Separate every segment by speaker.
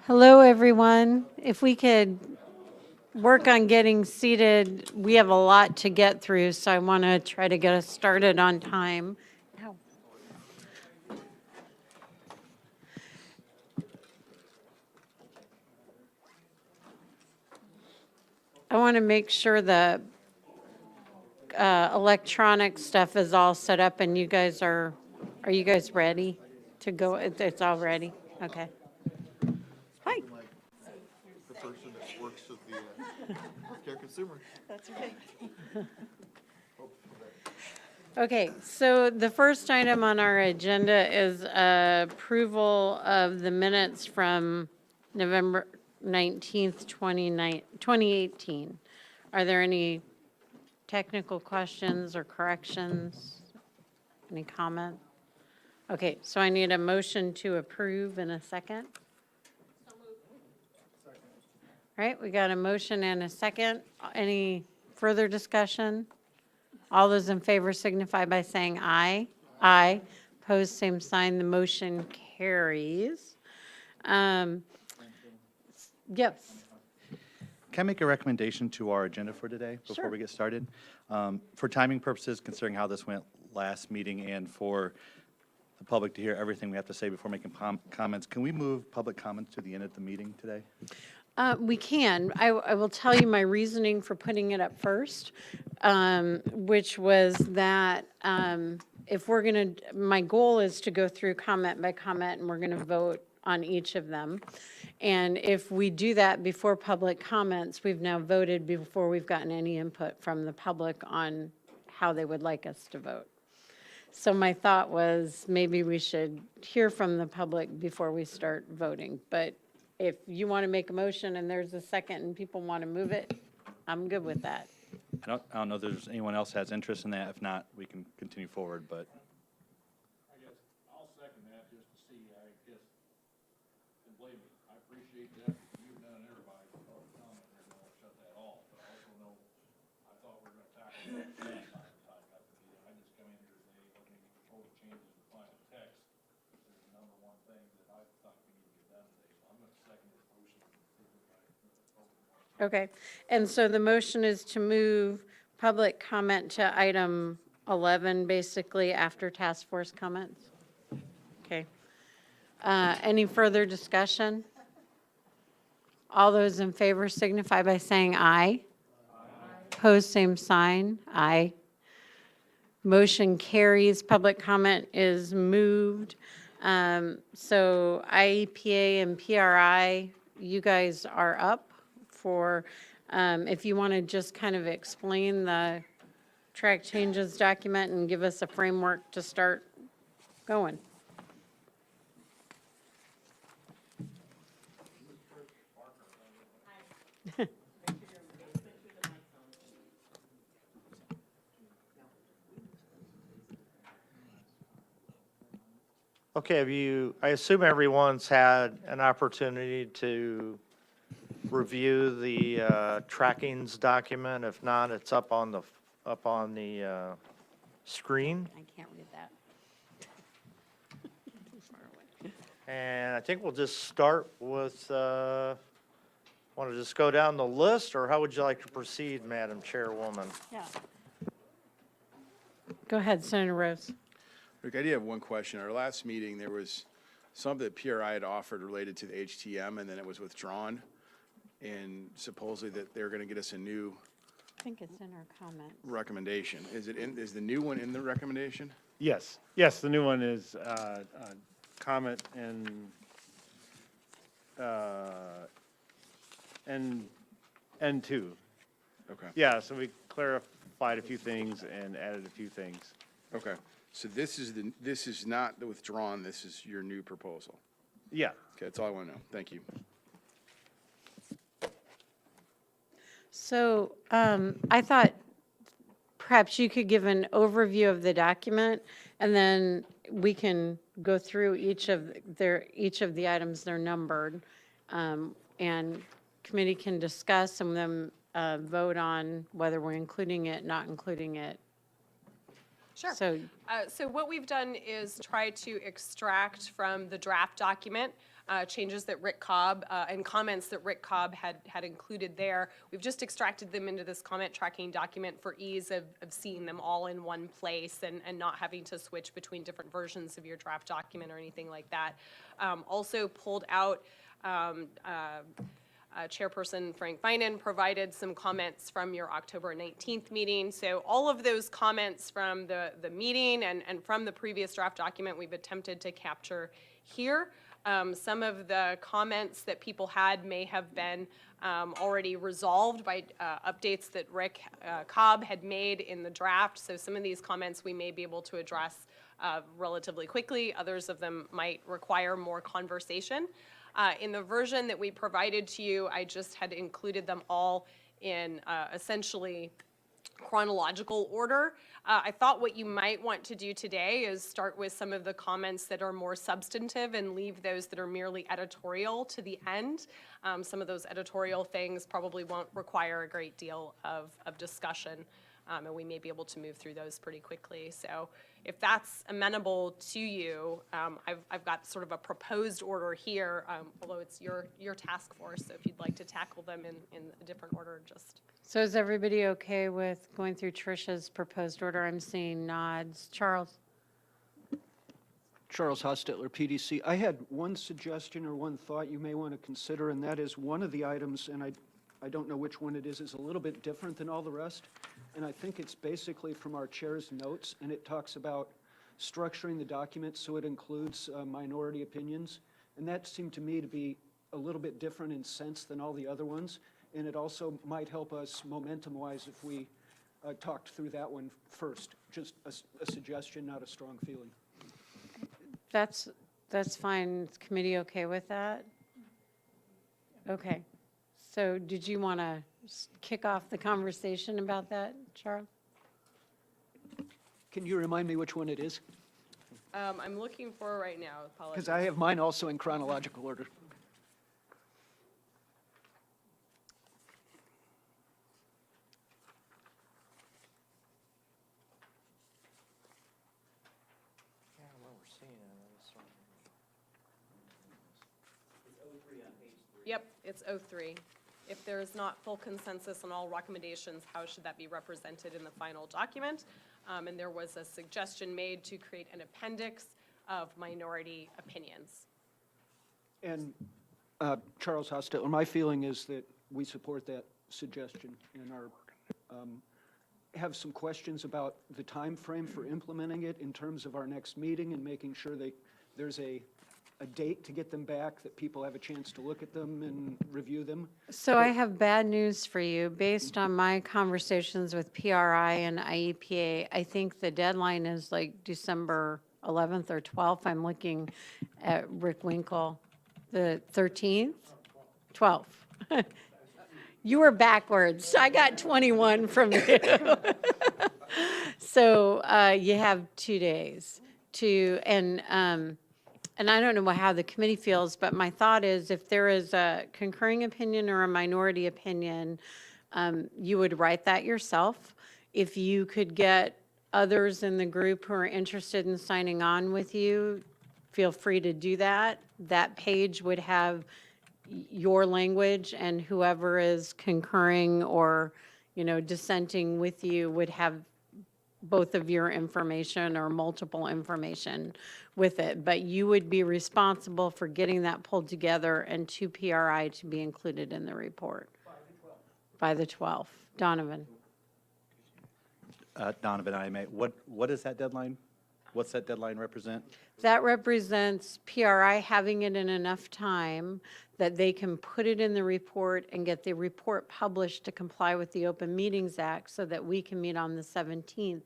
Speaker 1: Hello, everyone. If we could work on getting seated, we have a lot to get through, so I want to try to get us started on time. Ow. I want to make sure the electronic stuff is all set up and you guys are you guys ready to go? It's all ready? Okay. Hi.
Speaker 2: The person that works with the healthcare consumer.
Speaker 3: That's right.
Speaker 1: Okay, so the first item on our agenda is approval of the minutes from November 19th, 2018. Are there any technical questions or corrections? Any comment? Okay, so I need a motion to approve in a second. All right, we got a motion and a second. Any further discussion? All those in favor signify by saying aye. Aye. Opposed, same sign. The motion carries. Yes.
Speaker 4: Can I make a recommendation to our agenda for today before
Speaker 1: Sure.
Speaker 4: we get started? For timing purposes, considering how this went last meeting and for the public to hear everything we have to say before making comments, can we move public comments to the end of the meeting today?
Speaker 1: We can. I will tell you my reasoning for putting it up first, which was that if we're going to, my goal is to go through comment by comment, and we're going to vote on each of them. And if we do that before public comments, we've now voted before we've gotten any input from the public on how they would like us to vote. So my thought was maybe we should hear from the public before we start voting. But if you want to make a motion and there's a second and people want to move it, I'm good with that.
Speaker 4: I don't know if there's anyone else has interest in that. If not, we can continue forward, but.
Speaker 5: I guess I'll second that just to see, I guess, and believe me, I appreciate that, you've done everybody for public comment, and I won't shut that off, but I also know, I thought we were gonna tackle that last time at the meeting. I just come in here today, let me propose changes in the final text. This is the number one thing that I thought we need to get done today, so I'm gonna second this motion.
Speaker 1: Okay. And so the motion is to move public comment to item 11, basically after task force comments. Okay. Any further discussion? All those in favor signify by saying aye. Aye. Opposed, same sign. Aye. Motion carries. Public comment is moved. So IEPA and PRI, you guys are up for, if you want to just kind of explain the track changes document and give us a framework to start going.
Speaker 3: Okay, I assume everyone's had an opportunity to review the trackings document. If not, it's up on the screen.
Speaker 1: I can't read that. Too far away.
Speaker 3: And I think we'll just start with, want to just go down the list, or how would you like to proceed, Madam Chairwoman?
Speaker 1: Yeah. Go ahead, Senator Rose.
Speaker 2: Rick, I do have one question. Our last meeting, there was something that PRI had offered related to the HTM, and then it was withdrawn. And supposedly that they're going to get us a new
Speaker 1: I think it's in our comments.
Speaker 2: recommendation. Is the new one in the recommendation?
Speaker 6: Yes, yes, the new one is comment and two.
Speaker 2: Okay.
Speaker 6: Yeah, so we clarified a few things and added a few things.
Speaker 2: Okay. So this is not the withdrawn, this is your new proposal.
Speaker 6: Yeah,
Speaker 2: Okay, that's all I want to know. Thank you.
Speaker 1: So I thought perhaps you could give an overview of the document, and then we can go through each of the items, they're numbered, and committee can discuss and then vote on whether we're including it, not including it.
Speaker 7: Sure.
Speaker 1: So
Speaker 7: So what we've done is try to extract from the draft document
Speaker 8: changes that Rick Cobb, and comments that Rick Cobb had included there. We've just extracted them into this comment tracking document for ease of seeing them all in one place and not having to switch between different versions of your draft document or anything like that. Also pulled out, Chairperson Frank Finan provided some comments from your October 19th meeting. So all of those comments from the meeting and from the previous draft document we've attempted to capture here. Some of the comments that people had may have been already resolved by updates that Rick Cobb had made in the draft. So some of these comments we may be able to address relatively quickly. Others of them might require more conversation. In the version that we provided to you, I just had included them all in essentially chronological order. I thought what you might want to do today is start with some of the comments that are more substantive and leave those that are merely editorial to the end. Some of those editorial things probably won't require a great deal of discussion, and we may be able to move through those pretty quickly. So if that's amenable to you, I've got sort of a proposed order here, although it's your task force, so if you'd like to tackle them in a different order, just.
Speaker 1: So is everybody okay with going through Tricia's proposed order? I'm seeing nods. Charles?
Speaker 9: Charles Hostetler, PDC. I had one suggestion or one thought you may want to consider, and that is one of the items, and I don't know which one it is a little bit different than all the rest. And I think it's basically from our chair's notes, and it talks about structuring the document so it includes minority opinions. And that seemed to me to be a little bit different in sense than all the other ones. And it also might help us momentum-wise if we talked through that one first. Just a suggestion, not a strong feeling.
Speaker 1: That's fine. Is committee okay with that? Okay. So did you want to kick off the conversation about that, Charles?
Speaker 9: Can you remind me which one it is?
Speaker 8: I'm looking for right now, apologies.
Speaker 9: Because I have mine also in chronological order.
Speaker 3: Yeah, well, we're seeing it.
Speaker 8: Yep, it's 03. If there is not full consensus on all recommendations, how should that be represented in the final document? And there was a suggestion made to create an appendix of minority opinions.
Speaker 9: And Charles Hostetler, my feeling is that we support that suggestion and have some questions about the time frame for implementing it in terms of our next meeting and making sure that there's a date to get them back, that people have a chance to look at them and review them.
Speaker 1: So I have bad news for you. Based on my conversations with PRI and IEPA, I think the deadline is like December 11th or 12th. I'm looking at Rick Winkle. The 13th? 12th. You were backwards. I got 21 from you. So you have 2 days to, and I don't know how the committee feels, but my thought is if there is a concurring opinion or a minority opinion, you would write that yourself. If you could get others in the group who are interested in signing on with you, feel free to do that. That page would have your language, and whoever is concurring or, dissenting with you would have both of your information or multiple information with it. But you would be responsible for getting that pulled together and to PRI to be included in the report. By the 12th. Donovan.
Speaker 4: Donovan, IMA, what is that deadline? What's that deadline represent?
Speaker 1: That represents PRI having it in enough time that they can put it in the report and get the report published to comply with the Open Meetings Act so that we can meet on the 17th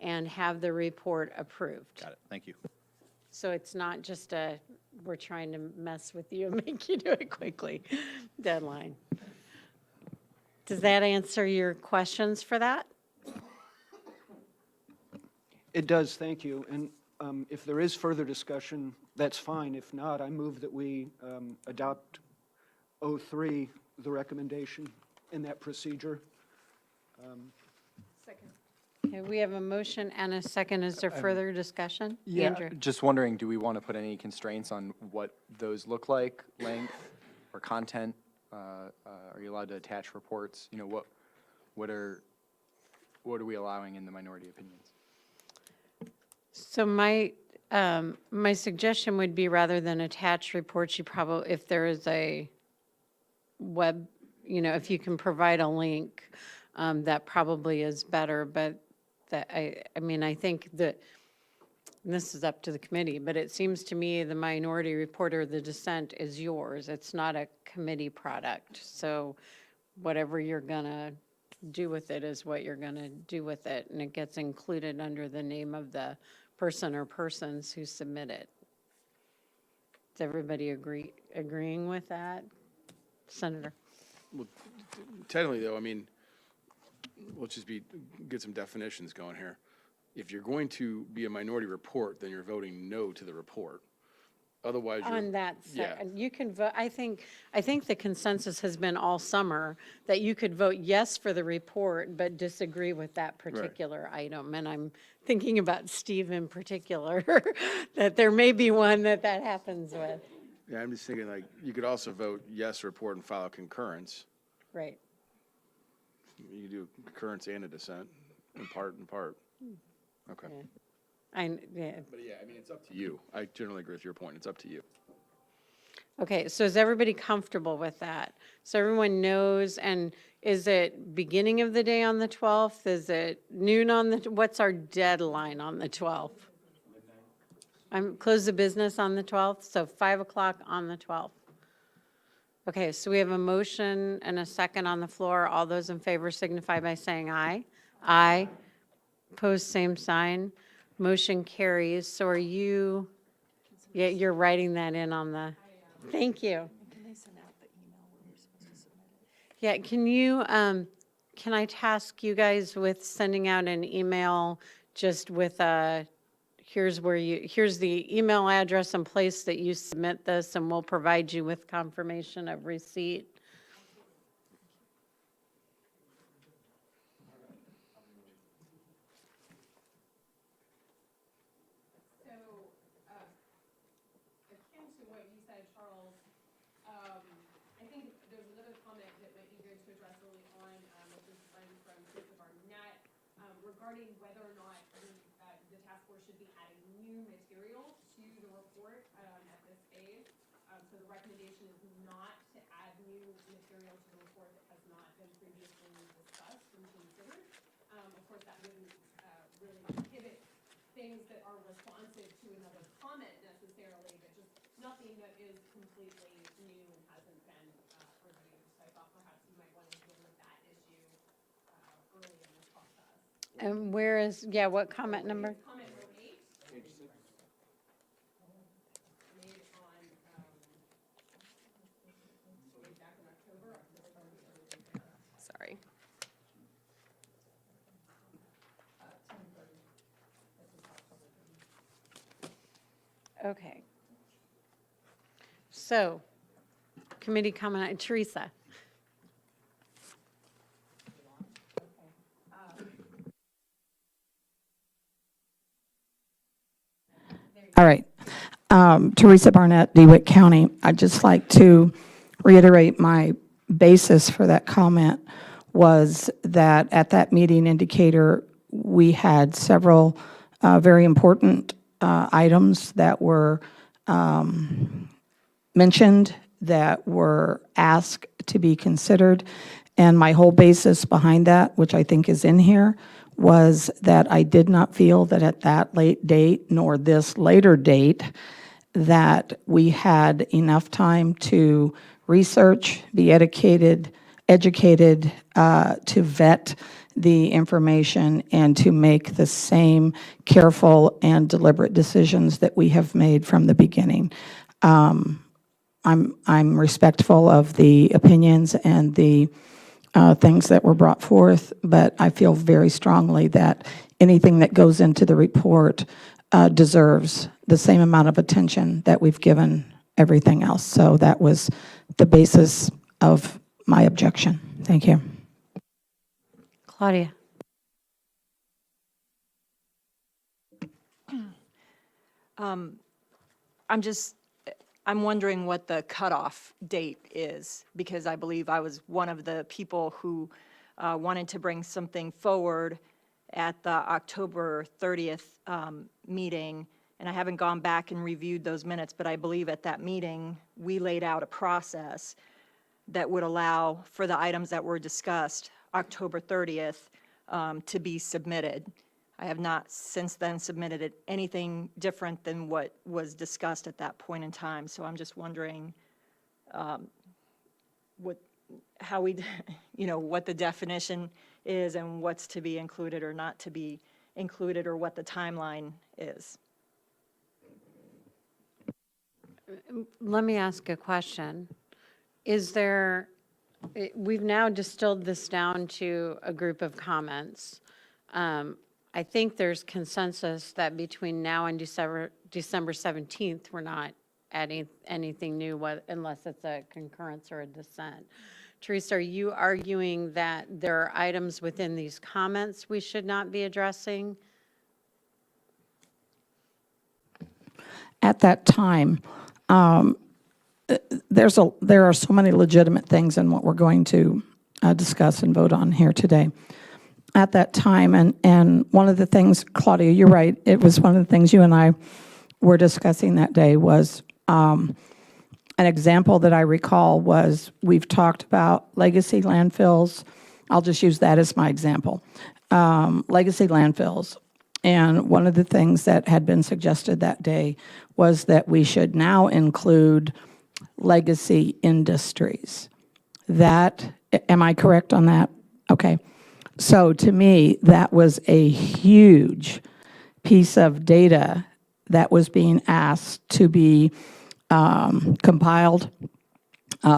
Speaker 1: and have the report approved.
Speaker 4: Got it, thank you.
Speaker 1: So it's not just we're trying to mess with you and make you do it quickly deadline. Does that answer your questions for that?
Speaker 9: It does, thank you. And if there is further discussion, that's fine. If not, I move that we adopt 03, the recommendation in that procedure.
Speaker 8: Second.
Speaker 1: Okay, we have a motion and a second. Is there further discussion? Andrew?
Speaker 10: Just wondering, do we want to put any constraints on what those look like, length or content? Are you allowed to attach reports? You know, what are we allowing in the minority opinions?
Speaker 1: So my suggestion would be rather than attach reports, you probably, if there is a web, if you can provide a link, that probably is better, but I think that, and this is up to the committee, but it seems to me the minority report or the dissent is yours. It's not a committee product. So whatever you're gonna do with it is what you're gonna do with it, and it gets included under the name of the person or persons who submit it. Does everybody agreeing with that? Senator?
Speaker 2: Technically, though, I mean, let's just get some definitions going here. If you're going to be a minority report, then you're voting no to the report. Otherwise, you're.
Speaker 1: On that,
Speaker 2: Yeah.
Speaker 1: you can vote, I think the consensus has been all summer that you could vote yes for the report, but disagree with that particular item. And I'm thinking about Steve in particular, that there may be one that happens with.
Speaker 2: Yeah, I'm just thinking, like, you could also vote yes report and file a concurrence.
Speaker 1: Right.
Speaker 2: You could do concurrence and a dissent, in part. Okay.
Speaker 1: Yeah.
Speaker 2: But yeah, I mean, it's up to you. I generally agree with your point. It's up to you.
Speaker 1: Okay, so is everybody comfortable with that? So everyone knows, and is it beginning of the day on the 12th? Is it noon on what's our deadline on the 12th? Close the business on the 12th, so 5 o'clock on the 12th. Okay, so we have a motion and a second on the floor. All those in favor signify by saying aye. Aye. Opposed, same sign. Motion carries. So are you, yeah, you're writing that in on the, thank you.
Speaker 7: Can they send out the email when you're supposed to submit it?
Speaker 1: Yeah, can I task you guys with sending out an email just with here's the email address and place that you submit this, and we'll provide you with confirmation of receipt.
Speaker 8: So, akin to what you said, Charles, I think there's another comment that might be good to address early on, which is one from Christopher Arnett, regarding whether or not the task force should be adding new material to the report at this phase. So the recommendation is not to add new material to the report that has not been previously discussed and considered. Of course, that wouldn't really prohibit things that are responsive to another comment necessarily, but just nothing that is completely new and hasn't been reviewed. So I thought perhaps you might want to deal with that issue early in this process.
Speaker 1: And what comment number?
Speaker 8: Comment number 8. Made on, back in October. Sorry.
Speaker 1: Okay. So, committee comment, Teresa.
Speaker 7: All right. Teresa Barnett, DeWitt County. I'd just like to reiterate my basis for that comment was that at that meeting indicator, we had several very important items that were mentioned, that were asked to be considered. And my whole basis behind that, which I think is in here, was that I did not feel that at that late date, nor this later date, that we had enough time to research, be educated, to vet the information, and to make the same careful and deliberate decisions that we have made from the beginning. I'm respectful of the opinions and the things that were brought forth, but I feel very strongly that anything that goes into the report deserves the same amount of attention that we've given everything else. So that was the basis of my objection. Thank you.
Speaker 1: Claudia.
Speaker 11: I'm wondering what the cutoff date is, because I believe I was one of the people who wanted to bring something forward at the October 30th meeting, and I haven't gone back and reviewed those minutes, but I believe at that meeting, we laid out a process that would allow for the items that were discussed October 30th to be submitted. I have not since then submitted anything different than what was discussed at that point in time. So I'm just wondering how we, what the definition is and what's to be included or not to be included, or what the timeline is.
Speaker 1: Let me ask a question. Is there, we've now distilled this down to a group of comments. I think there's consensus that between now and December 17th, we're not adding anything new unless it's a concurrence or a dissent. Teresa, are you arguing that there are items within these comments we should not be addressing?
Speaker 7: At that time, there are so many legitimate things in what we're going to discuss and vote on here today. At that time, and one of the things, Claudia, you're right, it was one of the things you and I were discussing that day was an example that I recall was we've talked about legacy landfills. I'll just use that as my example. Legacy landfills. And one of the things that had been suggested that day was that we should now include legacy industries. That, am I correct on that? Okay. So to me, that was a huge piece of data that was being asked to be compiled,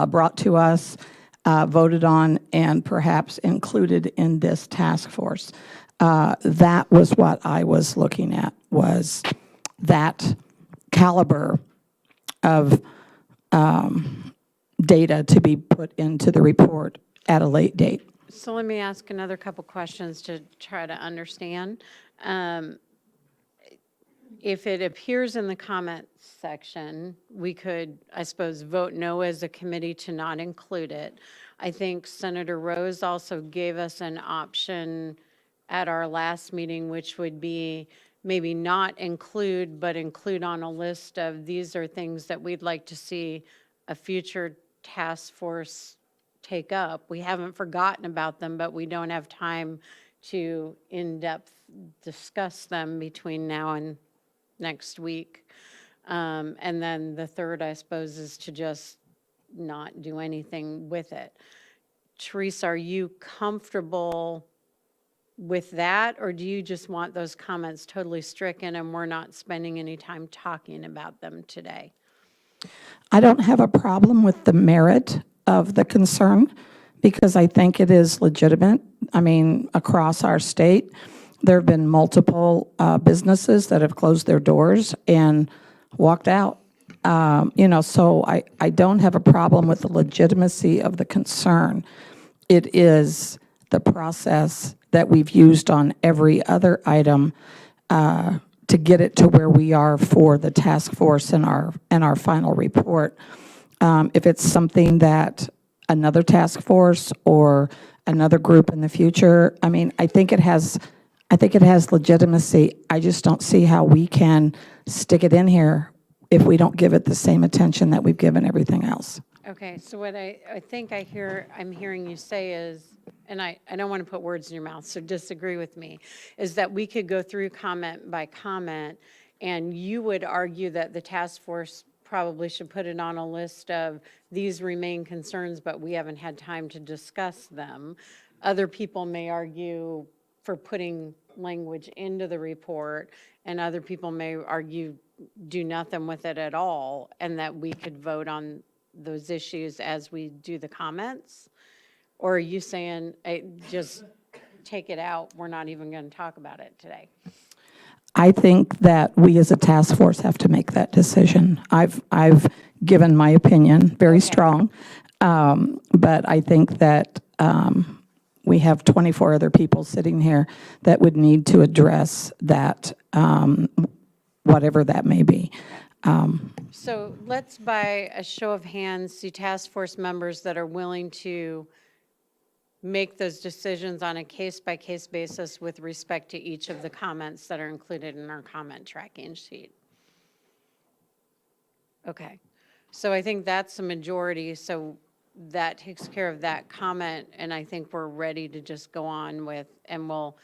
Speaker 7: brought to us, voted on, and perhaps included in this task force. That was what I was looking at, was that caliber of data to be put into the report at a late date.
Speaker 1: So let me ask another couple questions to try to understand. If it appears in the comment section, we could, I suppose, vote no as a committee to not include it. I think Senator Rose also gave us an option at our last meeting, which would be maybe not include, but include on a list of these are things that we'd like to see a future task force take up. We haven't forgotten about them, but we don't have time to in-depth discuss them between now and next week. And then the third, I suppose, is to just not do anything with it. Teresa, are you comfortable with that, or do you just want those comments totally stricken and we're not spending any time talking about them today?
Speaker 7: I don't have a problem with the merit of the concern because I think it is legitimate. I mean, across our state, there have been multiple businesses that have closed their doors and walked out. So I don't have a problem with the legitimacy of the concern. It is the process that we've used on every other item to get it to where we are for the task force and our final report. If it's something that another task force or another group in the future, I mean, I think it has legitimacy. I just don't see how we can stick it in here if we don't give it the same attention that we've given everything else.
Speaker 1: Okay, so what I think I'm hearing you say is, and I don't want to put words in your mouth, so disagree with me, is that we could go through comment by comment, and you would argue that the task force probably should put it on a list of these remain concerns, but we haven't had time to discuss them. Other people may argue for putting language into the report, and other people may argue do nothing with it at all, and that we could vote on those issues as we do the comments? Or are you saying, just take it out, we're not even going to talk about it today?
Speaker 7: I think that we as a task force have to make that decision. I've given my opinion, very strong, but I think that we have 24 other people sitting here that would need to address that whatever that may be.
Speaker 1: So let's, by a show of hands, see task force members that are willing to make those decisions on a case-by-case basis with respect to each of the comments that are included in our comment tracking sheet. Okay, so I think that's a majority, so that takes care of that comment, and I think we're ready to just go on with, and we'll,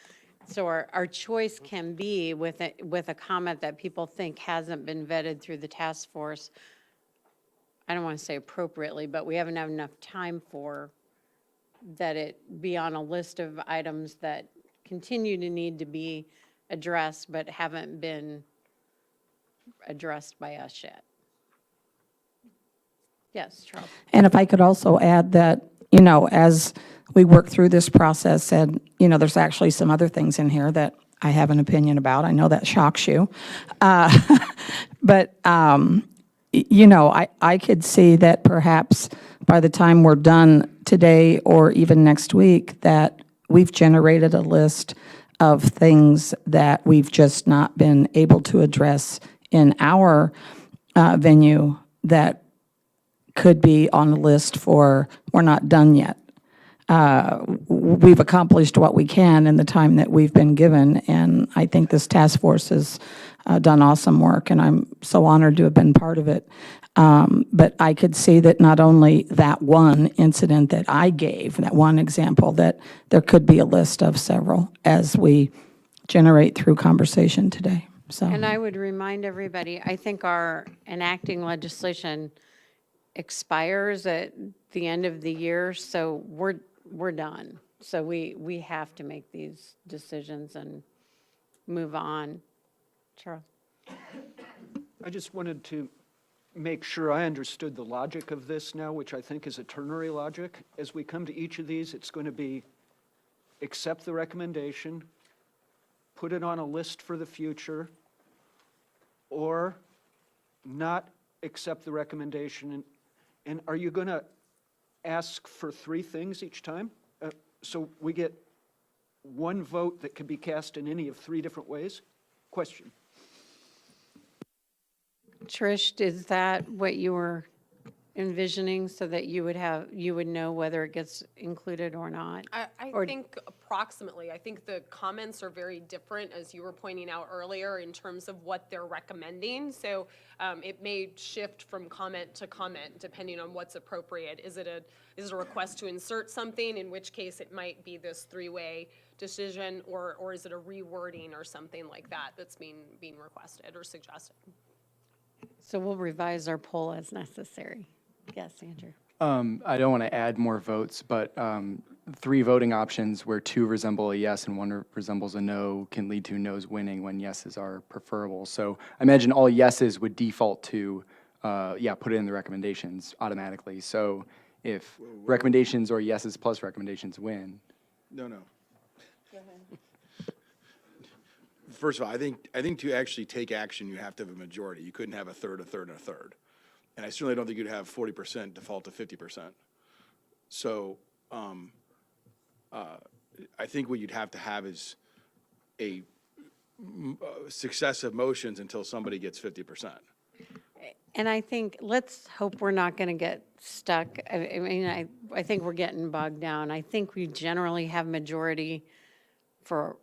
Speaker 1: so our choice can be with a comment that people think hasn't been vetted through the task force. I don't want to say appropriately, but we haven't had enough time for, that it be on a list of items that continue to need to be addressed, but haven't been addressed by us yet. Yes, Charles.
Speaker 7: And if I could also add that, you know, as we work through this process, and, you know, there's actually some other things in here that I have an opinion about. I know that shocks you. But, you know, I could see that perhaps by the time we're done today or even next week, that we've generated a list of things that we've just not been able to address in our venue that could be on the list for, we're not done yet. We've accomplished what we can in the time that we've been given, and I think this task force has done awesome work, and I'm so honored to have been part of it. But I could see that not only that one incident that I gave, that one example, that there could be a list of several as we generate through conversation today, so.
Speaker 1: And I would remind everybody, I think our enacting legislation expires at the end of the year, so we're done. So we have to make these decisions and move on. Charles?
Speaker 9: I just wanted to make sure I understood the logic of this now, which I think is a ternary logic. As we come to each of these, it's going to be accept the recommendation, put it on a list for the future, or not accept the recommendation. And are you going to ask for 3 things each time? So we get one vote that can be cast in any of 3 different ways? Question.
Speaker 1: Trish, is that what you were envisioning, so that you would know whether it gets included or not?
Speaker 8: I
Speaker 1: Or-
Speaker 8: think approximately. I think the comments are very different, as you were pointing out earlier, in terms of what they're recommending. So it may shift from comment to comment depending on what's appropriate. Is it a request to insert something, in which case it might be this 3-way decision, or is it a rewording or something like that that's being requested or suggested?
Speaker 1: So we'll revise our poll as necessary. Yes, Andrew?
Speaker 10: I don't want to add more votes, but 3 voting options where 2 resemble a yes and 1 resembles a no can lead to no's winning when yeses are preferable. So I imagine all yeses would default to, put it in the recommendations automatically. So if recommendations or yeses plus recommendations win.
Speaker 2: No. First of all, I think to actually take action, you have to have a majority. You couldn't have a third, and a third. And I certainly don't think you'd have 40% default to 50%. So I think what you'd have to have is a successive motions until somebody gets 50%.
Speaker 1: And I think, let's hope we're not going to get stuck. I mean, I think we're getting bogged down. I think we generally have majority for,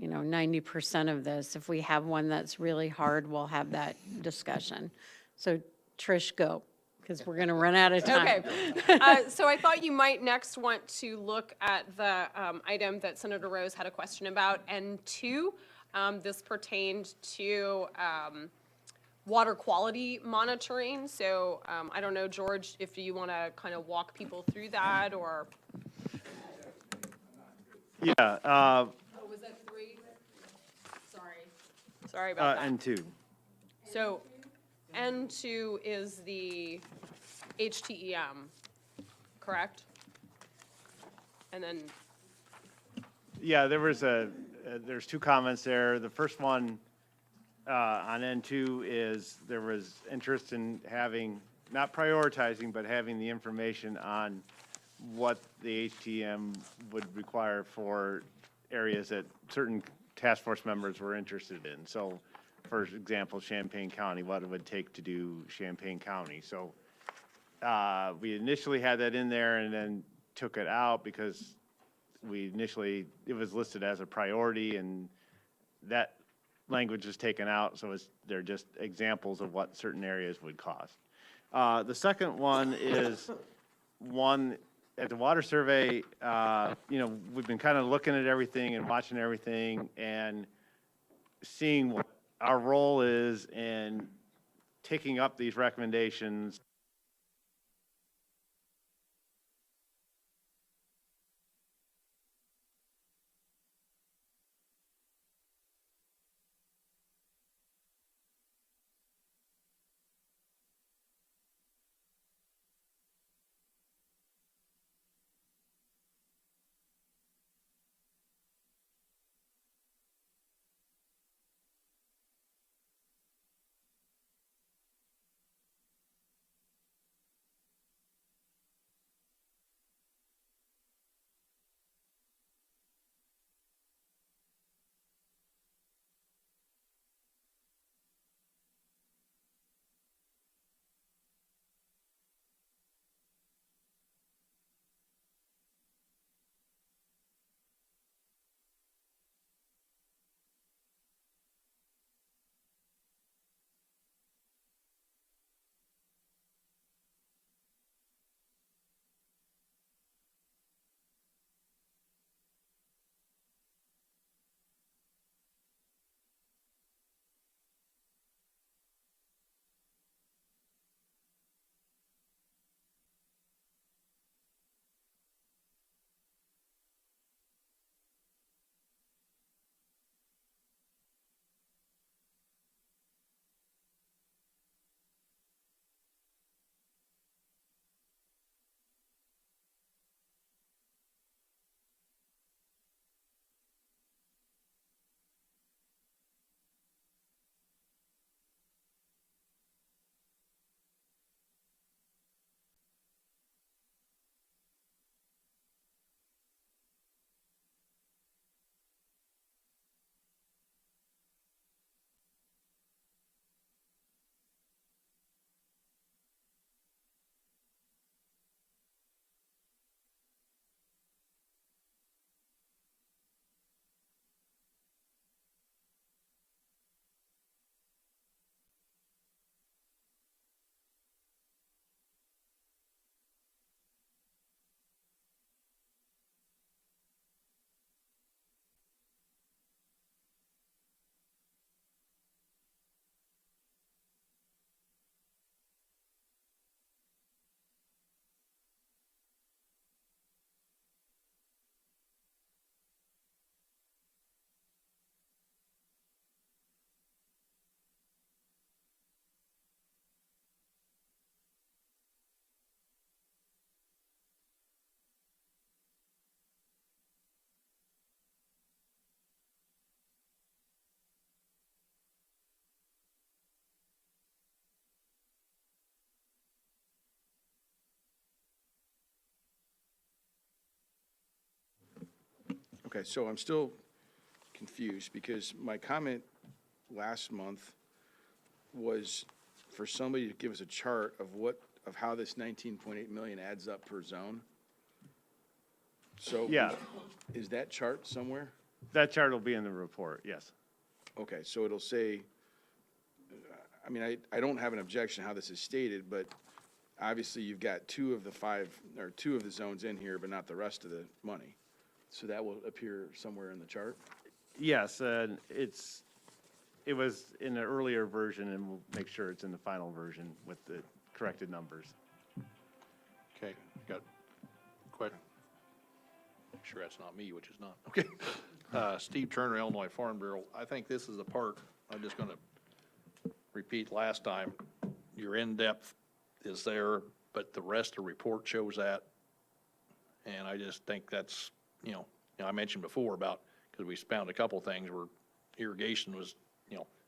Speaker 1: 90% of this. If we have one that's really hard, we'll have that discussion. So Trish, go, because we're going to run out of time.
Speaker 8: Okay. So I thought you might next want to look at the item that Senator Rose had a question about, N2. This pertained to water quality monitoring. So I don't know, George, if you want to kind of walk people through that, or?
Speaker 6: Yeah,
Speaker 8: Oh, was that 3? Sorry about that.
Speaker 6: and 2.
Speaker 8: So N2 is the HTEM, correct? And then,
Speaker 6: Yeah, there's 2 comments there. The first one on N2 is there was interest in having, not prioritizing, but having the information on what the HTM would require for areas that certain task force members were interested in. So for example, Champaign County, what it would take to do Champaign County. So we initially had that in there and then took it out because it was listed as a priority, and that language is taken out, so they're just examples of what certain areas would cost. The second one is one, at the water survey, we've been kind of looking at everything and watching everything and seeing what our role is in taking up these recommendations.
Speaker 2: Okay, so I'm still confused because my comment last month was for somebody to give us a chart of how this 19.8 million adds up per zone. So
Speaker 6: Yeah,
Speaker 2: is that chart somewhere?
Speaker 6: that chart will be in the report, yes.
Speaker 2: Okay, so it'll say, I mean, I don't have an objection how this is stated, but obviously you've got two of the zones in here, but not the rest of the money. So that will appear somewhere in the chart?
Speaker 6: Yes, and it was in the earlier version, and we'll make sure it's in the final version with the corrected numbers.
Speaker 5: Okay, got, quite, sure that's not me, which is not, okay. Steve Turner, Illinois Farm Bureau, I think this is the part, I'm just gonna repeat last time, your in-depth is there, but the rest of the report shows that. And I just think that's, I mentioned before about, because we found a couple things where irrigation was,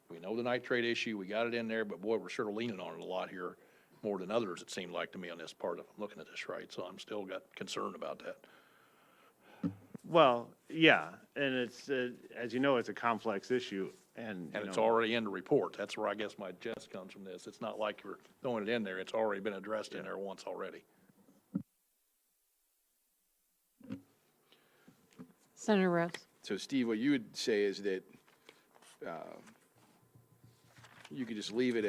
Speaker 5: we know the nitrate issue, we got it in there, but boy, we're sort of leaning on it a lot here, more than others, it seemed like to me on this part of, looking at this right, so I'm still got concern about that.
Speaker 6: Well, yeah, and it's, as you know, it's a complex issue. And,
Speaker 5: And
Speaker 6: you
Speaker 5: it's
Speaker 6: know,
Speaker 5: already in the report. That's where I guess my jest comes from this. It's not like you're throwing it in there. It's already been addressed in there once already.
Speaker 1: Senator Rose.
Speaker 2: So Steve, what you would say is that you could just leave it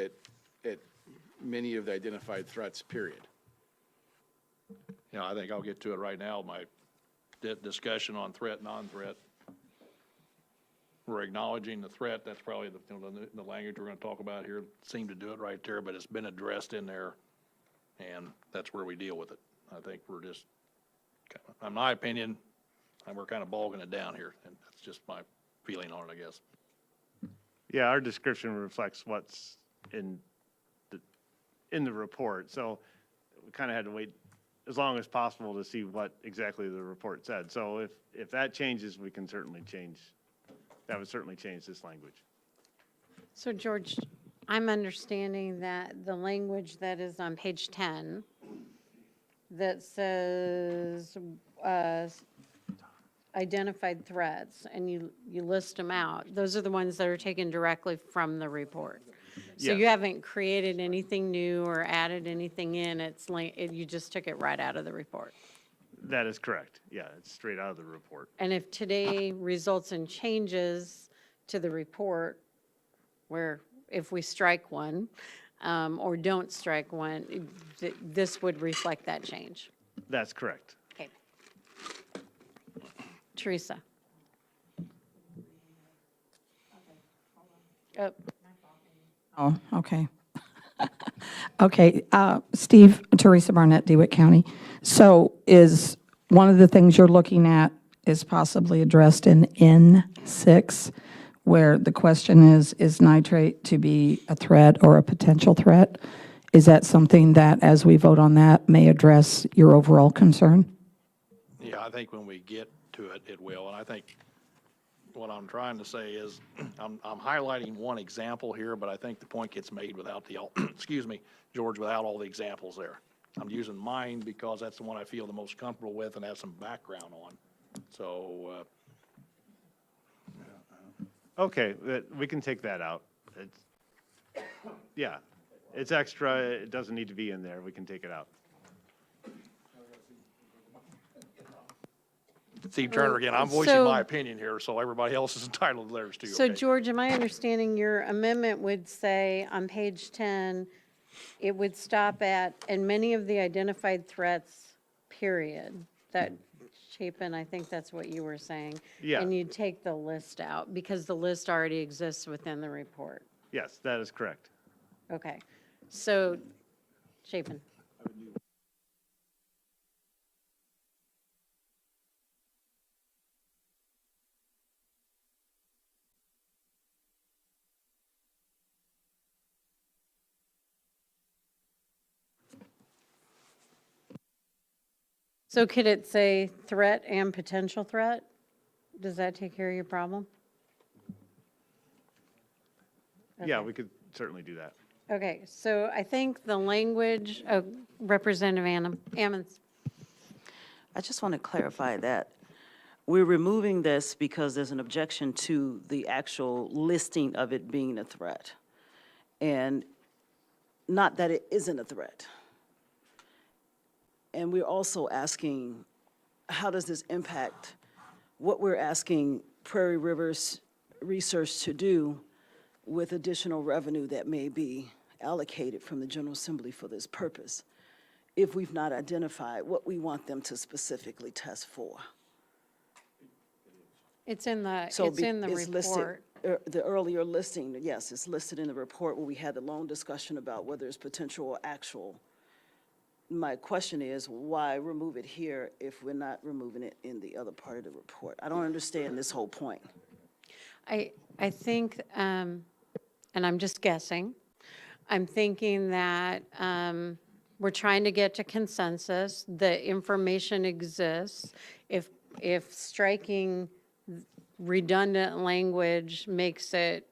Speaker 2: at many of the identified threats, period.
Speaker 5: You know, I think I'll get to it right now, my discussion on threat, non-threat. We're acknowledging the threat. That's probably the language we're going to talk about here. Seem to do it right there, but it's been addressed in there, and that's where we deal with it. I think we're just, in my opinion, and we're kind of bogging it down here, and that's just my feeling on it, I guess.
Speaker 6: yeah, our description reflects what's in the report. So we kind of had to wait as long as possible to see what exactly the report said. So if that changes, we can certainly change, that would certainly change this language.
Speaker 1: So George, I'm understanding that the language that is on page 10 that says identified threats, and you list them out, those are the ones that are taken directly from the report. So you
Speaker 6: Yes.
Speaker 1: haven't created anything new or added anything in, you just took it right out of the report.
Speaker 6: That is correct. Yeah, it's straight out of the report.
Speaker 1: And if today results in changes to the report, where if we strike one or don't strike one, this would reflect that change.
Speaker 6: That's correct.
Speaker 1: Okay. Teresa.
Speaker 7: Oh, okay. Okay, Steve, Teresa Barnett, DeWitt County. So is one of the things you're looking at is possibly addressed in N6, where the question is nitrate to be a threat or a potential threat? Is that something that, as we vote on that, may address your overall concern?
Speaker 5: Yeah, I think when we get to it, it will. And I think what I'm trying to say is, I'm highlighting one example here, but I think the point gets made without the, excuse me, George, without all the examples there. I'm using mine because that's the one I feel the most comfortable with and have some background on. So,
Speaker 6: Okay, we can take that out. Yeah, it's extra. It doesn't need to be in there. We can take it out.
Speaker 5: Steve Turner again, I'm voicing
Speaker 1: So-
Speaker 5: my opinion here, so everybody else is entitled to theirs too.
Speaker 1: So
Speaker 5: okay?
Speaker 1: George, am I understanding your amendment would say on page 10, it would stop at, and many of the identified threats, period? That, Chapin, I think that's what you were saying.
Speaker 6: Yeah.
Speaker 1: And you'd take the list out because the list already exists within the report.
Speaker 6: Yes, that is correct.
Speaker 1: Okay. So, Chapin. So could it say threat and potential threat? Does that take care of your problem?
Speaker 6: Yeah,
Speaker 1: Okay.
Speaker 6: we could certainly do that.
Speaker 1: Okay, so I think the language, Representative Ammons.
Speaker 12: I just want to clarify that we're removing this because there's an objection to the actual listing of it being a threat. And not that it isn't a threat. And we're also asking, how does this impact what we're asking Prairie Rivers Research to do with additional revenue that may be allocated from the General Assembly for this purpose, if we've not identified what we want them to specifically test for?
Speaker 1: It's in the,
Speaker 12: So
Speaker 1: it's in the
Speaker 12: it's listed-
Speaker 1: report.
Speaker 12: The earlier listing, yes, it's listed in the report where we had the long discussion about whether it's potential or actual. My question is, why remove it here if we're not removing it in the other part of the report? I don't understand this whole point.
Speaker 1: I think, and I'm just guessing, I'm thinking that we're trying to get to consensus. The information exists. If striking redundant language makes it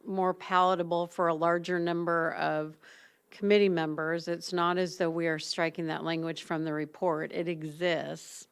Speaker 1: more palatable for a larger number of committee members, it's not as though we are striking that language from the report. It exists.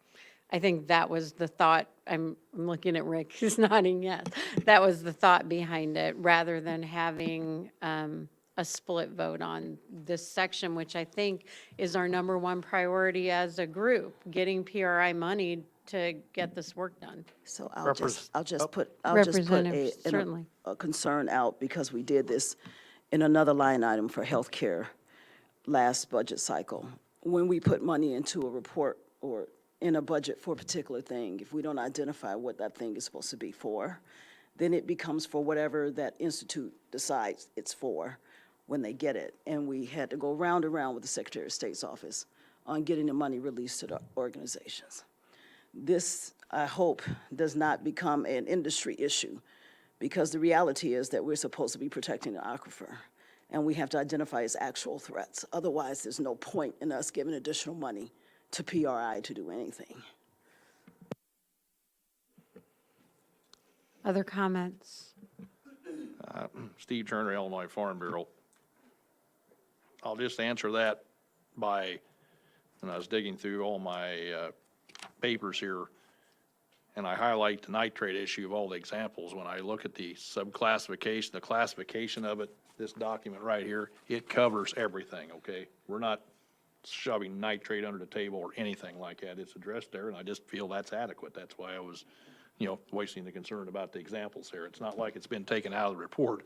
Speaker 1: I think that was the thought. I'm looking at Rick, who's nodding yes. That was the thought behind it, rather than having a split vote on this section, which I think is our number one priority as a group, getting PRI money to get this work done.
Speaker 12: So
Speaker 3: Repres-
Speaker 12: I'll just put
Speaker 1: Representative, certainly.
Speaker 12: a concern out, because we did this in another line item for healthcare last budget cycle. When we put money into a report or in a budget for a particular thing, if we don't identify what that thing is supposed to be for, then it becomes for whatever that institute decides it's for when they get it. And we had to go round and round with the Secretary of State's office on getting the money released to the organizations. This, I hope, does not become an industry issue, because the reality is that we're supposed to be protecting the aquifer, and we have to identify its actual threats. Otherwise, there's no point in us giving additional money to PRI to do anything.
Speaker 1: Other comments?
Speaker 5: Steve Turner, Illinois Farm Bureau. I'll just answer that by, when I was digging through all my papers here, and I highlight the nitrate issue of all the examples. When I look at the subclassification, the classification of it, this document right here, it covers everything, okay? We're not shoving nitrate under the table or anything like that. It's addressed there, and I just feel that's adequate. That's why I was, voicing the concern about the examples there. It's not like it's been taken out of the report.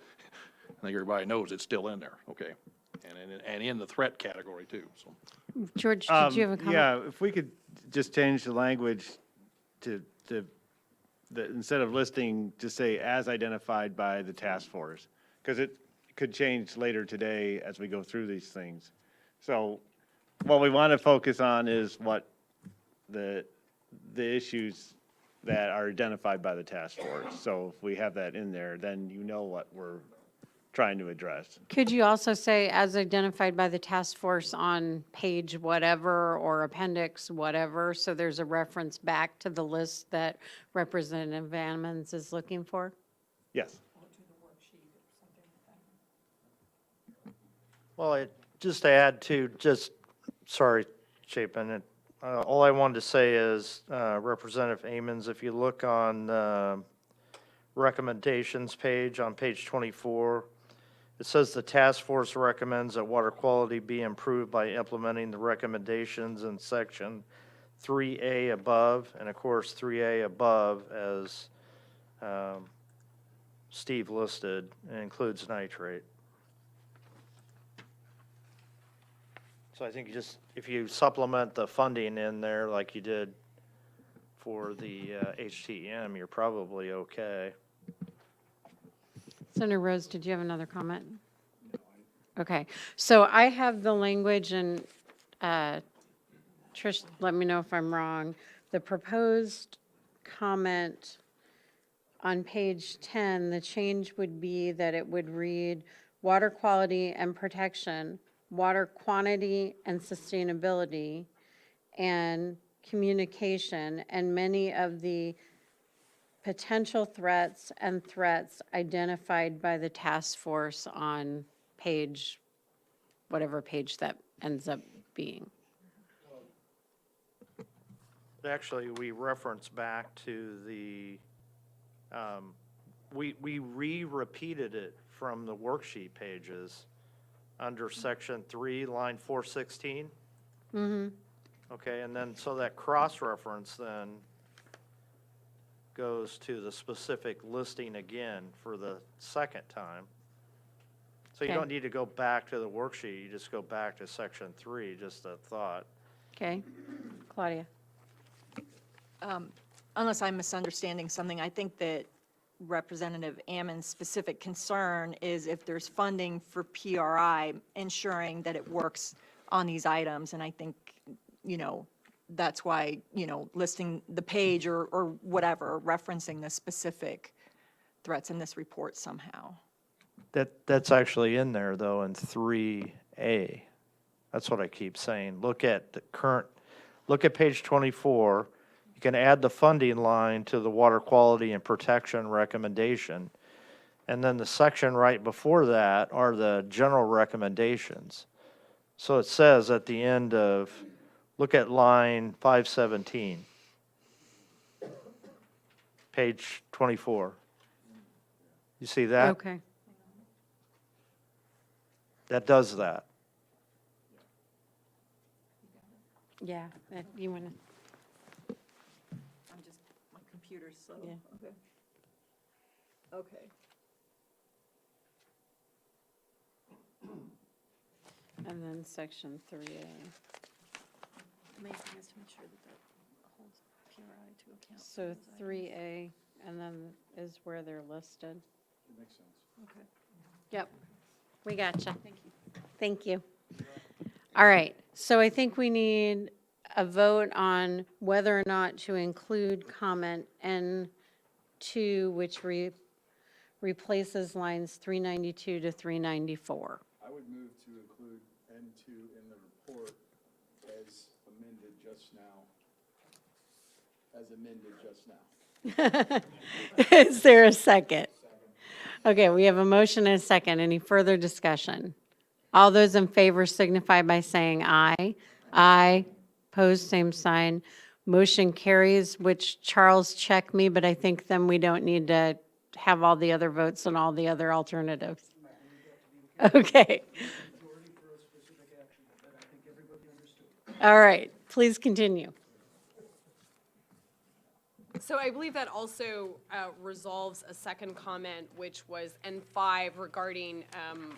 Speaker 5: I think everybody knows it's still in there, okay? And in the threat category too, so.
Speaker 1: George, did you have a comment?
Speaker 6: Yeah, if we could just change the language to, instead of listing, just say as identified by the task force, because it could change later today as we go through these things. So what we want to focus on is what the issues that are identified by the task force. So if we have that in there, then you know what we're trying to address.
Speaker 1: Could you also say, as identified by the task force on page whatever or appendix whatever, so there's a reference back to the list that Representative Vannmans is looking for?
Speaker 6: Yes.
Speaker 3: Well, just to add to, sorry, Chapin, all I wanted to say is, Representative Amons, if you look on the recommendations page, on page 24, it says the task force recommends that water quality be improved by implementing the recommendations in section 3A above, and of course, 3A above, as Steve listed, includes nitrate. So I think if you supplement the funding in there like you did for the HTM, you're probably okay.
Speaker 1: Senator Rose, did you have another comment? Okay, so I have the language, and Trish, let me know if I'm wrong. The proposed comment on page 10, the change would be that it would read water quality and protection, water quantity and sustainability, and communication, and many of the potential threats and threats identified by the task force on page, whatever page that ends up being.
Speaker 3: Actually, we reference back to the, we re-repeated it from the worksheet pages under section 3, line 416.
Speaker 1: Mm-hmm.
Speaker 3: Okay, and then, so that cross-reference then goes to the specific listing again for the second time. So you
Speaker 1: Okay.
Speaker 3: don't need to go back to the worksheet, you just go back to section 3, just a thought.
Speaker 1: Okay, Claudia.
Speaker 11: Unless I'm misunderstanding something, I think that Representative Ammon's specific concern is if there's funding for PRI, ensuring that it works on these items. And I think, that's why, listing the page or whatever, referencing the specific threats in this report somehow.
Speaker 3: That's actually in there, though, in 3A. That's what I keep saying. Look at page 24. You can add the funding line to the water quality and protection recommendation. And then the section right before that are the general recommendations. So it says at the end of, look at line 517. page 24. You see that?
Speaker 1: Okay.
Speaker 3: That does that.
Speaker 1: Yeah, you want to,
Speaker 11: I'm just, my computer's slow.
Speaker 1: Yeah.
Speaker 11: Okay. Okay.
Speaker 1: and then section 3A.
Speaker 11: Main thing is to make sure that that holds PRI to account.
Speaker 1: So 3A, and then is where they're listed.
Speaker 11: Okay.
Speaker 1: Yep, we gotcha. Thank you. Thank you. All right, so I think we need a vote on whether or not to include comment N2, which replaces lines 392 to 394.
Speaker 2: I would move to include N2 in the report as amended just now.
Speaker 1: Is there a second? Okay, we have a motion and a second. Any further discussion? All those in favor signify by saying aye. Aye. Opposed, same sign. Motion carries, which Charles checked me, but I think then we don't need to have all the other votes and all the other alternatives. Okay. All right, please continue.
Speaker 8: So I believe that also resolves a second comment, which was N5 regarding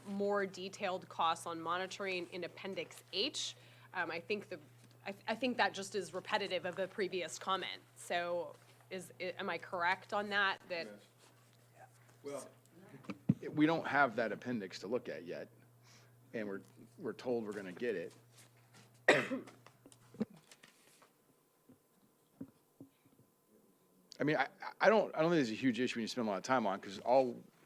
Speaker 8: more detailed costs on monitoring in Appendix H. I think that just is repetitive of the previous comment. So am I correct on that? That
Speaker 2: Well, we don't have that appendix to look at yet, and we're told we're going to get it. I mean, I don't think there's a huge issue when you spend a lot of time on, because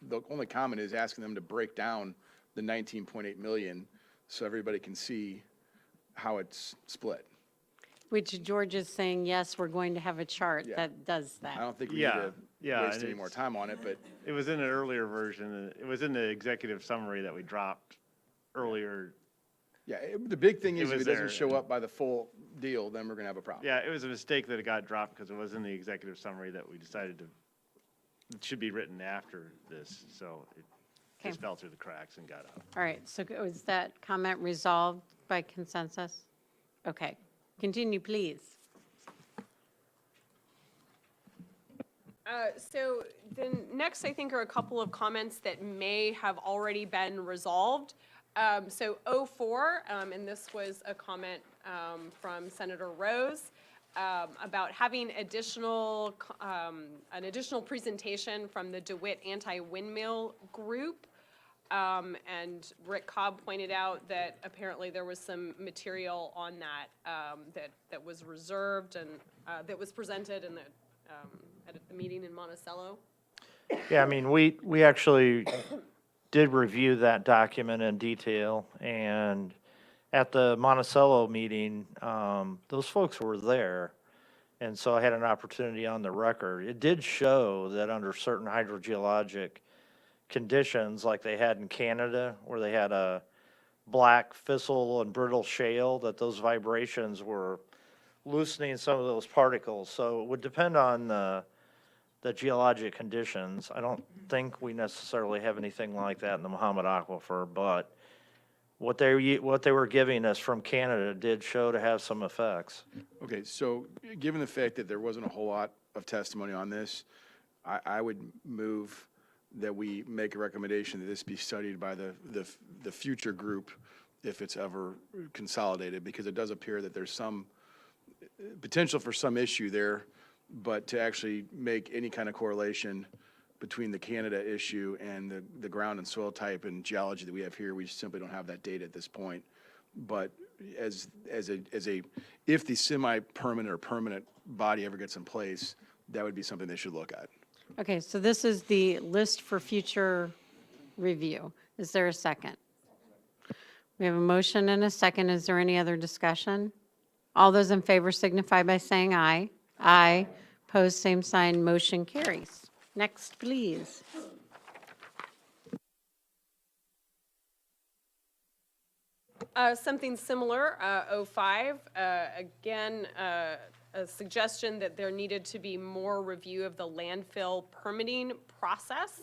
Speaker 2: the only comment is asking them to break down the 19.8 million so everybody can see how it's split.
Speaker 1: Which George is saying, yes, we're going to have a chart
Speaker 2: Yeah.
Speaker 1: that does that.
Speaker 2: I don't think we need
Speaker 6: Yeah,
Speaker 2: to
Speaker 6: yeah,
Speaker 2: waste
Speaker 6: and
Speaker 2: any more
Speaker 6: it's-
Speaker 2: time on it, but
Speaker 6: It was in an earlier version, and it was in the executive summary that we dropped earlier.
Speaker 2: yeah, the big thing is if
Speaker 6: was
Speaker 2: it doesn't
Speaker 6: there.
Speaker 2: show up by the full deal, then we're going to have a problem.
Speaker 6: Yeah, it was a mistake that it got dropped because it was in the executive summary that we decided it should be written after this, so it
Speaker 1: Okay.
Speaker 6: just fell through the cracks and got out.
Speaker 1: All right, so is that comment resolved by consensus? Okay, continue, please.
Speaker 8: So then next, I think, are a couple of comments that may have already been resolved. So 04, and this was a comment from Senator Rose about having an additional presentation from the DeWitt Anti-Windmill Group. And Rick Cobb pointed out that apparently there was some material on that that was reserved and that was presented in at the meeting in Monticello.
Speaker 3: Yeah, I mean, we actually did review that document in detail, and at the Monticello meeting, those folks were there, and so I had an opportunity on the record. It did show that under certain hydrogeologic conditions, like they had in Canada, where they had a black fissile and brittle shale, that those vibrations were loosening some of those particles. So it would depend on the geologic conditions. I don't think we necessarily have anything like that in the Mahomet Aquifer, but what they were giving us from Canada did show to have some effects.
Speaker 2: Okay, so given the fact that there wasn't a whole lot of testimony on this, I would move that we make a recommendation that this be studied by the future group if it's ever consolidated, because it does appear that there's some potential for some issue there, but to actually make any kind of correlation between the Canada issue and the ground and soil type and geology that we have here, we simply don't have that data at this point. But if the semi-permanent or permanent body ever gets in place, that would be something they should look at.
Speaker 1: Okay, so this is the list for future review. Is there a second? We have a motion and a second. Is there any other discussion? All those in favor signify by saying aye. Aye. Opposed, same sign. Motion carries. Next, please.
Speaker 8: Something similar, 05, again, a suggestion that there needed to be more review of the landfill permitting process.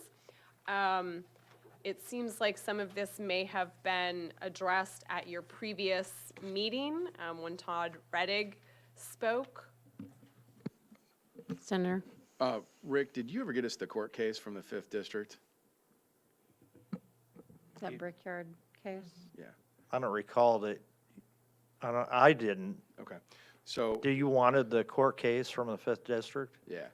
Speaker 8: It seems like some of this may have been addressed at your previous meeting, when Todd Rettig spoke.
Speaker 1: Senator?
Speaker 2: Rick, did you ever get us the court case from the 5th District?
Speaker 1: Is that Brickyard case?
Speaker 2: Yeah,
Speaker 3: I don't recall that, I didn't.
Speaker 2: okay. So,
Speaker 3: Do you wanted the court case from the 5th District?
Speaker 2: yeah.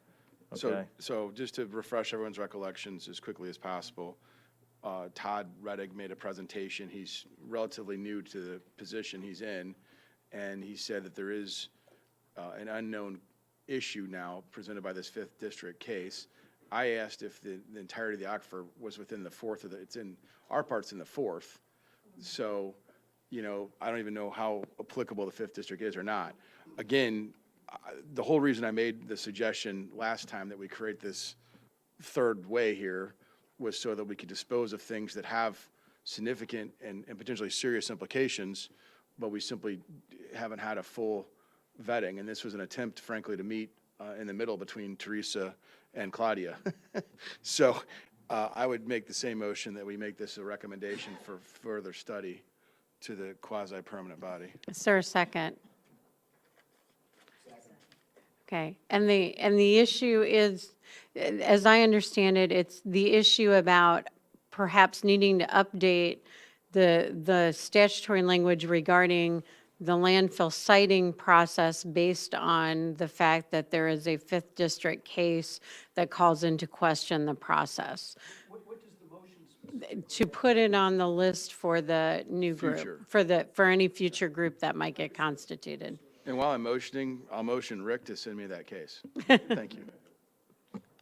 Speaker 2: So,
Speaker 3: Okay.
Speaker 2: so just to refresh everyone's recollections as quickly as possible, Todd Rettig made a presentation. He's relatively new to the position he's in, and he said that there is an unknown issue now presented by this 5th District case. I asked if the entirety of the aquifer was within the 4th, it's in, our part's in the 4th. So, I don't even know how applicable the 5th District is or not. Again, the whole reason I made the suggestion last time that we create this third way here was so that we could dispose of things that have significant and potentially serious implications, but we simply haven't had a full vetting. And this was an attempt, frankly, to meet in the middle between Teresa and Claudia. So I would make the same motion that we make this a recommendation for further study to the quasi-permanent body.
Speaker 1: Is there a second? Okay, and the issue is, as I understand it, it's the issue about perhaps needing to update the statutory language regarding the landfill siting process based on the fact that there is a 5th District case that calls into question the process.
Speaker 9: What does the motion
Speaker 1: To put it on the list for the new
Speaker 2: Future.
Speaker 1: group, for any future group that might get constituted.
Speaker 2: And while I'm motioning, I'll motion Rick to send me that case. Thank you.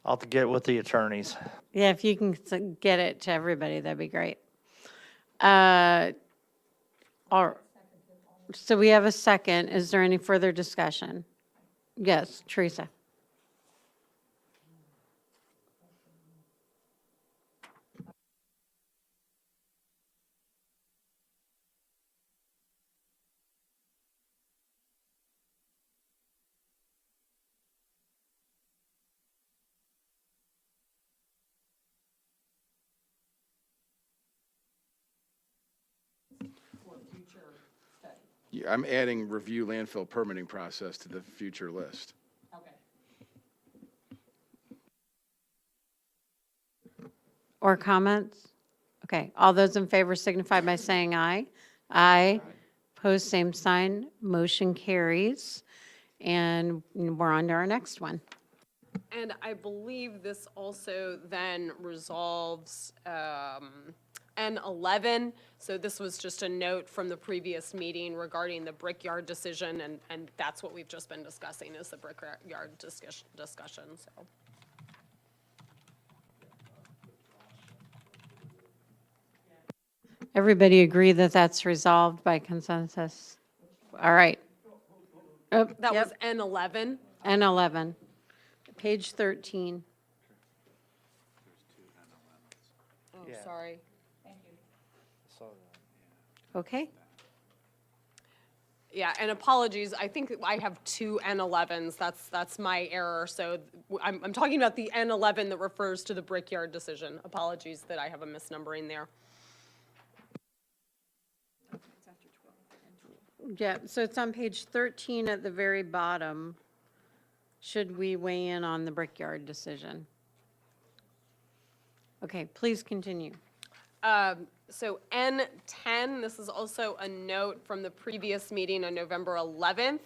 Speaker 3: I'll have to get with the attorneys.
Speaker 1: Yeah, if you can get it to everybody, that'd be great. So we have a second. Is there any further discussion? Yes, Teresa.
Speaker 2: Yeah, I'm adding review landfill permitting process to the future list.
Speaker 1: Or comments? Okay, all those in favor signify by saying aye. Aye. Opposed, same sign. Motion carries. And we're on to our next one.
Speaker 8: And I believe this also then resolves N11. So this was just a note from the previous meeting regarding the Brickyard decision, and that's what we've just been discussing, is the Brickyard discussion, so.
Speaker 1: Everybody agree that that's resolved by consensus? All right. Oh,
Speaker 8: That
Speaker 1: yep.
Speaker 8: was N11.
Speaker 1: N11, page 13.
Speaker 8: Oh, sorry.
Speaker 1: Okay.
Speaker 8: Yeah, and apologies, I think I have two N11s, that's my error, so I'm talking about the N11 that refers to the Brickyard decision. Apologies that I have a misnumbering there.
Speaker 1: Yeah, so it's on page 13 at the very bottom. Should we weigh in on the Brickyard decision? Okay, please continue.
Speaker 8: So N10, this is also a note from the previous meeting on November 11th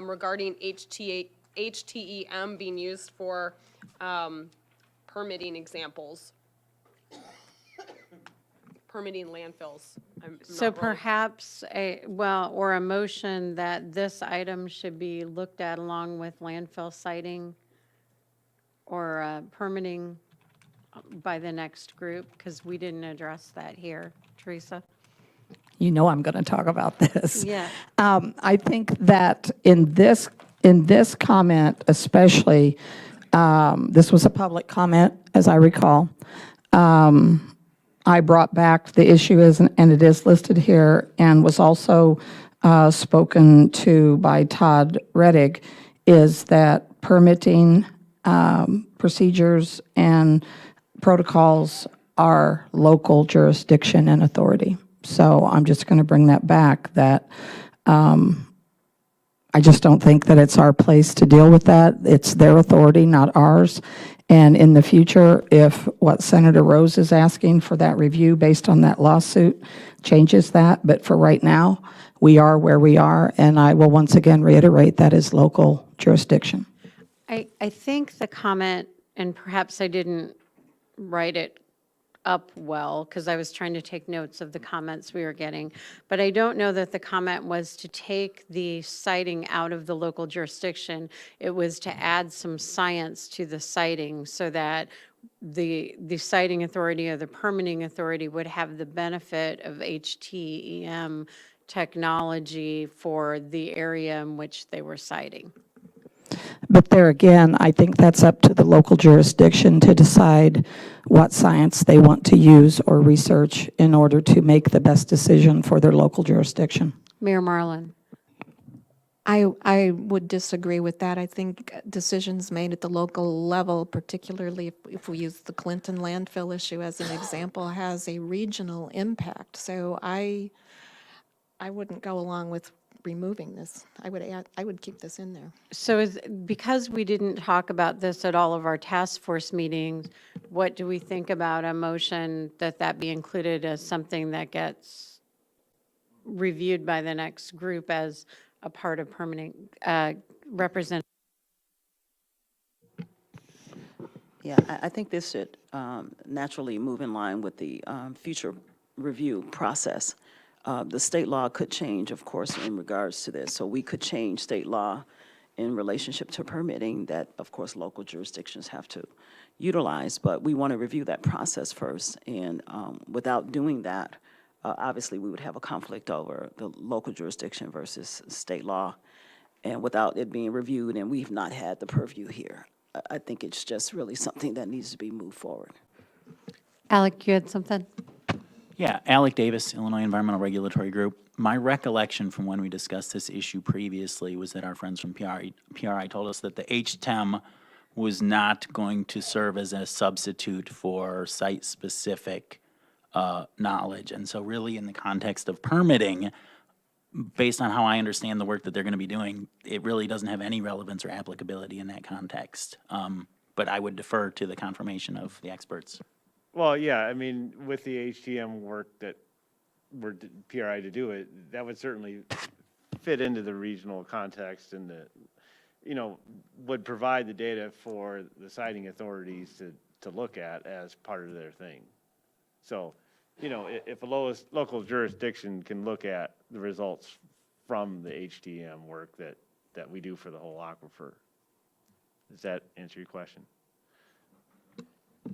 Speaker 8: regarding HTEM being used for permitting examples. Permitting landfills. I'm
Speaker 1: So
Speaker 8: not wrong.
Speaker 1: perhaps or a motion that this item should be looked at along with landfill siting or permitting by the next group, because we didn't address that here. Teresa?
Speaker 7: You know I'm going to talk about this.
Speaker 1: Yeah.
Speaker 7: I think that in this comment especially, this was a public comment, as I recall. I brought back the issue and it is listed here, and was also spoken to by Todd Rettig, is that permitting procedures and protocols are local jurisdiction and authority. So I'm just going to bring that back, that I just don't think that it's our place to deal with that. It's their authority, not ours. And in the future, if what Senator Rose is asking for that review based on that lawsuit changes that, but for right now, we are where we are, and I will once again reiterate that is local jurisdiction.
Speaker 1: I think the comment, and perhaps I didn't write it up well, because I was trying to take notes of the comments we were getting, but I don't know that the comment was to take the citing out of the local jurisdiction. It was to add some science to the citing so that the citing authority or the permitting authority would have the benefit of HTEM technology for the area in which they were citing.
Speaker 7: But there again, I think that's up to the local jurisdiction to decide what science they want to use or research in order to make the best decision for their local jurisdiction.
Speaker 1: Mayor Marlin.
Speaker 13: I would disagree with that. I think decisions made at the local level, particularly if we use the Clinton landfill issue as an example, has a regional impact. So I wouldn't go along with removing this. I would keep this in there.
Speaker 1: So because we didn't talk about this at all of our task force meetings, what do we think about a motion that be included as something that gets reviewed by the next group as a part of permanent represent?
Speaker 12: Yeah, I think this should naturally move in line with the future review process. The state law could change, of course, in regards to this. So we could change state law in relationship to permitting that, of course, local jurisdictions have to utilize. But we want to review that process first. And without doing that, obviously, we would have a conflict over the local jurisdiction versus state law. And without it being reviewed, and we've not had the purview here, I think it's just really something that needs to be moved forward.
Speaker 1: Alec, you had something?
Speaker 14: Yeah, Alec Davis, Illinois Environmental Regulatory Group. My recollection from when we discussed this issue previously was that our friends from PRI told us that the HTEM was not going to serve as a substitute for site-specific knowledge. And so really in the context of permitting, based on how I understand the work that they're going to be doing, it really doesn't have any relevance or applicability in that context. But I would defer to the confirmation of the experts.
Speaker 6: Well, yeah, I mean, with the HTM work that we're PRI to do it, that would certainly fit into the regional context and would provide the data for the siting authorities to look at as part of their thing. So, if a local jurisdiction can look at the results from the HTM work that we do for the whole aquifer, does that answer your question?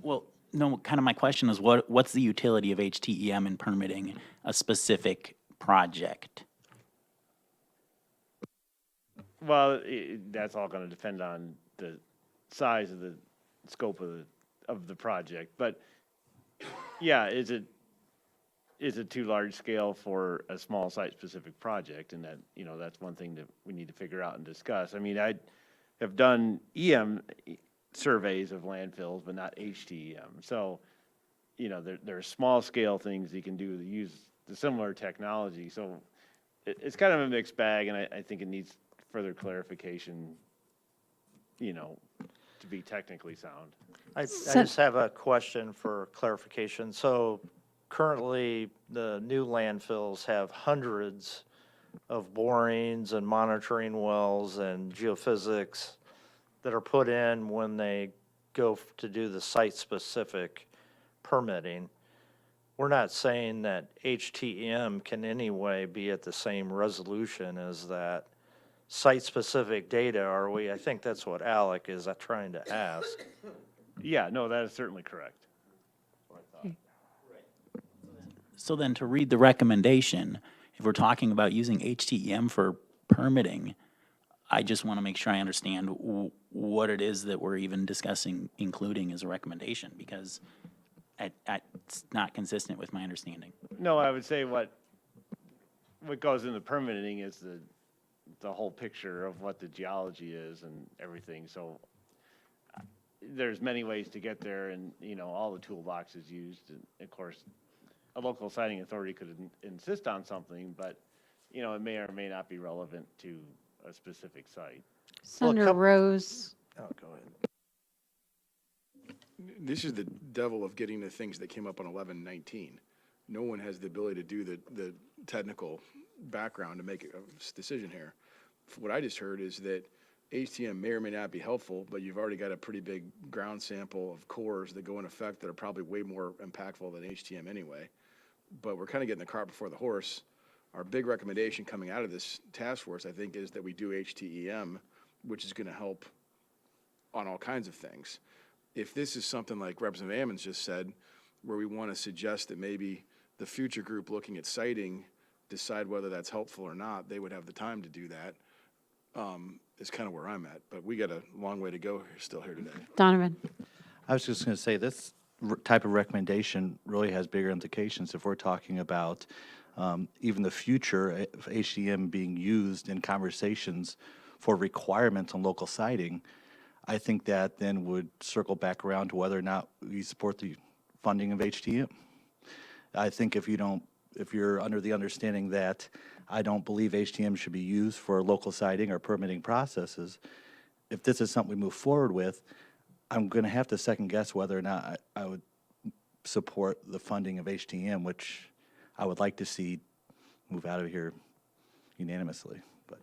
Speaker 14: Well, no, kind of my question is what's the utility of HTEM in permitting a specific project?
Speaker 6: Well, that's all going to depend on the size of the scope of the project. But yeah, is it too large scale for a small site-specific project? And that, that's one thing that we need to figure out and discuss. I mean, I have done EM surveys of landfills, but not HTEM. So, there are small scale things you can do to use the similar technology. So it's kind of a mixed bag, and I think it needs further clarification, to be technically sound.
Speaker 3: I just have a question for clarification. So currently, the new landfills have hundreds of borings and monitoring wells and geophysics that are put in when they go to do the site-specific permitting. We're not saying that HTM can anyway be at the same resolution as that site-specific data, are we? I think that's what Alec is trying to ask.
Speaker 6: Yeah, no, that is certainly correct.
Speaker 14: So then to read the recommendation, if we're talking about using HTEM for permitting, I just want to make sure I understand what it is that we're even discussing including as a recommendation, because it's not consistent with my understanding.
Speaker 6: No, I would say what goes into permitting is the the whole picture of what the geology is and everything, so there's many ways to get there, and, all the toolbox is used, and of course, a local siting authority could insist on something, but, it may or may not be relevant to a specific site.
Speaker 1: Senator Rose.
Speaker 3: Oh, go ahead.
Speaker 2: This is the devil of getting the things that came up on 1119. No one has the ability to do the technical background to make a decision here. What I just heard is that HTM may or may not be helpful, but you've already got a pretty big ground sample of cores that go in effect that are probably way more impactful than HTM anyway. But we're kind of getting the cart before the horse. Our big recommendation coming out of this task force, I think, is that we do HTEM, which is going to help on all kinds of things. If this is something like Representative Ammons just said, where we want to suggest that maybe the future group looking at siting decide whether that's helpful or not, they would have the time to do that, is kind of where I'm at. But we got a long way to go still here today.
Speaker 1: Donovan.
Speaker 4: I was just going to say, this type of recommendation really has bigger implications if we're talking about even the future of HDM being used in conversations for requirements on local siting. I think that then would circle back around to whether or not we support the funding of HTM. I think if you're under the understanding that I don't believe HTM should be used for local siting or permitting processes, if this is something we move forward with, I'm going to have to second guess whether or not I would support the funding of HTM, which I would like to see move out of here unanimously. But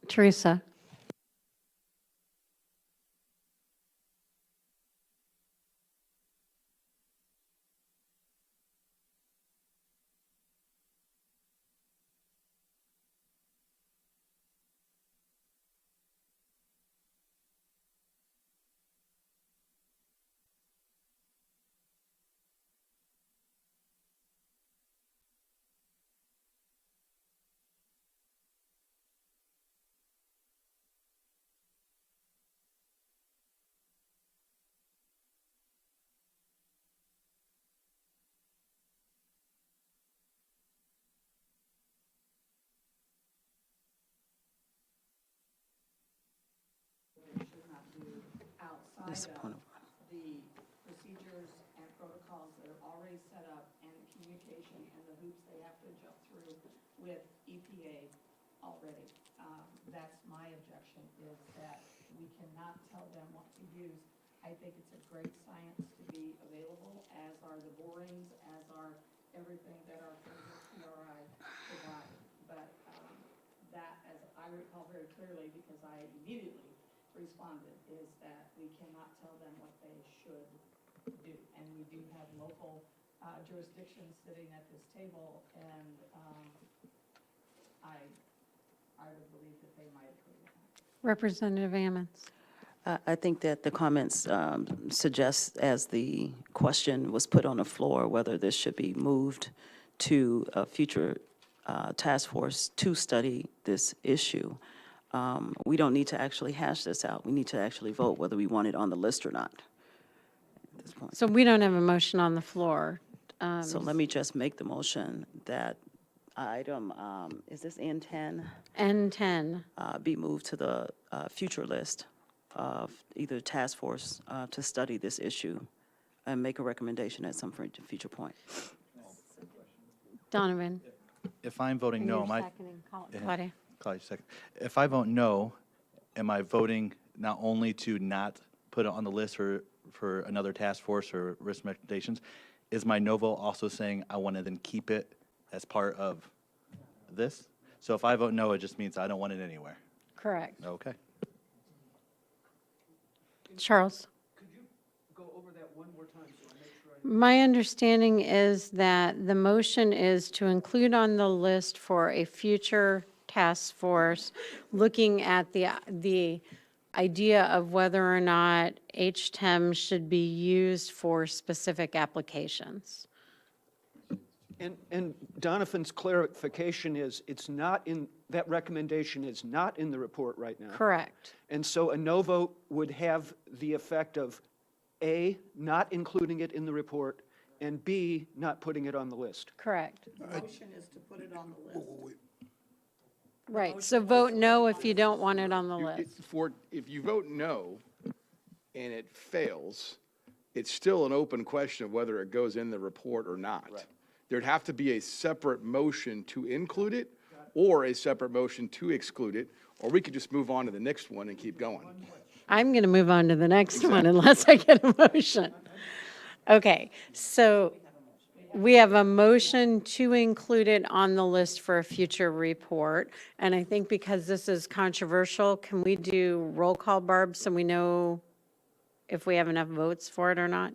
Speaker 1: Teresa.
Speaker 12: This point of
Speaker 7: The procedures and protocols that are already set up and the communication and the hoops they have to jump through with EPA already. That's my objection, is that we cannot tell them what to use. I think it's a great science to be available, as are the borings, as are everything that our friends at PRI provide. But that, as I recall very clearly, because I immediately responded, is that we cannot tell them what they should do. And we do have local jurisdictions sitting at this table, and I would believe that they might agree with that.
Speaker 1: Representative Ammons.
Speaker 12: I think that the comments suggest, as the question was put on the floor, whether this should be moved to a future task force to study this issue. We don't need to actually hash this out. We need to actually vote whether we want it on the list or not at this point.
Speaker 1: So we don't have a motion on the floor.
Speaker 12: So let me just make the motion that item, is this N10?
Speaker 1: N10.
Speaker 12: Be moved to the future list of either task force to study this issue and make a recommendation at some future point.
Speaker 1: Donovan.
Speaker 4: if I'm voting no, am I?
Speaker 1: Seconding. Claudia.
Speaker 4: Claudia, second. If I vote no, am I voting not only to not put it on the list for another task force or risk recommendations? Is my no vote also saying I want to then keep it as part of this? So if I vote no, it just means I don't want it anywhere.
Speaker 1: Correct.
Speaker 4: Okay.
Speaker 1: Charles.
Speaker 9: Could you go over that one more time so I make sure I...
Speaker 1: My understanding is that the motion is to include on the list for a future task force looking at the idea of whether or not HTEM should be used for specific applications.
Speaker 9: And Donovan's clarification is, it's not in, that recommendation is not in the report right now.
Speaker 1: Correct.
Speaker 9: And so a no vote would have the effect of, A, not including it in the report, and B, not putting it on the list.
Speaker 1: Correct.
Speaker 7: The motion is to put it on the list.
Speaker 1: Right, so vote no if you don't want it on the
Speaker 2: You-
Speaker 1: list.
Speaker 2: if you vote no and it fails, it's still an open question of whether it goes in the report or not. There'd have to be a separate motion to include it or a separate motion to exclude it, or we could just move on to the next one and keep going.
Speaker 1: I'm going to move on to the next one unless I get a motion. Okay, so we have a motion to include it on the list for a future report. And I think because this is controversial, can we do roll call, Barb, so we know if we have enough votes for it or not?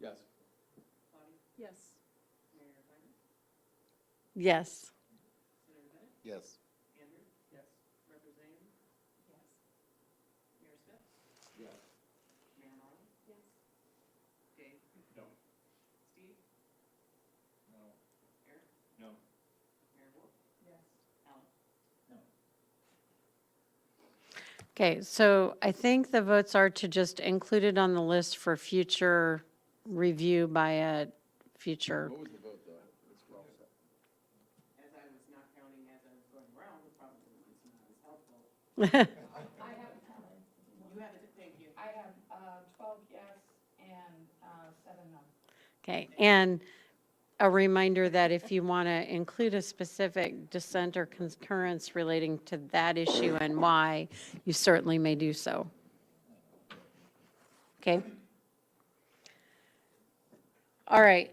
Speaker 2: Yes.
Speaker 11: Yes.
Speaker 1: Yes.
Speaker 4: Yes.
Speaker 1: Okay, so I think the votes are to just include it on the list for future review by a future.
Speaker 2: What was the vote, though?
Speaker 15: As I was not counting as I was going around, the problem was it's not as helpful. You have it, thank you.
Speaker 7: I have 12 yes and 7 no.
Speaker 1: Okay, and a reminder that if you want to include a specific dissent or concurrence relating to that issue and why, you certainly may do so. Okay? All right.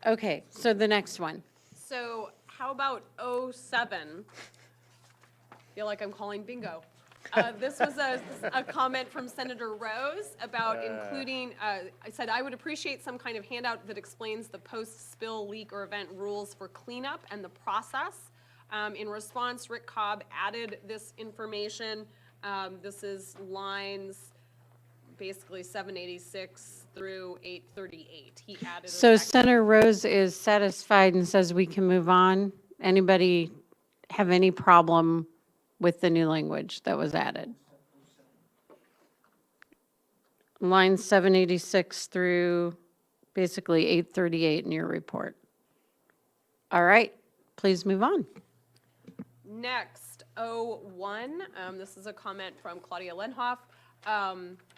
Speaker 1: Okay, so the next one.
Speaker 8: So how about 07? Feel like I'm calling bingo. This was a comment from Senator Rose about including, I said, I would appreciate some kind of handout that explains the post-spill leak or event rules for cleanup and the process. In response, Rick Cobb added this information. This is lines basically 786 through 838. He added a
Speaker 1: So
Speaker 8: section.
Speaker 1: Senator Rose is satisfied and says we can move on. Anybody have any problem with the new language that was added? Line 786 through basically 838 in your report. All right, please move on.
Speaker 8: Next, 01, this is a comment from Claudia Lenhoff,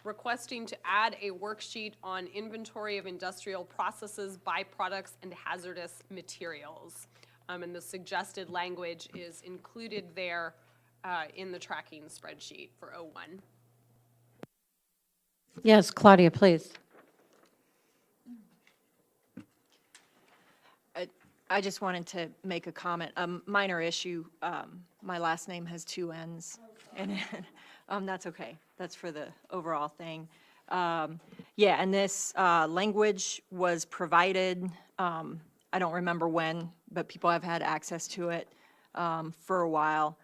Speaker 8: requesting to add a worksheet on inventory of industrial processes, byproducts, and hazardous materials. And the suggested language is included there in the tracking spreadsheet for 01.
Speaker 1: Yes, Claudia, please.
Speaker 11: I just wanted to make a comment, minor issue. My last name has 2 N's in it. That's okay. That's for the overall thing. Yeah, and this language was provided, I don't remember when, but people have had access to it for a while.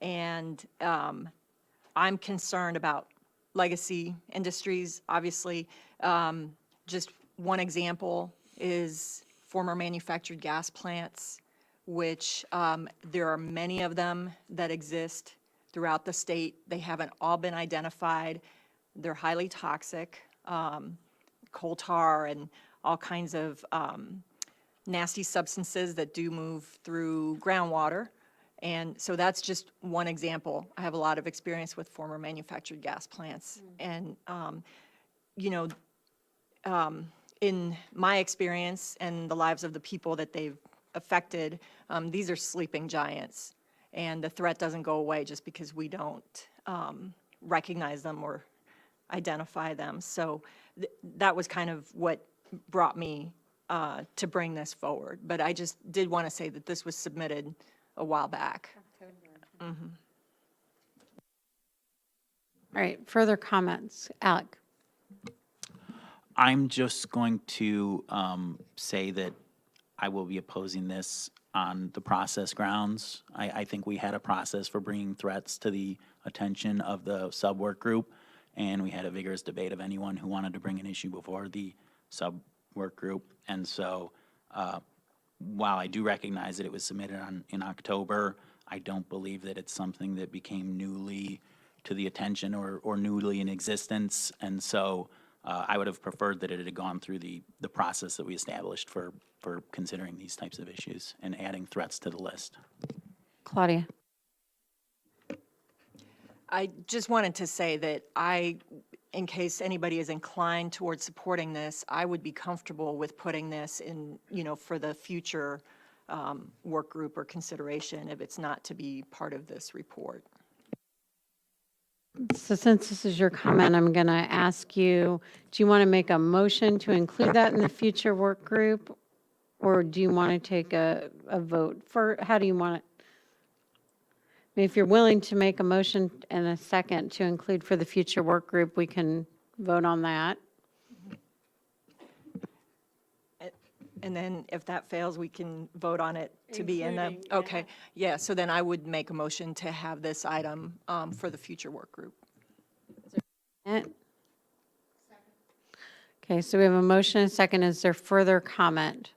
Speaker 11: And I'm concerned about legacy industries, obviously. Just one example is former manufactured gas plants, which there are many of them that exist throughout the state. They haven't all been identified. They're highly toxic, coal tar and all kinds of nasty substances that do move through groundwater. And so that's just one example. I have a lot of experience with former manufactured gas plants. And, you know, in my experience and the lives of the people that they've affected, these are sleeping giants. And the threat doesn't go away just because we don't recognize them or identify them. So that was kind of what brought me to bring this forward. But I just did want to say that this was submitted a while back.
Speaker 1: All right, further comments? Alec?
Speaker 14: I'm just going to say that I will be opposing this on the process grounds. I think we had a process for bringing threats to the attention of the sub-work group, and we had a vigorous debate of anyone who wanted to bring an issue before the sub-work group. And so while I do recognize that it was submitted in October, I don't believe that it's something that became newly to the attention or newly in existence. And so I would have preferred that it had gone through the process that we established for considering these types of issues and adding threats to the list.
Speaker 1: Claudia?
Speaker 11: I just wanted to say that in case anybody is inclined towards supporting this, I would be comfortable with putting this in, for the future work group or consideration if it's not to be part of this report.
Speaker 1: So since this is your comment, I'm going to ask you, do you want to make a motion to include that in the future work group? Or do you want to take a vote how do you want it? I mean, if you're willing to make a motion and a second to include for the future work group, we can vote on that.
Speaker 11: And then if that fails, we can vote on it to be in the,
Speaker 1: Including,
Speaker 11: okay. Yeah, so then I would make a motion to have this item for the future work group.
Speaker 1: Okay, so we have a motion and a second. Is there further comment?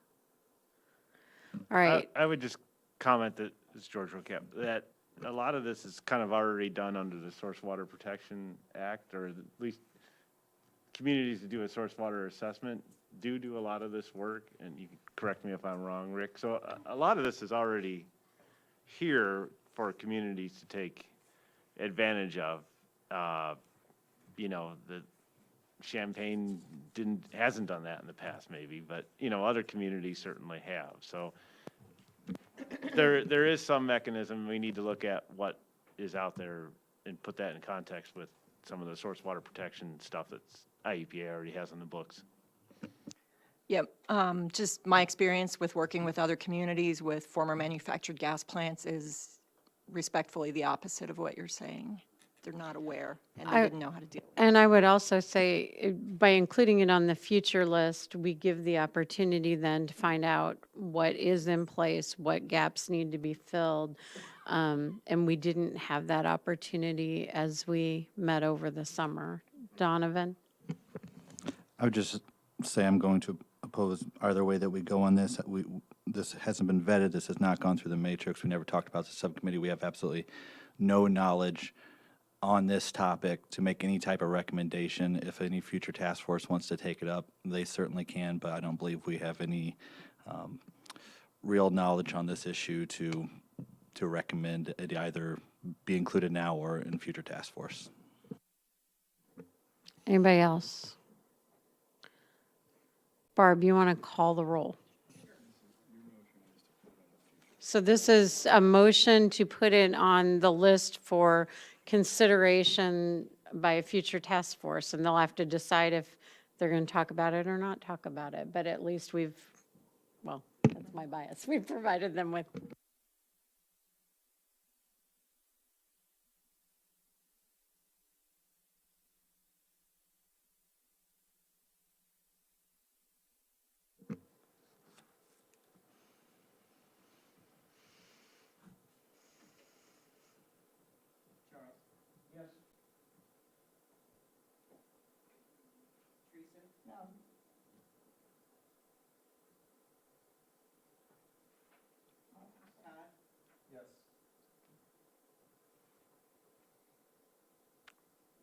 Speaker 1: All right.
Speaker 6: I would just comment that, it's George Rocap, that a lot of this is kind of already done under the Source Water Protection Act, or at least communities that do a source water assessment do a lot of this work, and you can correct me if I'm wrong, Rick. So a lot of this is already here for communities to take advantage of. The Champaign hasn't done that in the past maybe, but, other communities certainly have. So there is some mechanism. We need to look at what is out there and put that in context with some of the source water protection stuff that's IEPA already has on the books.
Speaker 11: Yep, just my experience with working with other communities with former manufactured gas plants is respectfully the opposite of what you're saying. They're not aware, and they didn't know how to deal with it.
Speaker 1: And I would also say, by including it on the future list, we give the opportunity then to find out what is in place, what gaps need to be filled. And we didn't have that opportunity as we met over the summer. Donovan?
Speaker 4: I would just say I'm going to oppose either way that we go on this. This hasn't been vetted. This has not gone through the matrix. We never talked about the subcommittee. We have absolutely no knowledge on this topic to make any type of recommendation. If any future task force wants to take it up, they certainly can, but I don't believe we have any real knowledge on this issue to recommend it either be included now or in future task force.
Speaker 1: Anybody else? Barb, you want to call the roll? So this is a motion to put it on the list for consideration by a future task force, and they'll have to decide if they're going to talk about it or not talk about it. But at least well, that's my bias. We've provided them with.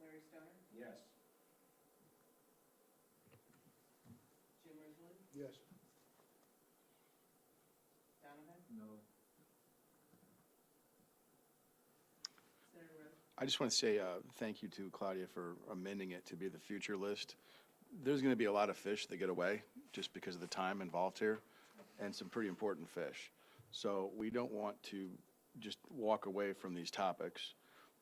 Speaker 15: Larry Stoner?
Speaker 5: Yes.
Speaker 15: Jim Ridgely?
Speaker 5: Yes.
Speaker 15: Donovan?
Speaker 5: No.
Speaker 15: Senator Rhodes?
Speaker 2: I just want to say thank you to Claudia for amending it to be the future list. There's going to be a lot of fish that get away just because of the time involved here, and some pretty important fish. So we don't want to just walk away from these topics,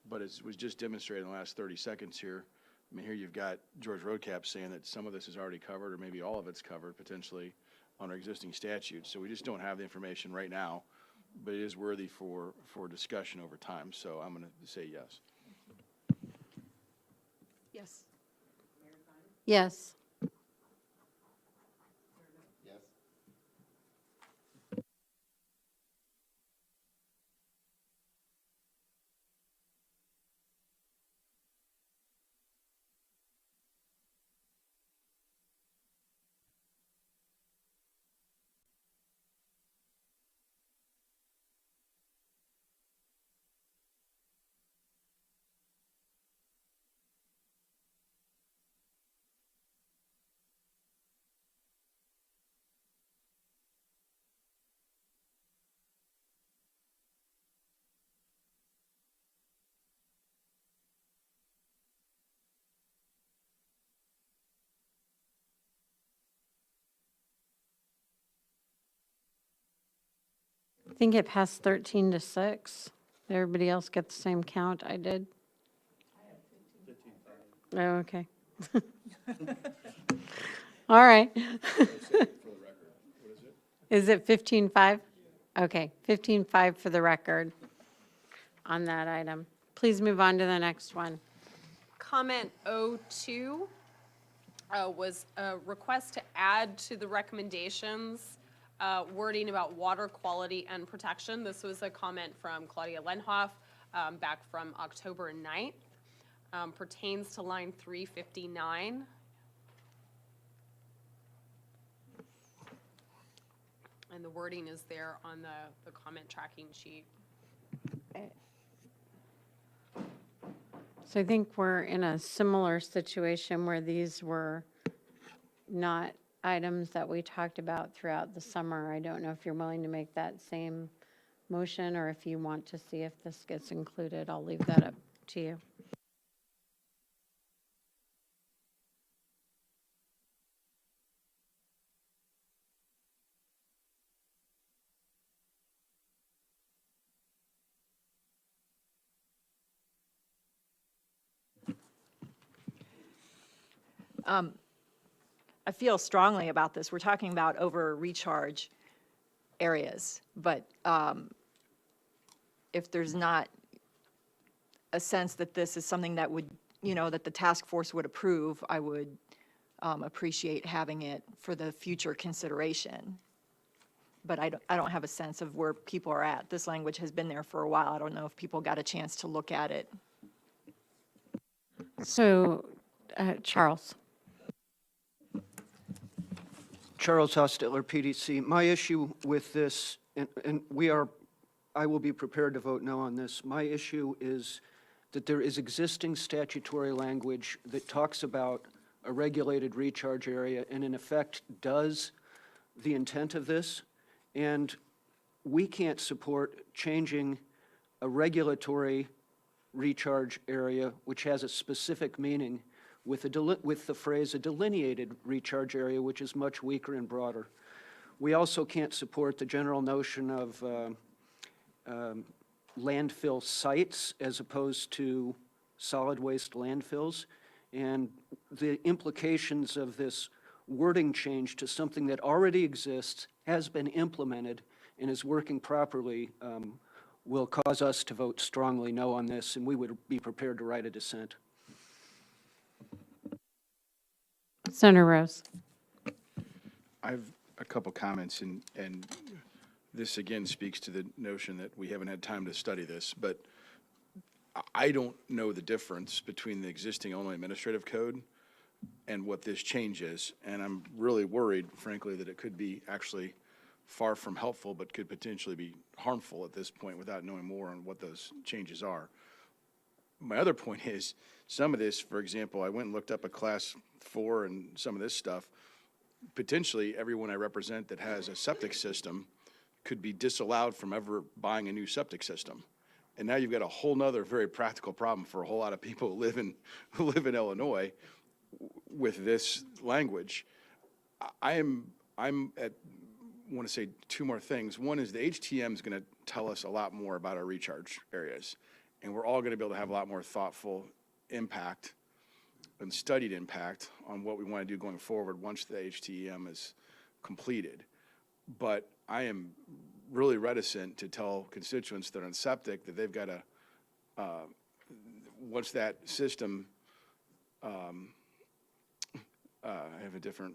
Speaker 2: but as was just demonstrated in the last 30 seconds here, I mean, here you've got George Roadcap saying that some of this is already covered, or maybe all of it's covered potentially on our existing statutes. So we just don't have the information right now, but it is worthy for discussion over time. So I'm going to say yes.
Speaker 11: Yes.
Speaker 1: Yes. I think it passed 13-6. Did everybody else get the same count I did? Oh, okay. All right. Is it 15-5? Okay, 15-5 for the record on that item. Please move on to the next one.
Speaker 8: Comment O2 was a request to add to the recommendations wording about water quality and protection. This was a comment from Claudia Lenhoff back from October 9th. Pertains to line 359. And the wording is there on the comment tracking sheet.
Speaker 1: So I think we're in a similar situation where these were not items that we talked about throughout the summer. I don't know if you're willing to make that same motion, or if you want to see if this gets included. I'll leave that up to you.
Speaker 11: I feel strongly about this. We're talking about over recharge areas, but if there's not a sense that this is something that would, that the task force would approve, I would appreciate having it for the future consideration. But I don't have a sense of where people are at. This language has been there for a while. I don't know if people got a chance to look at it.
Speaker 1: So, Charles.
Speaker 9: Charles Hostetler, PDC. My issue with this, and I will be prepared to vote no on this. My issue is that there is existing statutory language that talks about a regulated recharge area and in effect does the intent of this. And we can't support changing a regulatory recharge area, which has a specific meaning, with the phrase a delineated recharge area, which is much weaker and broader. We also can't support the general notion of landfill sites as opposed to solid waste landfills. And the implications of this wording change to something that already exists, has been implemented, and is working properly will cause us to vote strongly no on this, and we would be prepared to write a dissent.
Speaker 1: Senator Rose.
Speaker 2: I have a couple comments, and this again speaks to the notion that we haven't had time to study this, but I don't know the difference between the existing Illinois Administrative Code and what this change is, and I'm really worried, frankly, that it could be actually far from helpful, but could potentially be harmful at this point without knowing more on what those changes are. My other point is, some of this, for example, I went and looked up a class 4 and some of this stuff. Potentially, everyone I represent that has a septic system could be disallowed from ever buying a new septic system. And now you've got a whole nother very practical problem for a whole lot of people who live in Illinois with this language. I'm at, want to say two more things. One is the HTM is going to tell us a lot more about our recharge areas. And we're all going to be able to have a lot more thoughtful impact and studied impact on what we want to do going forward once the HTM is completed. But I am really reticent to tell constituents that are on septic that they've got to, once that system, I have a different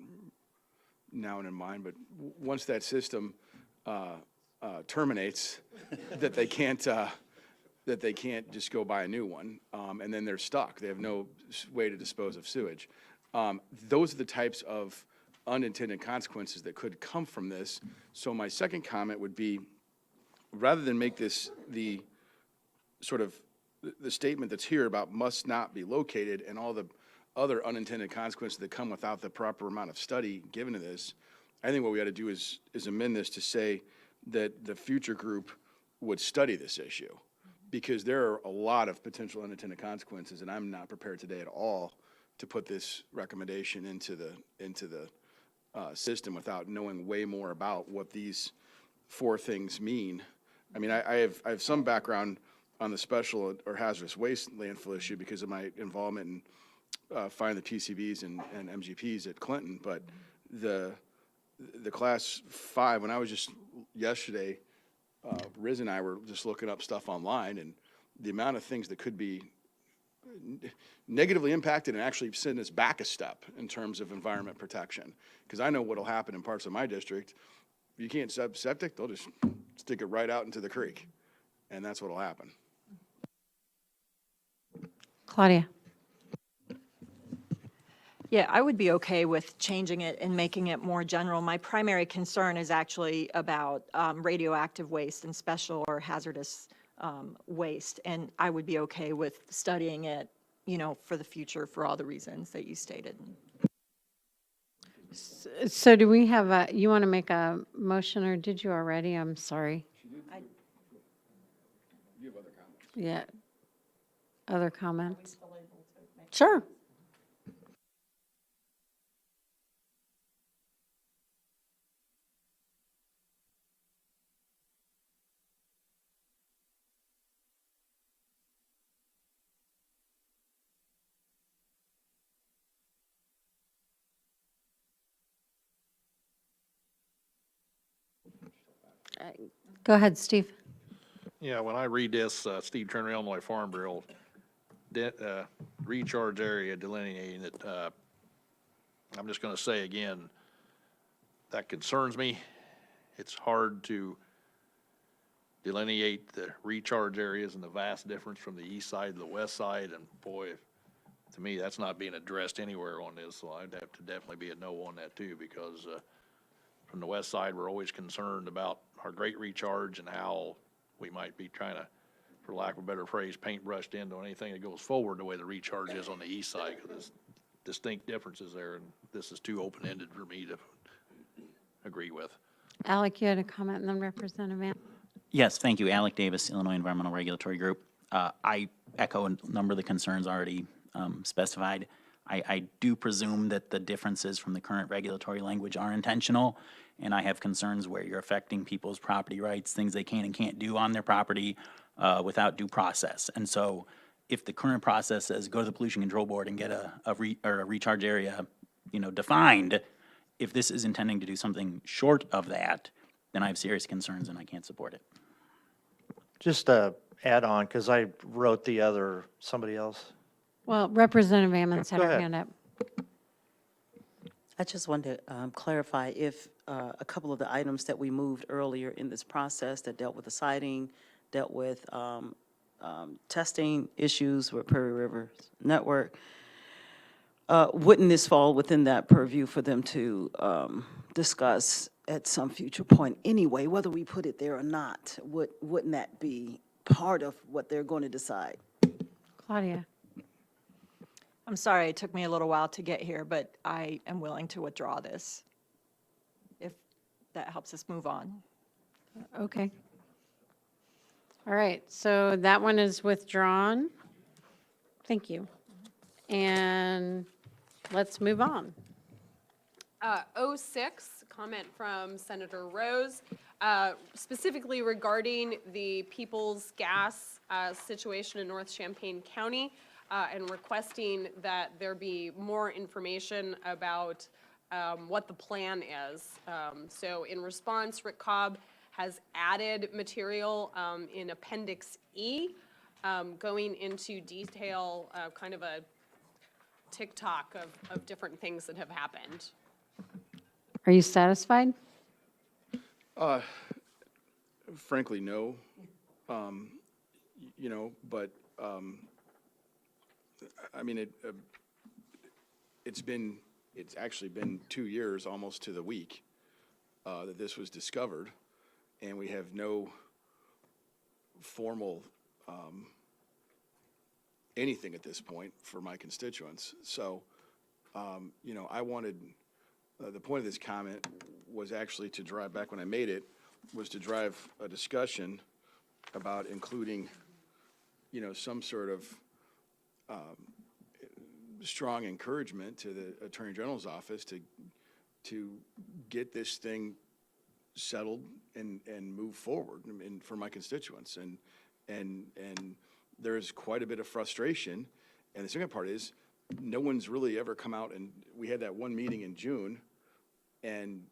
Speaker 2: noun in mind, but once that system terminates, that they can't just go buy a new one, and then they're stuck. They have no way to dispose of sewage. Those are the types of unintended consequences that could come from this. So my second comment would be, rather than make this the sort of the statement that's here about must not be located and all the other unintended consequences that come without the proper amount of study given to this, I think what we ought to do is amend this to say that the future group would study this issue, because there are a lot of potential unintended consequences, and I'm not prepared today at all to put this recommendation into the system without knowing way more about what these four things mean. I mean, I have some background on the special or hazardous waste landfill issue because of my involvement in finding the PCBs and MGPs at Clinton, but the class 5, when I was just yesterday, Riz and I were just looking up stuff online, and the amount of things that could be negatively impacted and actually send us back a step in terms of environment protection. Because I know what'll happen in parts of my district. If you can't septic, they'll just stick it right out into the creek, and that's what'll happen.
Speaker 1: Claudia?
Speaker 11: Yeah, I would be okay with changing it and making it more general. My primary concern is actually about radioactive waste and special or hazardous waste. And I would be okay with studying it, you know, for the future for all the reasons that you stated.
Speaker 1: So do we have you want to make a motion, or did you already? I'm sorry.
Speaker 2: You have other comments?
Speaker 1: Yeah. Other comments? Sure. Go ahead, Steve.
Speaker 5: Yeah, when I read this, Steve Turner, Illinois Farm Bureau, recharge area delineating it, I'm just gonna say again, that concerns me. It's hard to delineate the recharge areas and the vast difference from the east side to the west side, and boy, to me, that's not being addressed anywhere on this, so I'd have to definitely be a no on that too, because, from the west side, we're always concerned about our great recharge and how we might be trying to, for lack of a better phrase, paintbrushed into anything that goes forward the way the recharge is on the east side, because there's distinct differences there, and this is too open-ended for me to agree with.
Speaker 1: Alec, you had a comment, and then Representative Ant.
Speaker 14: Yes, thank you. Alec Davis, Illinois Environmental Regulatory Group. I echo a number of the concerns already specified. I do presume that the differences from the current regulatory language are intentional, and I have concerns where you're affecting people's property rights, things they can and can't do on their property without due process. And so if the current process says go to the Pollution Control Board and get a recharge area, you know, defined, if this is intending to do something short of that, then I have serious concerns and I can't support it.
Speaker 3: Just to add on, because I wrote the other, somebody else.
Speaker 1: Well, Representative Ammons had
Speaker 3: Go
Speaker 1: her
Speaker 3: ahead.
Speaker 1: hand up.
Speaker 16: I just wanted to clarify if a couple of the items that we moved earlier in this process that dealt with the siting, dealt with testing issues with Prairie Rivers Network, wouldn't this fall within that purview for them to discuss at some future point anyway, whether we put it there or not? Wouldn't that be part of what they're going to decide?
Speaker 1: Claudia?
Speaker 11: I'm sorry, it took me a little while to get here, but I am willing to withdraw this, if that helps us move on.
Speaker 1: Okay. All right, so that one is withdrawn. Thank you. And let's move on.
Speaker 8: 06, comment from Senator Rose, specifically regarding the People's Gas situation in North Champaign County, and requesting that there be more information about what the plan is. So in response, Rick Cobb has added material in Appendix E, going into detail, kind of a tick-tock of different things that have happened.
Speaker 1: Are you satisfied?
Speaker 2: Frankly, no. You know, but, I mean, it's actually been 2 years, almost to the week, that this was discovered, and we have no formal, anything at this point for my constituents. So, you know, I wanted, the point of this comment was actually to drive, back when I made it, was to drive a discussion about including, you know, some sort of strong encouragement to the Attorney General's office to get this thing settled and move forward, and for my constituents. And there is quite a bit of frustration. And the second part is, no one's really ever come out, and we had that one meeting in June, and,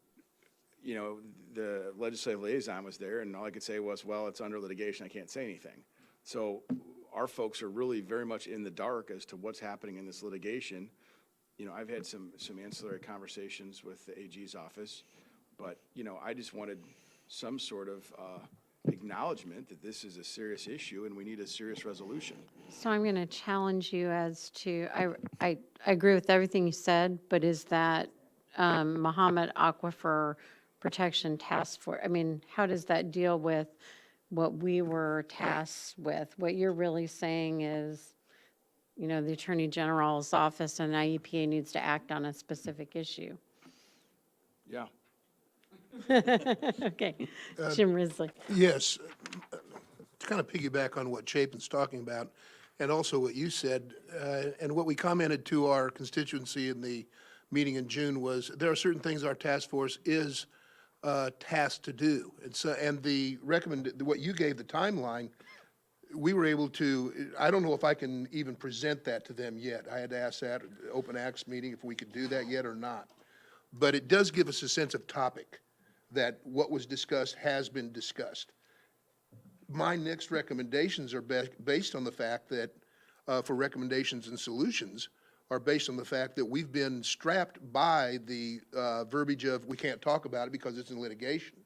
Speaker 2: you know, the legislative liaison was there, and all I could say was, well, it's under litigation, I can't say anything. So our folks are really very much in the dark as to what's happening in this litigation. You know, I've had some ancillary conversations with the AG's office, but, you know, I just wanted some sort of acknowledgement that this is a serious issue and we need a serious resolution.
Speaker 1: So I'm going to challenge you as to, I agree with everything you said, but is that Mahomet Aquifer Protection Task Force, I mean, how does that deal with what we were tasked with? What you're really saying is, you know, the Attorney General's office and IEPA needs to act on a specific issue.
Speaker 2: Yeah.
Speaker 1: Okay, Jim Risley.
Speaker 17: Yes, to kind of piggyback on what Chapin's talking about, and also what you said, and what we commented to our constituency in the meeting in June was, there are certain things our task force is tasked to do. And so, and what you gave, the timeline, we were able to, I don't know if I can even present that to them yet. I had to ask that at the Open Acts meeting if we could do that yet or not. But it does give us a sense of topic, that what was discussed has been discussed. My next recommendations are based on the fact that, for recommendations and solutions, are based on the fact that we've been strapped by the verbiage of we can't talk about it because it's in litigation.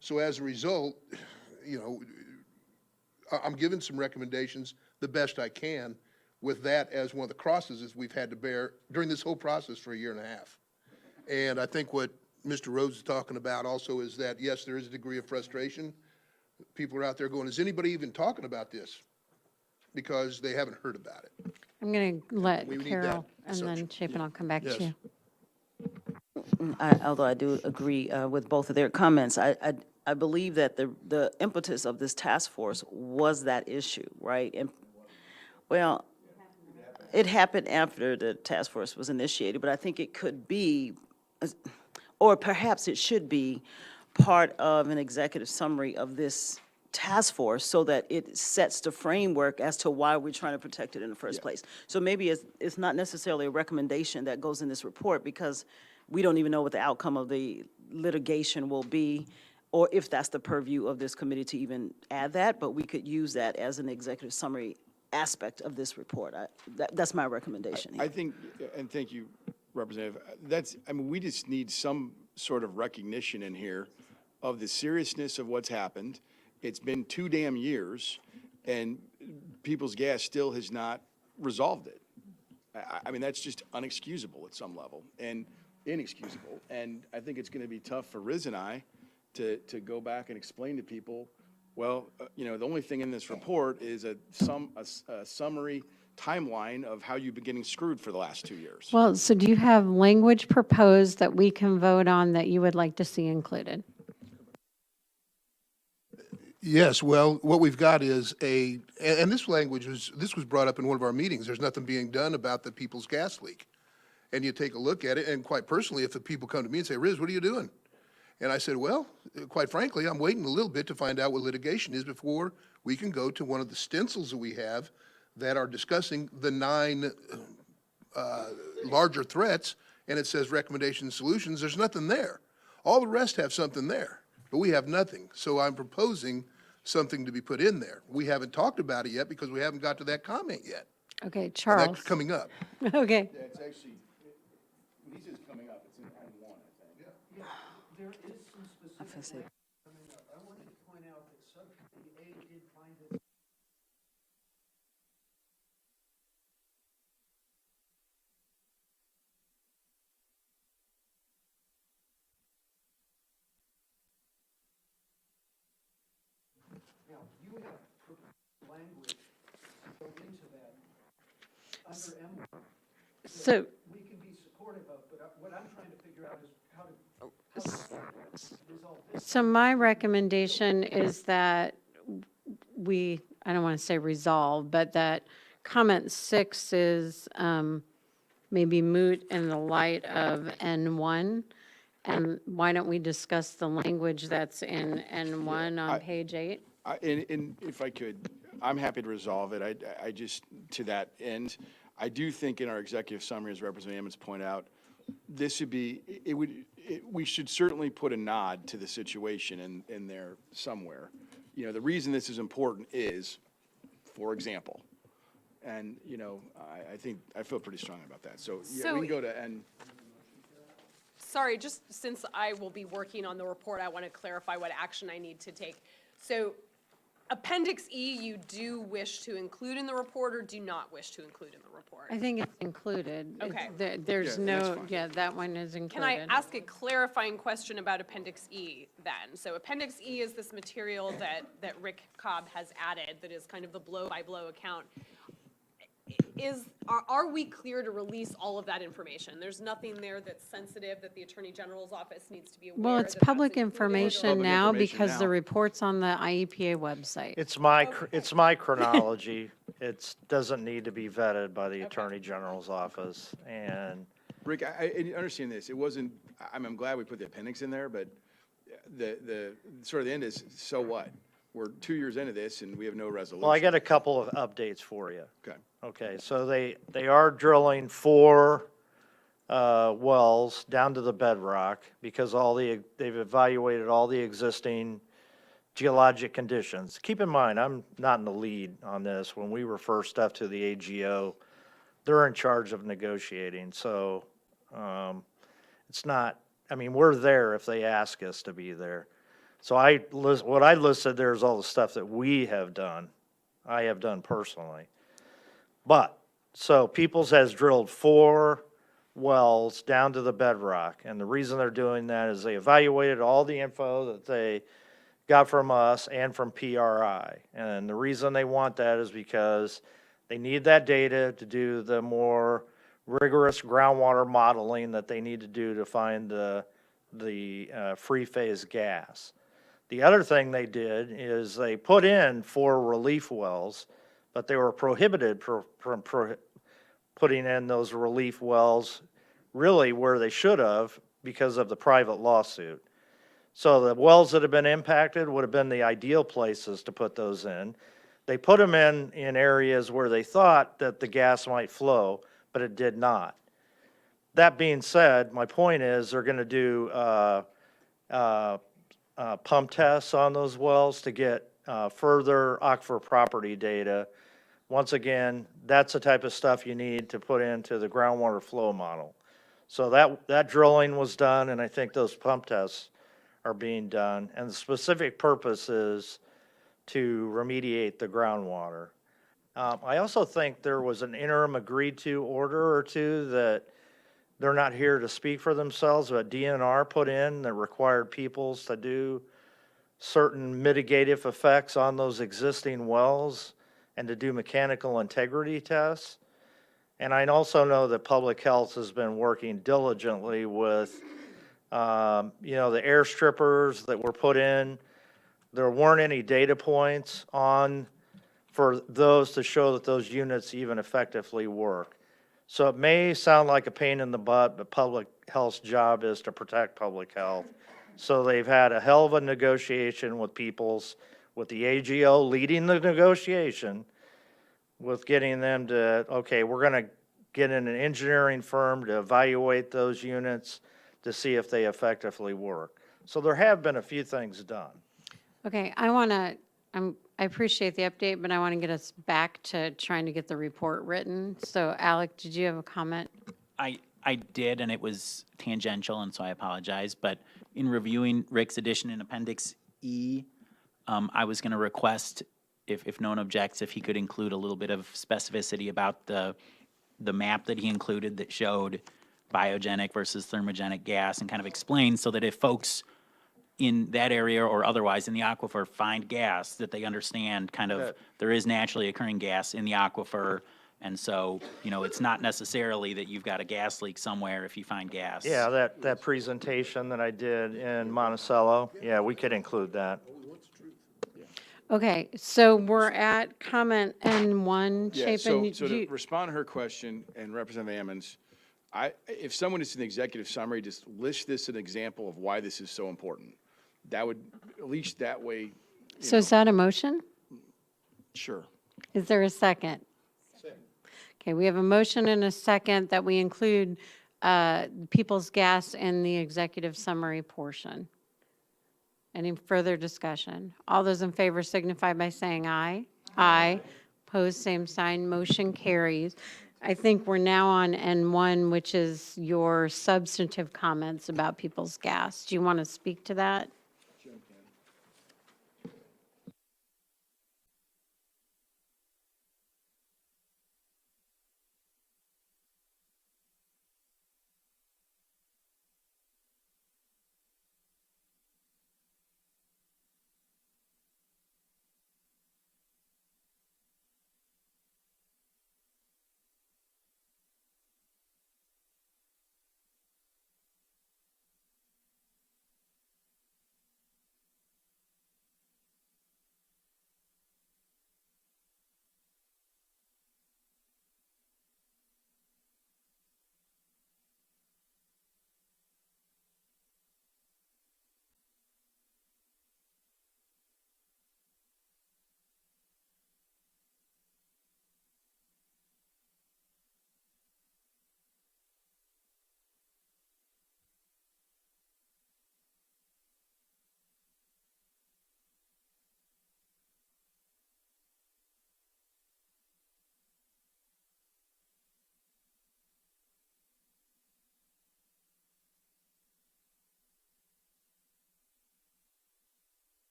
Speaker 17: So as a result, you know, I'm giving some recommendations the best I can with that as one of the crosses as we've had to bear during this whole process for a year and a half. And I think what Mr. Rhodes is talking about also is that, yes, there is a degree of frustration. People are out there going, is anybody even talking about this? Because they haven't heard about it.
Speaker 1: I'm going to let
Speaker 17: We need
Speaker 1: Carol
Speaker 17: that
Speaker 1: and then
Speaker 17: assumption.
Speaker 1: Chapin, I'll come back to
Speaker 17: Yes.
Speaker 1: you.
Speaker 16: Although I do agree with both of their comments, I believe that the impetus of this task force was that issue, right? And, well, it happened after the task force was initiated, but I think it could be, or perhaps it should be, part of an executive summary of this task force so that it sets the framework as to why we're trying to protect it in the first place. So maybe it's not necessarily a recommendation that goes in this report because we don't even know what the outcome of the litigation will be, or if that's the purview of this committee to even add that, but we could use that as an executive summary aspect of this report. That's my recommendation here.
Speaker 2: I think, and thank you, Representative, I mean, we just need some sort of recognition in here of the seriousness of what's happened. It's been 2 damn years, and People's Gas still has not resolved it. I mean, that's just unexcusable at some level, and inexcusable. And I think it's going to be tough for Riz and I to go back and explain to people, well, you know, the only thing in this report is a summary timeline of how you've been getting screwed for the last 2 years.
Speaker 1: Well, so do you have language proposed that we can vote on that you would like to see included?
Speaker 17: Yes, well, what we've got is and this language this was brought up in one of our meetings. There's nothing being done about the People's Gas leak. And you take a look at it, and quite personally, if the people come to me and say, Riz, what are you doing? And I said, well, quite frankly, I'm waiting a little bit to find out what litigation is before we can go to one of the stencils that we have that are discussing the 9 larger threats, and it says recommendations and solutions. There's nothing there. All the rest have something there, but we have nothing. So I'm proposing something to be put in there. We haven't talked about it yet because we haven't got to that comment yet.
Speaker 1: Okay,
Speaker 17: And
Speaker 1: Charles.
Speaker 17: that's coming up.
Speaker 1: Okay.
Speaker 2: Yeah, it's actually, these is coming up, it's in N1, I think.
Speaker 9: There is some specific. I wanted to point out that Subcommittee A did find it. Now, you have language to go into that under M.
Speaker 1: So,
Speaker 9: We can be supportive of, but what I'm trying to figure out is how to resolve this.
Speaker 1: so my recommendation is that I don't want to say resolve, but that comment 6 is maybe moot in the light of N1, And why don't we discuss the language that's in N1 on
Speaker 2: I-
Speaker 1: page 8?
Speaker 2: And if I could, I'm happy to resolve it. I just, to that end, I do think in our executive summary, as Representative Ammons pointed out, this should be, we should certainly put a nod to the situation in there somewhere. You know, the reason this is important is, for example, and, you know, I think, I feel pretty strong about that. So, yeah,
Speaker 8: So-
Speaker 2: we can go to N.
Speaker 8: Sorry, just since I will be working on the report, I want to clarify what action I need to take. So Appendix E, you do wish to include in the report or do not wish to include in the report?
Speaker 1: I think it's included.
Speaker 8: Okay.
Speaker 1: There's
Speaker 2: Yeah, that's
Speaker 1: no,
Speaker 2: fine.
Speaker 1: yeah, that one is included.
Speaker 8: Can I ask a clarifying question about Appendix E then? So Appendix E is this material that Rick Cobb has added that is kind of the blow-by-blow account. Are we clear to release all of that information? There's nothing there that's sensitive that the Attorney General's office needs to be aware?
Speaker 1: Well, it's
Speaker 8: that that's
Speaker 1: public
Speaker 8: included, or-
Speaker 1: information
Speaker 2: Public
Speaker 1: now
Speaker 2: information
Speaker 1: because the
Speaker 2: now.
Speaker 1: report's on the IEPA website.
Speaker 3: It's my chronology. It doesn't need to be vetted by the Attorney General's office, and
Speaker 2: Rick, I understand this. It wasn't, I'm glad we put the appendix in there, but the sort of the end is, so what? We're 2 years into this and we have no resolution.
Speaker 3: well, I got a couple of updates for you.
Speaker 2: Okay.
Speaker 3: Okay, so they are drilling 4 wells down to the bedrock because they've evaluated all the existing geologic conditions. Keep in mind, I'm not in the lead on this. When we refer stuff to the AGO, they're in charge of negotiating, so it's not, I mean, we're there if they ask us to be there. So what I listed there is all the stuff that we have done, I have done personally. But, so Peoples has drilled 4 wells down to the bedrock, and the reason they're doing that is they evaluated all the info that they got from us and from PRI. And the reason they want that is because they need that data to do the more rigorous groundwater modeling that they need to do to find the free phase gas. The other thing they did is they put in 4 relief wells, but they were prohibited from putting in those relief wells really where they should have because of the private lawsuit. So the wells that have been impacted would have been the ideal places to put those in. They put them in areas where they thought that the gas might flow, but it did not. That being said, my point is they're going to do pump tests on those wells to get further aquifer property data. Once again, that's the type of stuff you need to put into the groundwater flow model. So that drilling was done, and I think those pump tests are being done. And the specific purpose is to remediate the groundwater. I also think there was an interim agreed-to order or two that they're not here to speak for themselves, but DNR put in that required Peoples to do certain mitigative effects on those existing wells and to do mechanical integrity tests. And I also know that Public Health has been working diligently with, the air strippers that were put in. There weren't any data points for those to show that those units even effectively work. So it may sound like a pain in the butt, but Public Health's job is to protect public health. So they've had a hell of a negotiation with Peoples, with the AGO leading the negotiation, with getting them to, okay, we're going to get in an engineering firm to evaluate those units to see if they effectively work. So there have been a few things done.
Speaker 1: Okay, I appreciate the update, but I want to get us back to trying to get the report written. So Alec, did you have a comment?
Speaker 14: I did, and it was tangential, and so I apologize. But in reviewing Rick's addition in Appendix E, I was going to request, if no one objects, if he could include a little bit of specificity about the map that he included that showed biogenic versus thermogenic gas, and kind of explain so that if folks in that area or otherwise in the aquifer find gas, that they understand kind of there is naturally occurring gas in the aquifer. And so, it's not necessarily that you've got a gas leak somewhere if you find gas.
Speaker 3: Yeah, that presentation that I did in Monticello, yeah, we could include that.
Speaker 1: Okay, so we're at comment N1,
Speaker 2: Yeah,
Speaker 1: Chapin.
Speaker 2: so to respond to her question, and Representative Ammons, if someone is in the executive summary, just list this as an example of why this is so important. That would, at least that way,
Speaker 1: So is that a motion?
Speaker 2: sure.
Speaker 1: Is there a second? Okay, we have a motion and a second that we include People's Gas in the executive summary portion. Any further discussion? All those in favor signify by saying aye. Aye. Opposed, same sign, motion carries. I think we're now on N1, which is your substantive comments about People's Gas. Do you want to speak to that?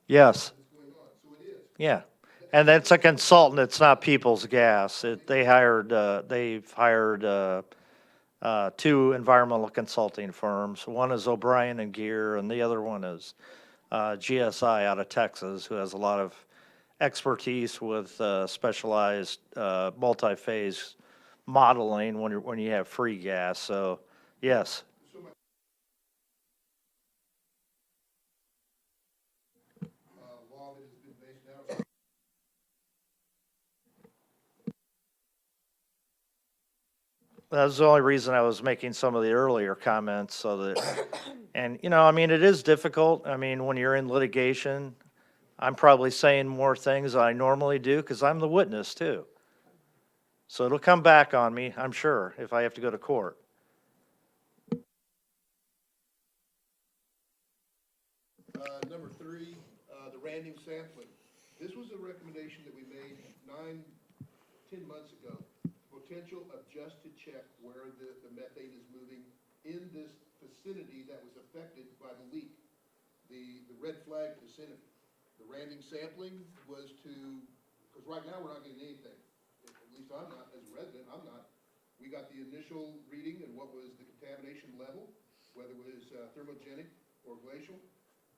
Speaker 3: Yes. Yeah. And that's a consultant, it's not People's Gas. They've hired, two environmental consulting firms. One is O'Brien and Gear, and the other one is, GSI out of Texas, who has a lot of expertise with, specialized, multi-phase modeling when you have free gas. So, yes. That was the only reason I was making some of the earlier comments, so that, and, I mean, it is difficult. I mean, when you're in litigation, I'm probably saying more things than I normally do, because I'm the witness, too. So it'll come back on me, I'm sure, if I have to go to court.
Speaker 17: Number 3, the random sampling. This was a recommendation that we made 10 months ago. Potential of just to check where the methane is moving in this vicinity that was affected by the leak, the red flag vicinity. The random sampling was to, because right now we're not getting anything. At least I'm not, as a resident, I'm not. We got the initial reading and what was the contamination level, whether it was thermogenic or glacial.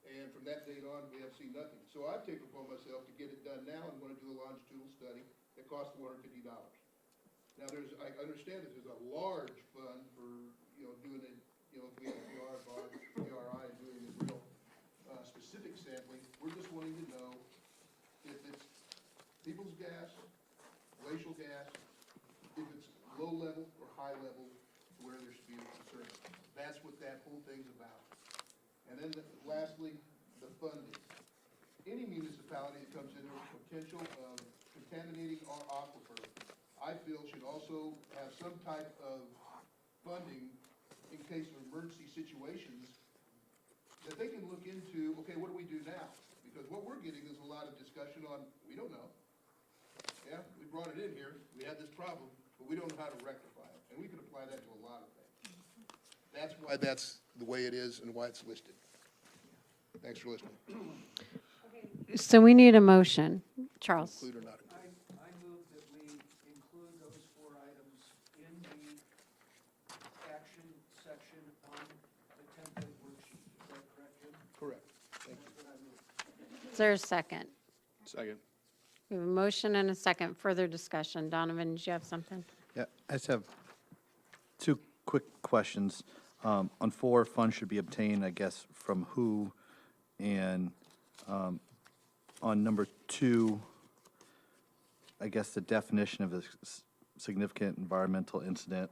Speaker 17: And from that date on, we have seen nothing. So I've taken upon myself to get it done now and want to do a longitudinal study that costs $450. Now, I understand that there's a large fund for, doing it, if we have PRI and doing the real specific sampling. We're just wanting to know if it's People's Gas, glacial gas, if it's low level or high level, where there should be a concern. That's what that whole thing's about. And then lastly, the funding. Any municipality that comes into a potential of contaminating our aquifer, I feel should also have some type of funding in case of emergency situations that they can look into, okay, what do we do now? Because what we're getting is a lot of discussion on, we don't know. Yeah, we brought it in here, we had this problem, but we don't know how to rectify it. And we can apply that to a lot of things. That's why that's the way it is and why it's listed. Thanks for listening.
Speaker 1: So we need a motion. Charles?
Speaker 17: Include or not include.
Speaker 9: I move that we include those 4 items in the action section on the template worksheet. Is that correct, Jim?
Speaker 17: Correct. Thank you.
Speaker 9: That's what I move.
Speaker 1: Is there a second?
Speaker 2: Second.
Speaker 1: We have a motion and a second. Further discussion. Donovan, did you have something?
Speaker 4: Yeah, I just have two quick questions. On 4, funds should be obtained, I guess, from who? And on number 2, I guess the definition of a significant environmental incident.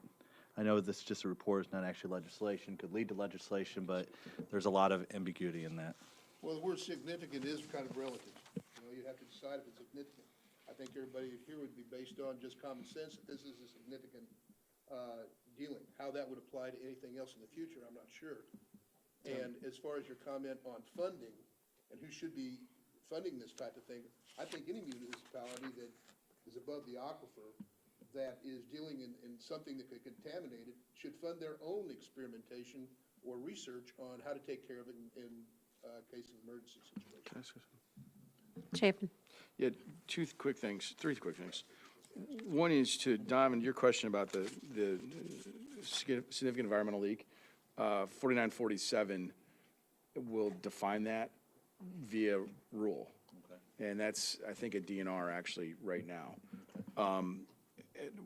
Speaker 4: I know this is just a report, it's not actually legislation, could lead to legislation, but there's a lot of ambiguity in that.
Speaker 17: Well, the word significant is kind of relative. You know, you have to decide if it's significant. I think everybody here would be based on just common sense that this is a significant dealing. How that would apply to anything else in the future, I'm not sure. And as far as your comment on funding and who should be funding this type of thing, I think any municipality that is above the aquifer that is dealing in something that could contaminate it should fund their own experimentation or research on how to take care of it in case of emergency situations.
Speaker 1: Chapin?
Speaker 2: Yeah, three quick things. One is to Donovan, your question about the significant environmental leak. 4947 will define that via rule. Okay. And that's, I think, a DNR actually right now.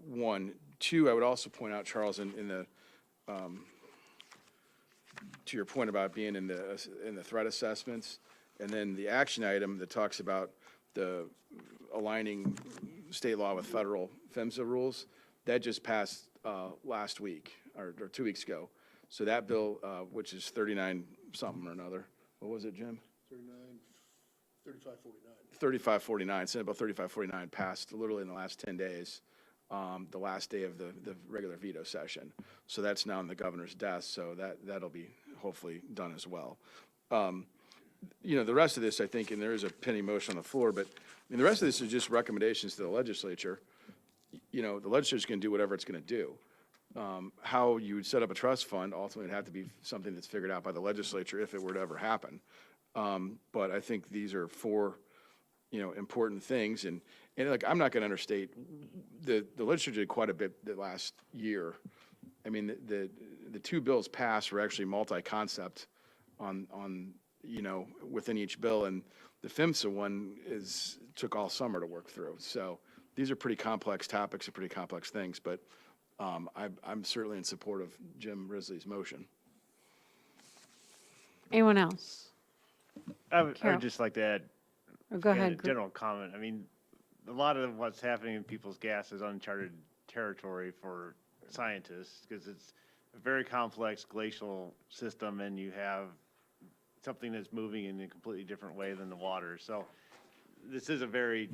Speaker 2: One. Two, I would also point out, Charles, in the, to your point about being in the threat assessments, and then the action item that talks about the aligning state law with federal PHMSA rules, that just passed last week, or 2 weeks ago. So that bill, which is 39 something or another, what was it, Jim?
Speaker 17: 3549.
Speaker 2: 3549, Senate Bill 3549 passed literally in the last 10 days, the last day of the regular veto session. So that's now on the governor's desk, so that'll be hopefully done as well. You know, the rest of this, I think, and there is a pending motion on the floor, but I mean, the rest of this is just recommendations to the legislature. You know, the legislature's going to do whatever it's going to do. How you would set up a trust fund ultimately would have to be something that's figured out by the legislature if it were to ever happen. But I think these are 4, you know, important things. And like, I'm not going to understate, the legislature did quite a bit the last year. I mean, the 2 bills passed were actually multi-concept on, you know, within each bill. And the PHMSA one took all summer to work through. So these are pretty complex topics and pretty complex things. But I'm certainly in support of Jim Risley's motion.
Speaker 1: Anyone else?
Speaker 6: I would
Speaker 1: Carol.
Speaker 6: just like to add
Speaker 1: Go
Speaker 6: again,
Speaker 1: ahead.
Speaker 6: a general comment. I mean, a lot of what's happening in people's gas is uncharted territory for scientists because it's a very complex glacial system and you have something that's moving in a completely different way than the water. So this is a very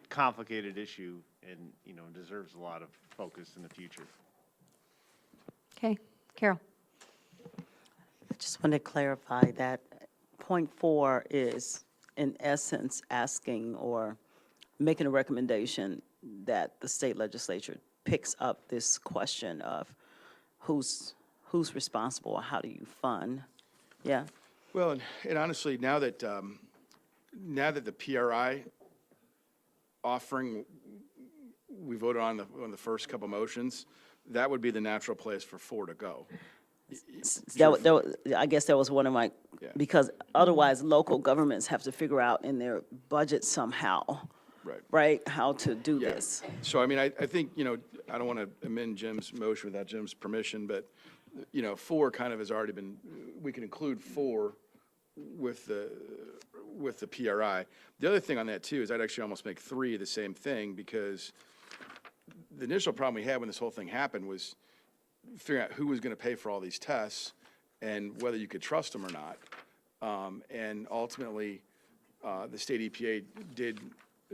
Speaker 6: complicated issue and, you know, deserves a lot of focus in the future.
Speaker 1: Okay, Carol?
Speaker 16: I just want to clarify that point 4 is, in essence, asking or making a recommendation that the state legislature picks up this question of who's responsible or how do you fund? Yeah?
Speaker 2: Well, and honestly, now that the PRI offering, we voted on the first couple motions, that would be the natural place for 4 to go.
Speaker 16: I guess that was one of my,
Speaker 2: Yeah.
Speaker 16: because otherwise local governments have to figure out in their budget somehow, right, how to do
Speaker 2: Yeah.
Speaker 16: this.
Speaker 2: So, I mean, I think, you know, I don't want to amend Jim's motion without Jim's permission, but, you know, 4 kind of has already been, we can include 4 with the PRI. The other thing on that, too, is I'd actually almost make 3 the same thing, because the initial problem we had when this whole thing happened was figuring out who was going to pay for all these tests and whether you could trust them or not. And ultimately, the state EPA did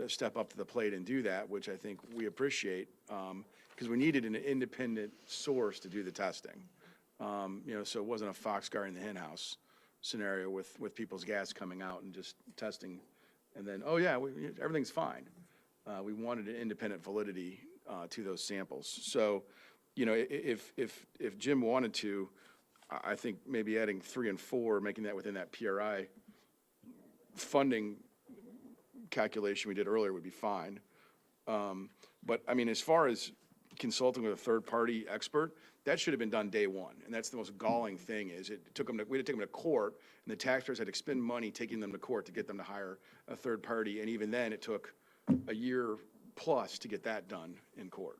Speaker 2: step up to the plate and do that, which I think we appreciate, because we needed an independent source to do the testing. You know, so it wasn't a fox guarding the hen house scenario with people's gas coming out and just testing, and then, oh yeah, everything's fine. We wanted an independent validity to those samples. So, you know, if Jim wanted to, I think maybe adding 3 and 4, making that within that PRI funding calculation we did earlier would be fine. But I mean, as far as consulting with a third-party expert, that should have been done day one. And that's the most galling thing, is it took them we had to take them to court, and the taxpayers had to spend money taking them to court to get them to hire a third party. And even then, it took a year plus to get that done in court.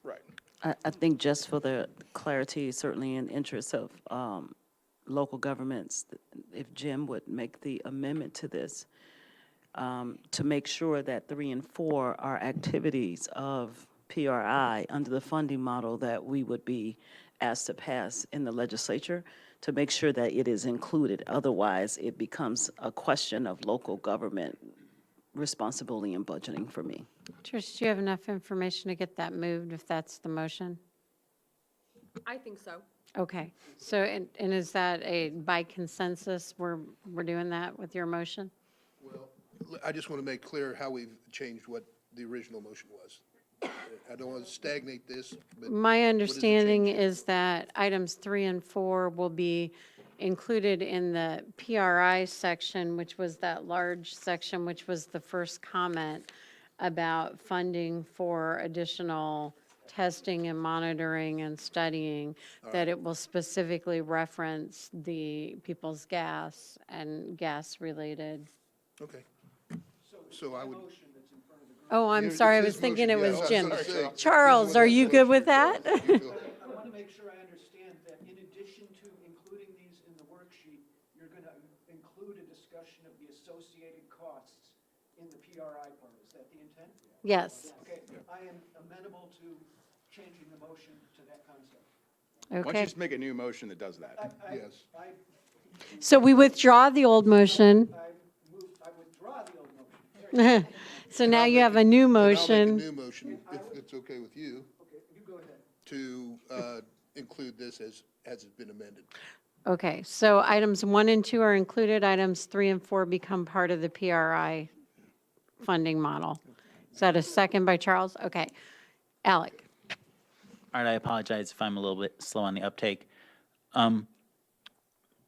Speaker 2: Right.
Speaker 16: I think just for the clarity, certainly in interest of local governments, if Jim would make the amendment to this, to make sure that 3 and 4 are activities of PRI under the funding model that we would be asked to pass in the legislature, to make sure that it is included. Otherwise, it becomes a question of local government responsibility and budgeting for me.
Speaker 1: Trish, do you have enough information to get that moved if that's the motion?
Speaker 8: I think so.
Speaker 1: Okay, so, and is that a by consensus, we're doing that with your motion?
Speaker 17: Well, I just want to make clear how we've changed what the original motion was. I don't want to stagnate this, but.
Speaker 1: My
Speaker 17: what is the
Speaker 1: understanding
Speaker 17: change?
Speaker 1: is that items 3 and 4 will be included in the PRI section, which was that large section, which was the first comment about funding for additional testing and monitoring and studying, that it will specifically reference the people's gas and gas-related.
Speaker 17: Okay. So I would.
Speaker 1: Oh, I'm
Speaker 17: It's
Speaker 1: sorry, I
Speaker 17: his
Speaker 1: was thinking it
Speaker 17: motion,
Speaker 1: was
Speaker 17: yeah,
Speaker 1: Jim.
Speaker 17: I was gonna say,
Speaker 1: Charles,
Speaker 17: this is
Speaker 1: are
Speaker 17: what
Speaker 1: you
Speaker 17: I
Speaker 1: good
Speaker 17: voted
Speaker 1: with
Speaker 17: for.
Speaker 1: that?
Speaker 9: I want to make sure I understand that in addition to including these in the worksheet, you're going to include a discussion of the associated costs in the PRI part. Is that the intent?
Speaker 1: Yes,
Speaker 9: Okay, I am amenable to changing the motion to that concept.
Speaker 2: Why don't you
Speaker 1: okay.
Speaker 2: just make a new motion that does that?
Speaker 17: Yes.
Speaker 1: So we withdraw the old motion.
Speaker 9: I withdraw the old motion.
Speaker 1: So now you have a new
Speaker 17: And I'll make a
Speaker 1: motion.
Speaker 17: new motion, if it's okay with you,
Speaker 9: Okay, you go ahead.
Speaker 17: to include this as it's been amended.
Speaker 1: Okay, so items 1 and 2 are included, items 3 and 4 become part of the PRI funding model. Is that a second by Charles? Okay. Alec?
Speaker 14: All right, I apologize if I'm a little bit slow on the uptake.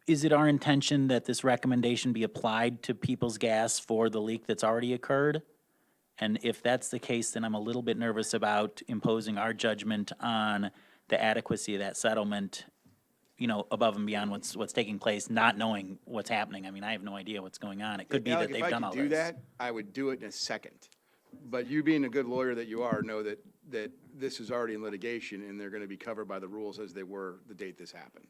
Speaker 14: Is it our intention that this recommendation be applied to People's Gas for the leak that's already occurred? And if that's the case, then I'm a little bit nervous about imposing our judgment on the adequacy of that settlement, you know, above and beyond what's taking place, not knowing what's happening. I mean, I have no idea what's going on. It could be
Speaker 2: Alec,
Speaker 14: that they've done all
Speaker 2: If I could do
Speaker 14: this.
Speaker 2: that, I would do it in a second. But you being a good lawyer that you are, know that this is already in litigation and they're going to be covered by the rules as they were the date this happened.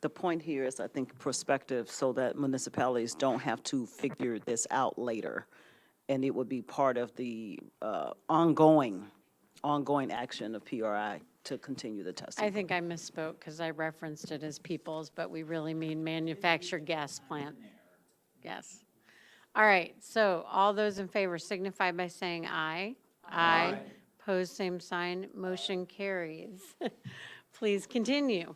Speaker 16: The point here is, I think, perspective, so that municipalities don't have to figure this out later. And it would be part of the ongoing action of PRI to continue the testing.
Speaker 1: I think I misspoke because I referenced it as Peoples, but we really mean manufactured gas plant. Yes. All right, so all those in favor signify by saying aye. Aye. Pose same sign, motion carries. Please continue.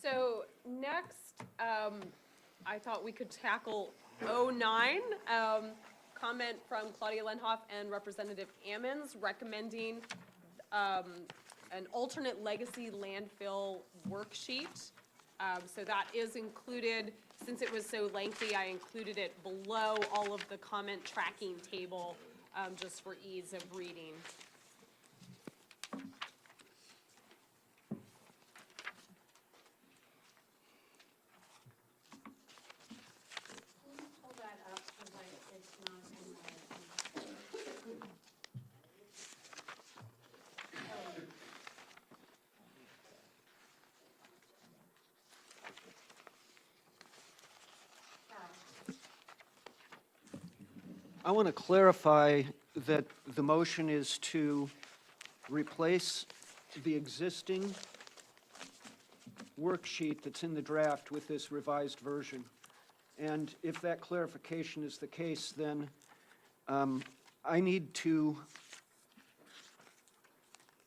Speaker 8: So next, I thought we could tackle 09, comment from Claudia Lenhoff and Representative Ammons recommending an alternate legacy landfill worksheet. So that is included. Since it was so lengthy, I included it below all of the comment tracking table, just for ease of reading.
Speaker 1: Pull that up because it's not in my.
Speaker 9: I want to clarify that the motion is to replace the existing worksheet that's in the draft with this revised version. And if that clarification is the case, then I need to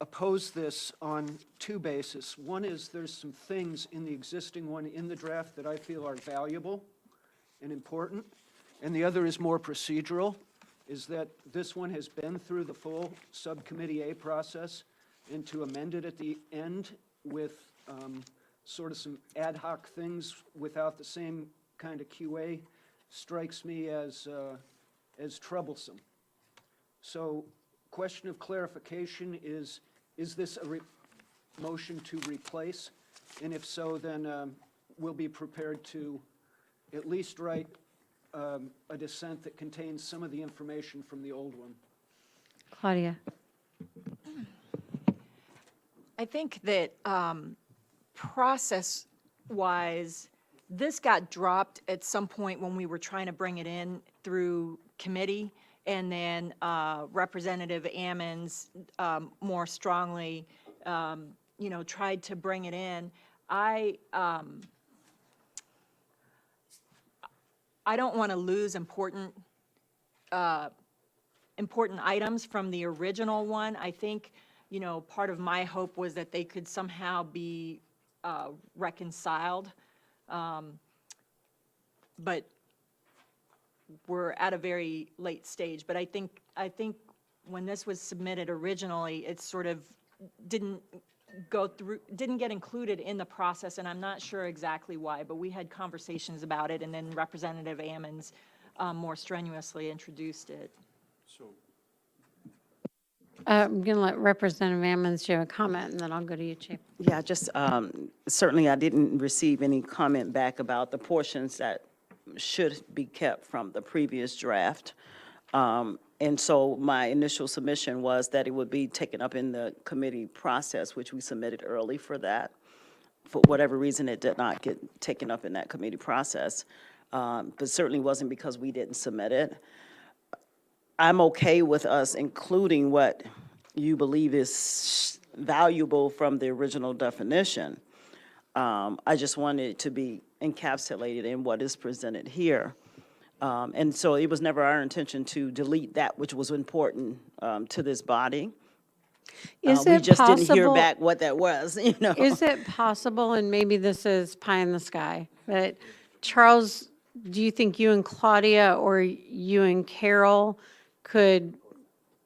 Speaker 9: oppose this on two bases. One is there's some things in the existing one in the draft that I feel are valuable and important. And the other is more procedural, is that this one has been through the full Subcommittee A process, and to amend it at the end with sort of some ad hoc things without the same kind of QA strikes me as troublesome. So, question of clarification is this a motion to replace? And if so, then we'll be prepared to at least write a dissent that contains some of the information from the old one.
Speaker 1: Claudia?
Speaker 11: I think that process-wise, this got dropped at some point when we were trying to bring it in through committee, and then Representative Ammons more strongly, tried to bring it in. I don't want to lose important items from the original one. I think, part of my hope was that they could somehow be reconciled. But we're at a very late stage. But I think when this was submitted originally, it sort of didn't get included in the process, and I'm not sure exactly why, but we had conversations about it, and then Representative Ammons more strenuously introduced it.
Speaker 1: I'm going to let Representative Ammons give a comment, and then I'll go to you, Chief.
Speaker 16: Yeah, just, certainly I didn't receive any comment back about the portions that should be kept from the previous draft. And so my initial submission was that it would be taken up in the committee process, which we submitted early for that. For whatever reason, it did not get taken up in that committee process. But certainly wasn't because we didn't submit it. I'm okay with us including what you believe is valuable from the original definition. I just wanted it to be encapsulated in what is presented here. And so it was never our intention to delete that which was important to this body.
Speaker 1: Is
Speaker 16: We
Speaker 1: it
Speaker 16: just didn't hear
Speaker 1: possible-
Speaker 16: back what that was,
Speaker 1: Is it possible, and maybe this is pie in the sky, but Charles, do you think you and Claudia or you and Carol could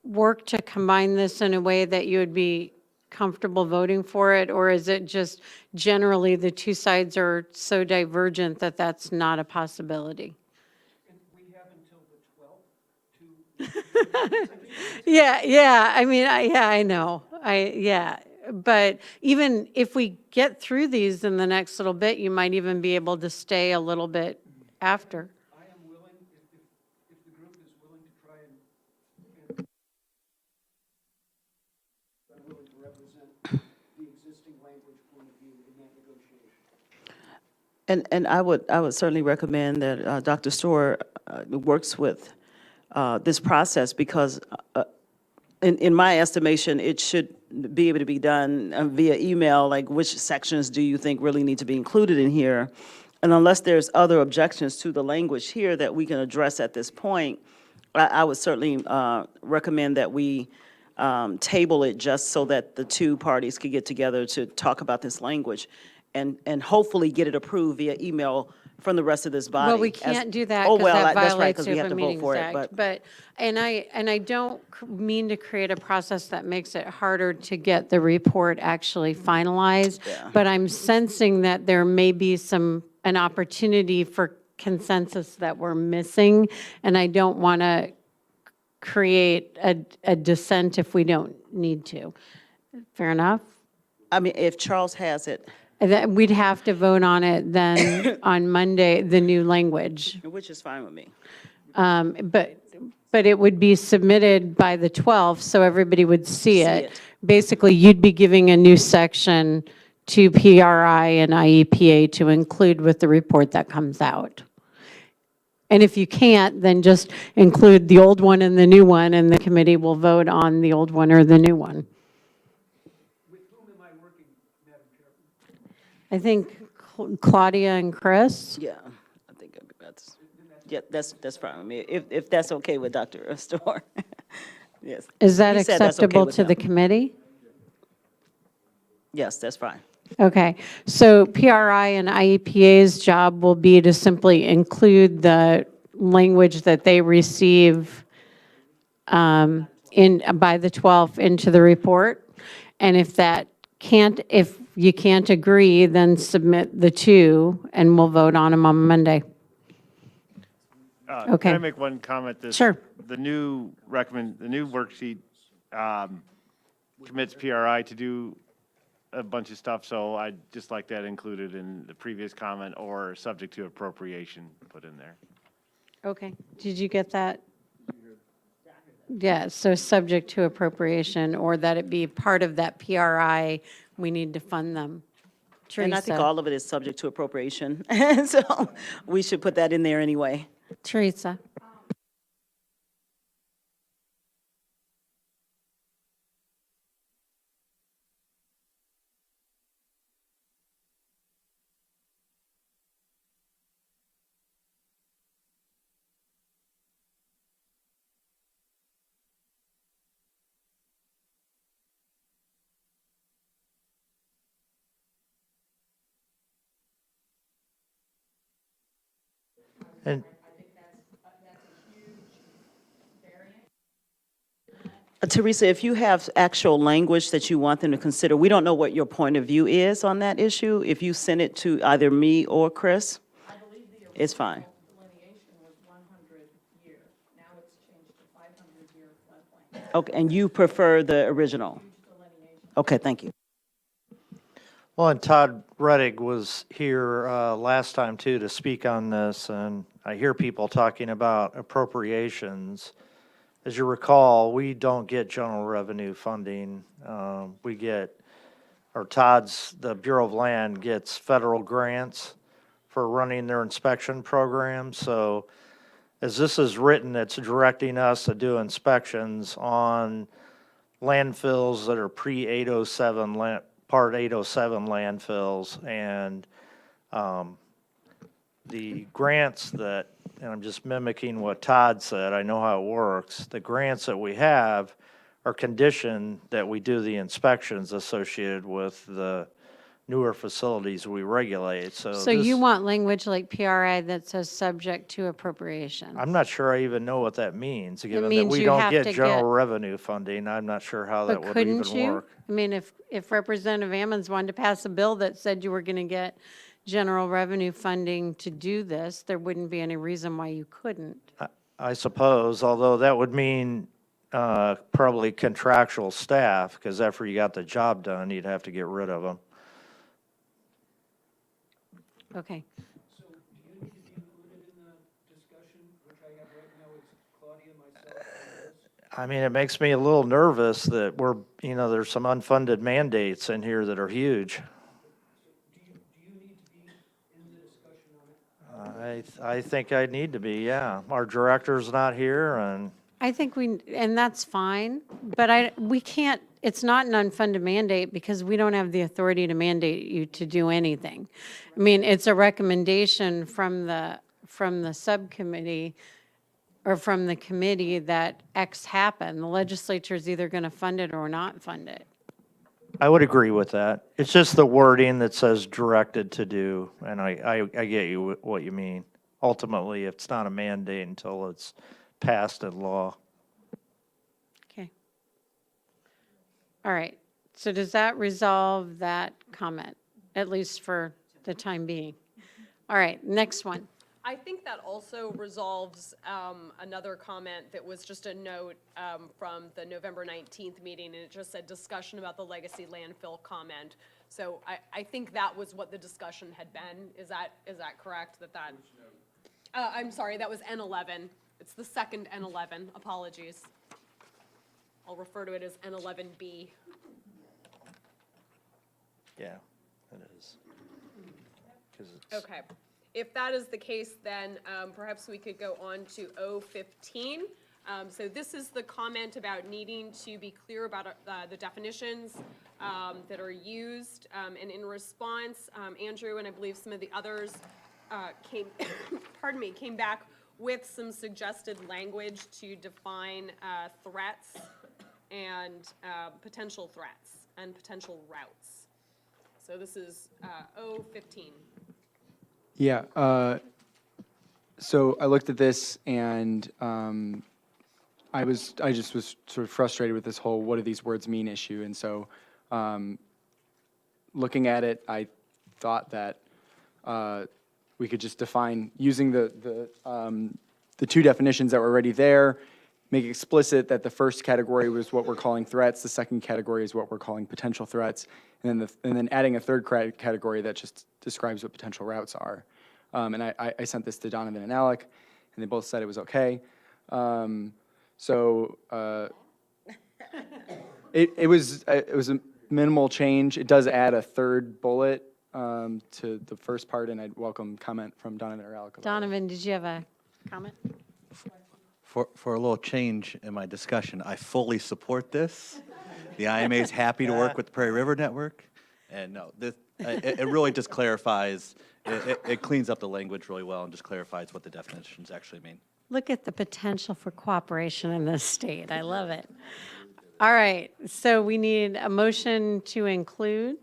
Speaker 1: work to combine this in a way that you would be comfortable voting for it? Or is it just generally the two sides are so divergent that that's not a possibility?
Speaker 9: And we have until the 12th to.
Speaker 1: Yeah, I mean, I know. But even if we get through these in the next little bit, you might even be able to stay a little bit after.
Speaker 9: I am willing, if the group is willing to try and I'm willing to represent the existing language point of view in that negotiation.
Speaker 16: And I would certainly recommend that Dr. Storer works with this process because in my estimation, it should be able to be done via email, like which sections do you think really need to be included in here? And unless there's other objections to the language here that we can address at this point, I would certainly recommend that we table it just so that the two parties could get together to talk about this language and hopefully get it approved via email from the rest of this body.
Speaker 1: Well, we can't do that
Speaker 16: Oh,
Speaker 1: because
Speaker 16: well,
Speaker 1: that
Speaker 16: that's right,
Speaker 1: violates
Speaker 16: 'cause
Speaker 1: the
Speaker 16: we have
Speaker 1: Open
Speaker 16: to vote
Speaker 1: Meetings
Speaker 16: for it,
Speaker 1: Act.
Speaker 16: but-
Speaker 1: And I don't mean to create a process that makes it harder to get the report actually finalized.
Speaker 16: Yeah.
Speaker 1: But I'm sensing that there may be an opportunity for consensus that we're missing. And I don't want to create a dissent if we don't need to. Fair enough?
Speaker 16: I mean, if Charles has it,
Speaker 1: That we'd have to vote on it then on Monday, the new language.
Speaker 16: which is fine with me.
Speaker 1: But it would be submitted by the 12th, so everybody would see it.
Speaker 16: it.
Speaker 1: Basically, you'd be giving a new section to PRI and IEPA to include with the report that comes out. And if you can't, then just include the old one and the new one, and the committee will vote on the old one or the new one.
Speaker 9: With whom am I working, Madam Chairman?
Speaker 1: I think Claudia and Chris?
Speaker 16: Yeah, I think that's fine with me, if that's okay with Dr. Storer. Yes.
Speaker 1: Is that
Speaker 16: He said that's okay
Speaker 1: acceptable
Speaker 16: with
Speaker 1: to the
Speaker 16: him.
Speaker 1: committee?
Speaker 16: Yes, that's fine.
Speaker 1: Okay, so PRI and IEPA's job will be to simply include the language that they receive by the 12th into the report. And if you can't agree, then submit the two, and we'll vote on them on Monday. Okay.
Speaker 6: Can I make one comment?
Speaker 1: Sure.
Speaker 6: The new worksheet commits PRI to do a bunch of stuff, so I'd just like that included in the previous comment or subject to appropriation put in there.
Speaker 1: Okay, did you get that? Yeah, so subject to appropriation, or that it be part of that PRI, we need to fund them.
Speaker 16: And I think
Speaker 1: Teresa.
Speaker 16: all of it is subject to appropriation, so we should put that in there anyway.
Speaker 1: Teresa.
Speaker 3: And
Speaker 16: Teresa, if you have actual language that you want them to consider, we don't know what your point of view is on that issue. If you send it to either me or Chris, it's fine.
Speaker 7: Delineation was 100 year. Now it's changed to 500 year floodplain.
Speaker 16: Okay, and you prefer the original? Okay, thank you.
Speaker 3: Well, and Todd Reddick was here last time too to speak on this, and I hear people talking about appropriations. As you recall, we don't get general revenue funding. We get, or the Bureau of Land gets federal grants for running their inspection program. So as this is written, it's directing us to do inspections on landfills that are pre-807, Part 807 landfills. And the grants that, and I'm just mimicking what Todd said, I know how it works. The grants that we have are conditioned that we do the inspections associated with the newer facilities we regulate,
Speaker 1: So you want language like PRI that says subject to appropriation?
Speaker 3: I'm not sure I even know what that means, given that
Speaker 1: means
Speaker 3: we
Speaker 1: you
Speaker 3: don't
Speaker 1: have
Speaker 3: get
Speaker 1: to
Speaker 3: general
Speaker 1: get-
Speaker 3: revenue funding. I'm not sure how that
Speaker 1: But
Speaker 3: would even
Speaker 1: couldn't you?
Speaker 3: work.
Speaker 1: I mean, if Representative Ammons wanted to pass a bill that said you were going to get general revenue funding to do this, there wouldn't be any reason why you couldn't.
Speaker 3: I suppose, although that would mean probably contractual staff, because after you got the job done, you'd have to get rid of them.
Speaker 1: Okay.
Speaker 9: So do you need to be included in the discussion, which I have right now, it's Claudia, myself, and Liz?
Speaker 3: I mean, it makes me a little nervous that there's some unfunded mandates in here that are huge.
Speaker 9: Do you need to be in the discussion on it?
Speaker 3: I think I need to be, yeah. Our director's not here, and
Speaker 1: I think and that's fine, but we can't, it's not an unfunded mandate because we don't have the authority to mandate you to do anything. I mean, it's a recommendation from the subcommittee or from the committee that X happen. The legislature is either going to fund it or not fund it.
Speaker 3: I would agree with that. It's just the wording that says directed to do, and I get you what you mean. Ultimately, it's not a mandate until it's passed in law.
Speaker 1: Okay. All right. So does that resolve that comment, at least for the time being? All right, next one.
Speaker 8: I think that also resolves another comment that was just a note from the November 19th meeting, and it just said discussion about the legacy landfill comment. So I think that was what the discussion had been. Is that correct? I'm sorry, that was N11. It's the second N11. Apologies. I'll refer to it as N11B.
Speaker 3: Yeah, it is. 'Cause it's-
Speaker 8: Okay. If that is the case, then perhaps we could go on to O15. So this is the comment about needing to be clear about the definitions that are used. And in response, Andrew and I believe some of the others came back with some suggested language to define threats and potential threats and potential routes. So this is O15.
Speaker 10: Yeah, so I looked at this and I just was sort of frustrated with this whole what do these words mean issue. And so looking at it, I thought that we could just define, using the two definitions that were already there, make explicit that the first category was what we're calling threats, the second category is what we're calling potential threats, and then adding a third category that just describes what potential routes are. And I sent this to Donovan and Alec, and they both said it was okay. It was a minimal change. It does add a third bullet to the first part, and I'd welcome comment from Donovan or Alec.
Speaker 1: Donovan, did you have a comment?
Speaker 4: For a little change in my discussion, I fully support this. The IMA is happy to work with the Prairie River Network. And no, it really just clarifies, it cleans up the language really well and just clarifies what the definitions actually mean.
Speaker 1: Look at the potential for cooperation in this state. I love it. All right, so we need a motion to include.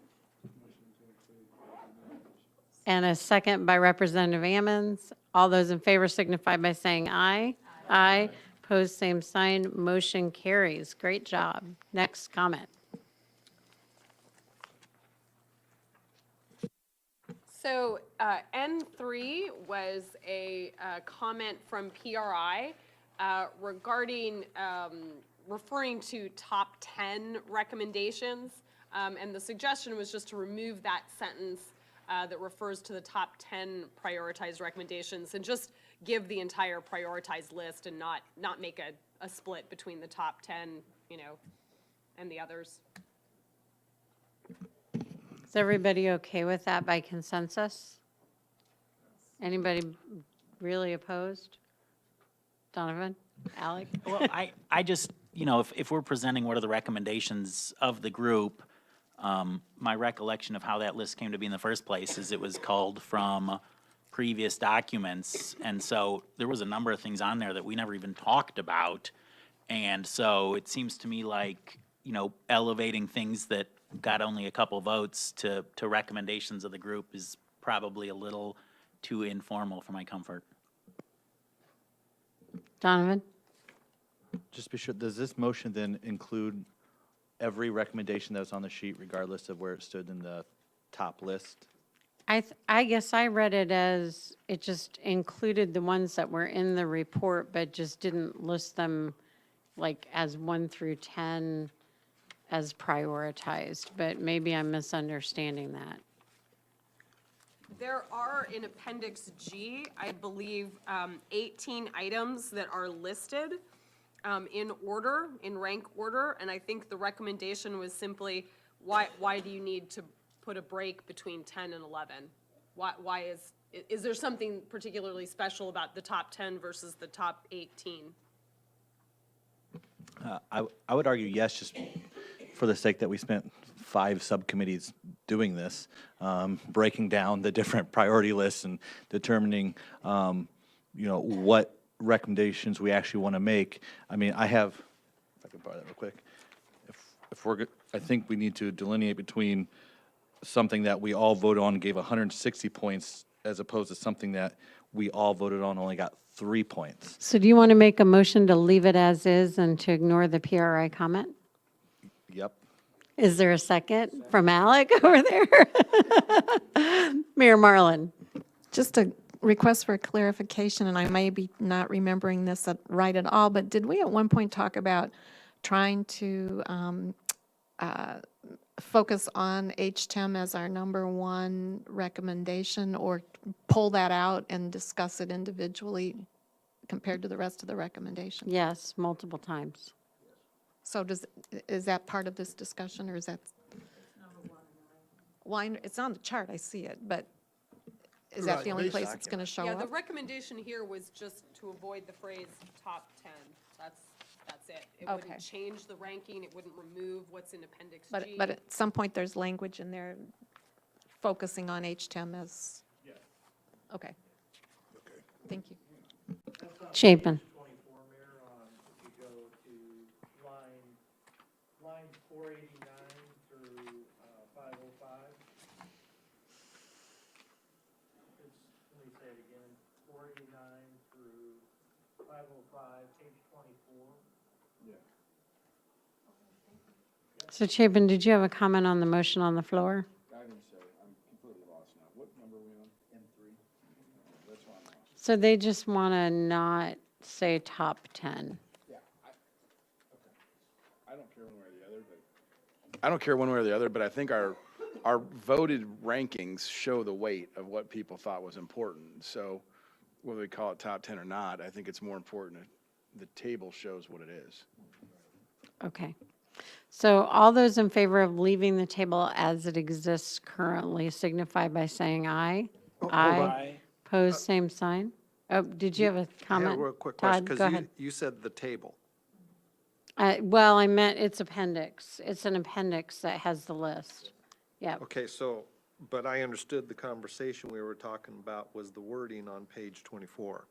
Speaker 1: And a second by Representative Ammons. All those in favor signify by saying aye. Aye. Opposed, same sign. Motion carries. Great job. Next comment.
Speaker 8: So N3 was a comment from PRI regarding referring to top 10 recommendations. And the suggestion was just to remove that sentence that refers to the top 10 prioritized recommendations and just give the entire prioritized list and not make a split between the top 10, and the others.
Speaker 1: Is everybody okay with that by consensus? Anybody really opposed? Donovan? Alec?
Speaker 14: Well, I just, if we're presenting what are the recommendations of the group, my recollection of how that list came to be in the first place is it was culled from previous documents. And so there was a number of things on there that we never even talked about. And so it seems to me like, elevating things that got only a couple votes to recommendations of the group is probably a little too informal for my comfort.
Speaker 1: Donovan?
Speaker 4: Just be sure, does this motion then include every recommendation that was on the sheet regardless of where it stood in the top list?
Speaker 1: I guess I read it as it just included the ones that were in the report, but just didn't list them like as 1 through 10 as prioritized, but maybe I'm misunderstanding that.
Speaker 8: There are in Appendix G, I believe, 18 items that are listed in order, in rank order, and I think the recommendation was simply, why do you need to put a break between 10 and 11? Why is there something particularly special about the top 10 versus the top 18?
Speaker 4: I would argue yes, just for the sake that we spent 5 subcommittees doing this, breaking down the different priority lists and determining, what recommendations we actually want to make. I mean, if I can borrow that real quick. I think we need to delineate between something that we all voted on and gave 160 points as opposed to something that we all voted on and only got 3 points.
Speaker 1: So do you want to make a motion to leave it as is and to ignore the PRI comment?
Speaker 4: Yep.
Speaker 1: Is there a second from Alec over there? Mayor Marlin?
Speaker 13: Just a request for clarification, and I may be not remembering this right at all, but did we at one point talk about trying to focus on HTEM as our number 1 recommendation, or pull that out and discuss it individually compared to the rest of the recommendations?
Speaker 1: Yes, multiple times.
Speaker 13: So is that part of this discussion, or is that? Well, it's on the chart, I see it, but is that the only place it's going to show
Speaker 8: Yeah, the
Speaker 13: up?
Speaker 8: recommendation here was just to avoid the phrase top 10. That's it. It
Speaker 13: Okay.
Speaker 8: wouldn't change the ranking, it wouldn't remove what's in Appendix
Speaker 13: But,
Speaker 8: G.
Speaker 13: but at some point, there's language in there focusing on HTEM as?
Speaker 5: Yes.
Speaker 13: Okay. Thank you.
Speaker 1: Chapin?
Speaker 3: 24, Mayor, if you go to line 489 through 505. Let me say it again, 489 through 505, page 24.
Speaker 1: So Chapin, did you have a comment on the motion on the floor?
Speaker 2: I didn't say, I'm completely lost now. What number are we on? N3? That's why I'm lost.
Speaker 1: So they just want to not say top 10.
Speaker 2: Yeah, I don't care one way or the other, I don't care one way or the other, but I think our voted rankings show the weight of what people thought was important. So whether we call it top 10 or not, I think it's more important that the table shows what it is.
Speaker 1: Okay. So all those in favor of leaving the table as it exists currently signify by saying aye. Aye. Pose same sign. Oh, did you have a comment?
Speaker 18: I have a real quick question,
Speaker 1: Todd, go
Speaker 18: because
Speaker 1: ahead.
Speaker 18: you said the table.
Speaker 1: Well, I meant it's appendix. It's an appendix that has the list. Yeah.
Speaker 18: Okay, so, but I understood the conversation we were talking about was the wording on page 24.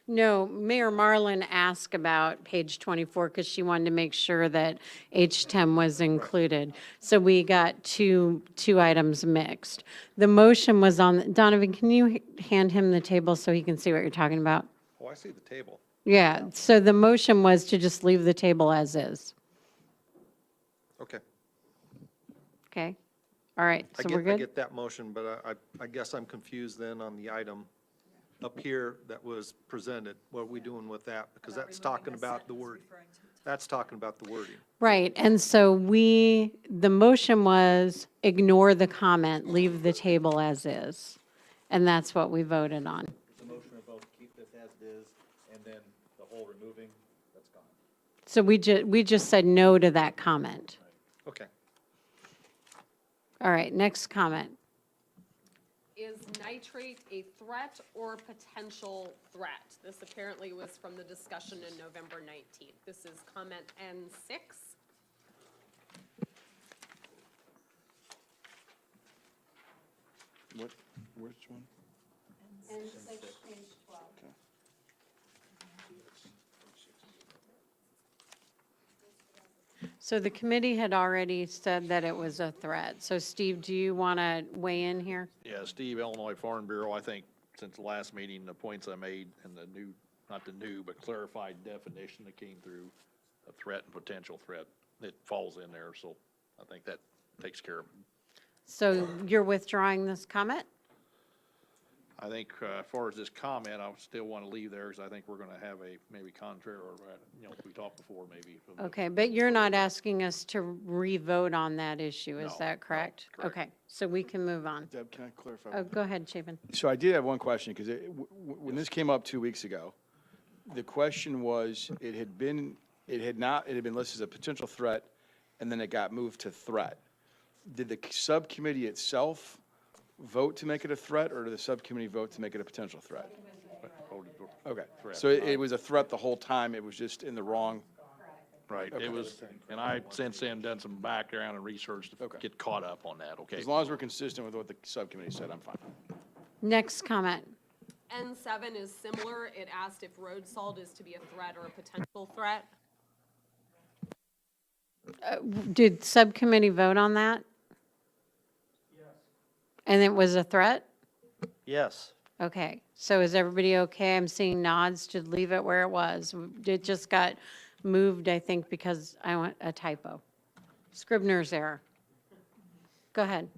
Speaker 1: No, Mayor Marlin asked about page 24 because she wanted to make sure that H10 was included. So we got two items mixed. The motion was on, Donovan, can you hand him the table so he can see what you're talking about?
Speaker 18: Oh, I see the table.
Speaker 1: Yeah, so the motion was to just leave the table as is.
Speaker 18: Okay.
Speaker 1: Okay? All right, so we're
Speaker 18: I
Speaker 1: good?
Speaker 18: get that motion, but I guess I'm confused then on the item up here that was presented. What are we doing with that? Because that's talking about the wording. That's talking about the wording.
Speaker 1: Right, and so the motion was ignore the comment, leave the table as is. And that's what we voted on.
Speaker 4: The motion of both keep this as it is, and then the whole removing, that's gone.
Speaker 1: So we just said no to that comment.
Speaker 18: Okay.
Speaker 1: All right, next comment.
Speaker 8: Is nitrate a threat or potential threat? This apparently was from the discussion in November 19th. This is comment N6.
Speaker 2: Which one?
Speaker 1: N6, page 12. So the committee had already said that it was a threat. So Steve, do you want to weigh in here?
Speaker 5: Yeah, Steve, Illinois Farm Bureau, I think since the last meeting, the points I made and the new, not the new, but clarified definition that came through, a threat and potential threat, it falls in there, so I think that takes care of it.
Speaker 1: So you're withdrawing this comment?
Speaker 5: I think, as far as this comment, I still want to leave there, because I think we're going to have a maybe contrary, or, we talked before, maybe.
Speaker 1: Okay, but you're not asking us to re-vote on that issue, is
Speaker 5: No,
Speaker 1: that correct?
Speaker 5: correct.
Speaker 1: Okay, so we can move on.
Speaker 2: Deb, can I clarify?
Speaker 1: Oh, go ahead, Chapin.
Speaker 2: So I did have one question, because when this came up 2 weeks ago, the question was, it had been listed as a potential threat, and then it got moved to threat. Did the subcommittee itself vote to make it a threat, or did the subcommittee vote to make it a potential threat? Okay, so it was a threat the whole time, it was just in the wrong,
Speaker 5: Right, it was, and I since then done some background and research to
Speaker 2: Okay.
Speaker 5: get caught up on that, okay?
Speaker 2: as long as we're consistent with what the subcommittee said, I'm fine.
Speaker 1: Next comment.
Speaker 8: N7 is similar. It asked if road salt is to be a threat or a potential threat.
Speaker 1: Did subcommittee vote on that? Yes. And it was a threat?
Speaker 3: Yes.
Speaker 1: Okay, so is everybody okay? I'm seeing nods to leave it where it was. It just got moved, I think, because I want a typo. Scribner's error. Go ahead.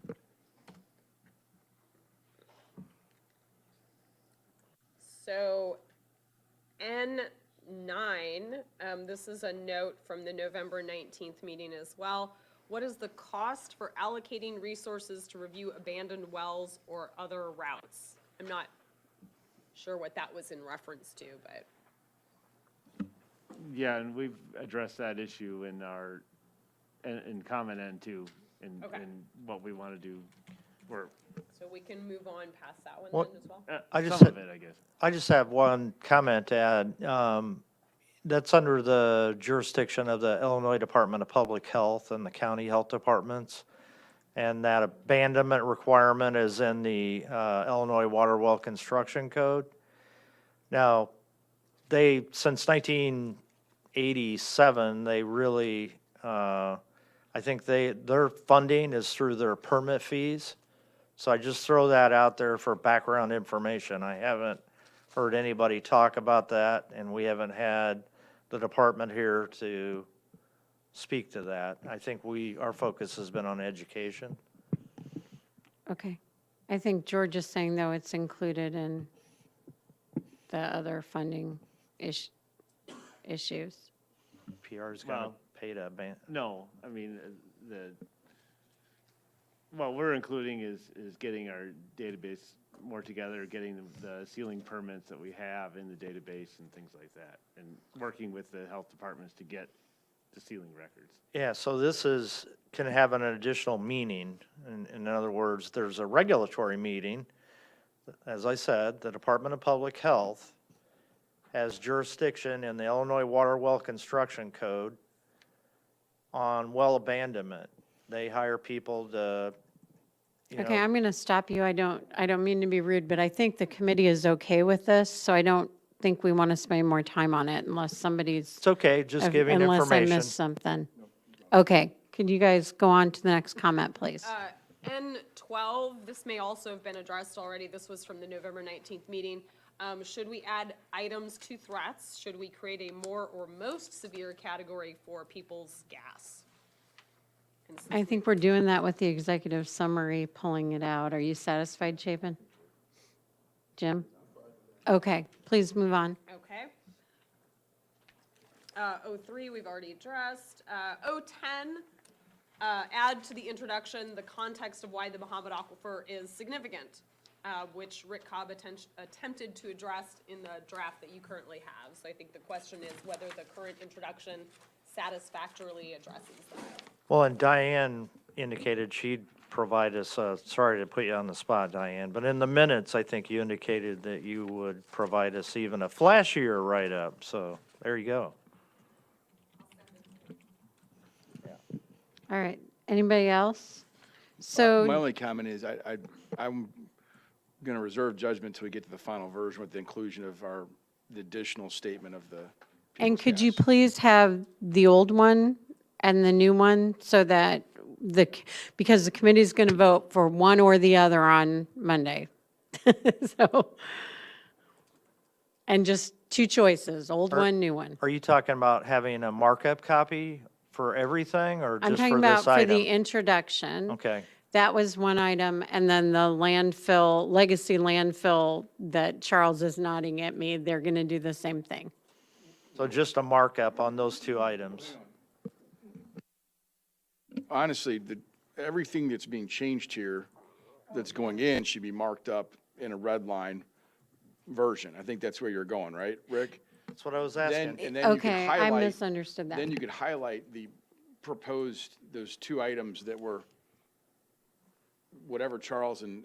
Speaker 8: So N9, this is a note from the November 19th meeting as well. What is the cost for allocating resources to review abandoned wells or other routes? I'm not sure what that was in reference to, but.
Speaker 6: Yeah, and we've addressed that issue in our, in comment N2, in
Speaker 8: Okay.
Speaker 6: what we want to do, or
Speaker 8: So we can move on past that one
Speaker 3: What-
Speaker 8: then as well?
Speaker 3: I just
Speaker 6: some of
Speaker 3: said-
Speaker 6: it, I guess.
Speaker 3: I just have one comment to add. That's under the jurisdiction of the Illinois Department of Public Health and the county health departments. And that abandonment requirement is in the Illinois Water Well Construction Code. Now, since 1987, they really, I think their funding is through their permit fees. So I just throw that out there for background information. I haven't heard anybody talk about that, and we haven't had the department here to speak to that. I think our focus has been on education.
Speaker 1: Okay. I think George is saying, though, it's included in the other funding issues.
Speaker 3: PR's
Speaker 6: Well,
Speaker 3: pay to ban,
Speaker 6: No, I mean, what we're including is getting our database more together, getting the ceiling permits that we have in the database and things like that, and working with the health departments to get the ceiling records.
Speaker 3: yeah, so this can have an additional meaning. In other words, there's a regulatory meeting. As I said, the Department of Public Health has jurisdiction in the Illinois Water Well Construction Code on well abandonment. They hire people to,
Speaker 1: Okay, I'm going to stop you. I don't mean to be rude, but I think the committee is okay with this, so I don't think we want to spend more time on it unless somebody's.
Speaker 3: It's okay, just giving
Speaker 1: Unless I
Speaker 3: information.
Speaker 1: missed something. Okay, could you guys go on to the next comment, please?
Speaker 8: N12, this may also have been addressed already. This was from the November 19th meeting. Should we add items to threats? Should we create a more or most severe category for people's gas?
Speaker 1: I think we're doing that with the executive summary, pulling it out. Are you satisfied, Chapin? Jim? Okay, please move on.
Speaker 8: Okay. 03, we've already addressed. 010, add to the introduction the context of why the Mahomet Aquifer is significant, which Rick Cobb attempted to address in the draft that you currently have. So I think the question is whether the current introduction satisfactorily addresses that.
Speaker 3: Well, and Diane indicated she'd provide us, sorry to put you on the spot, Diane, but in the minutes, I think you indicated that you would provide us even a flashier write-up, so there you go.
Speaker 1: All right, anybody else? So.
Speaker 2: My only comment is I'm going to reserve judgment till we get to the final version with the inclusion of the additional statement of the.
Speaker 1: And could you please have the old one and the new one so that because the committee's going to vote for one or the other on Monday. So, and just two choices, old one, new one.
Speaker 3: Are you talking about having a markup copy for everything, or
Speaker 1: I'm
Speaker 3: just
Speaker 1: talking
Speaker 3: for
Speaker 1: about
Speaker 3: this
Speaker 1: for
Speaker 3: item?
Speaker 1: the introduction.
Speaker 3: Okay,
Speaker 1: That was one item, and then the landfill, legacy landfill that Charles is nodding at me, they're going to do the same thing.
Speaker 3: so just a markup on those two items.
Speaker 2: Honestly, everything that's being changed here that's going in should be marked up in a red line version. I think that's where you're going, right, Rick?
Speaker 3: That's what I was asking.
Speaker 2: And then you could
Speaker 1: Okay, I
Speaker 2: highlight.
Speaker 1: misunderstood that.
Speaker 2: Then you could highlight the proposed, those two items that were, whatever Charles and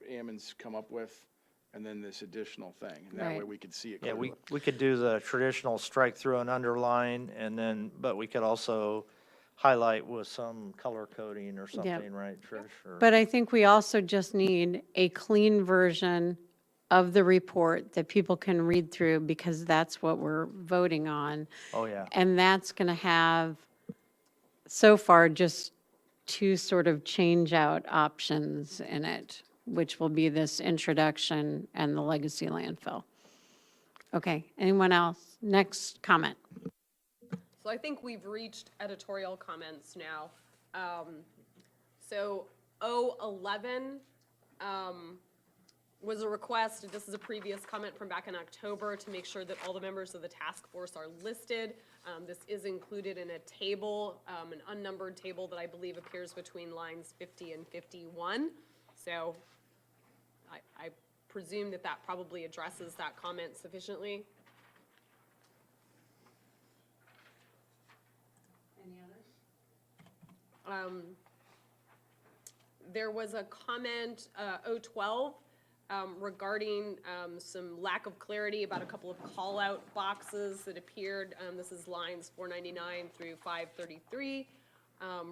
Speaker 2: Ammons come up with, and then this additional thing. And that way
Speaker 1: Right.
Speaker 2: we could see it
Speaker 3: Yeah,
Speaker 2: clearly.
Speaker 3: we could do the traditional strike through and underline, and then, but we could also highlight with some color coding or something, right, Trish? Or-
Speaker 1: But I think we also just need a clean version of the report that people can read through, because that's what we're voting on.
Speaker 3: Oh, yeah.
Speaker 1: And that's going to have, so far, just two sort of change-out options in it, which will be this introduction and the legacy landfill. Okay, anyone else? Next comment.
Speaker 8: So I think we've reached editorial comments now. So 011 was a request, this is a previous comment from back in October, to make sure that all the members of the task force are listed. This is included in a table, an unnumbered table that I believe appears between lines 50 and 51. So I presume that that probably addresses that comment sufficiently. There was a comment, 012, regarding some lack of clarity about a couple of call-out boxes that appeared. This is lines 499 through 533.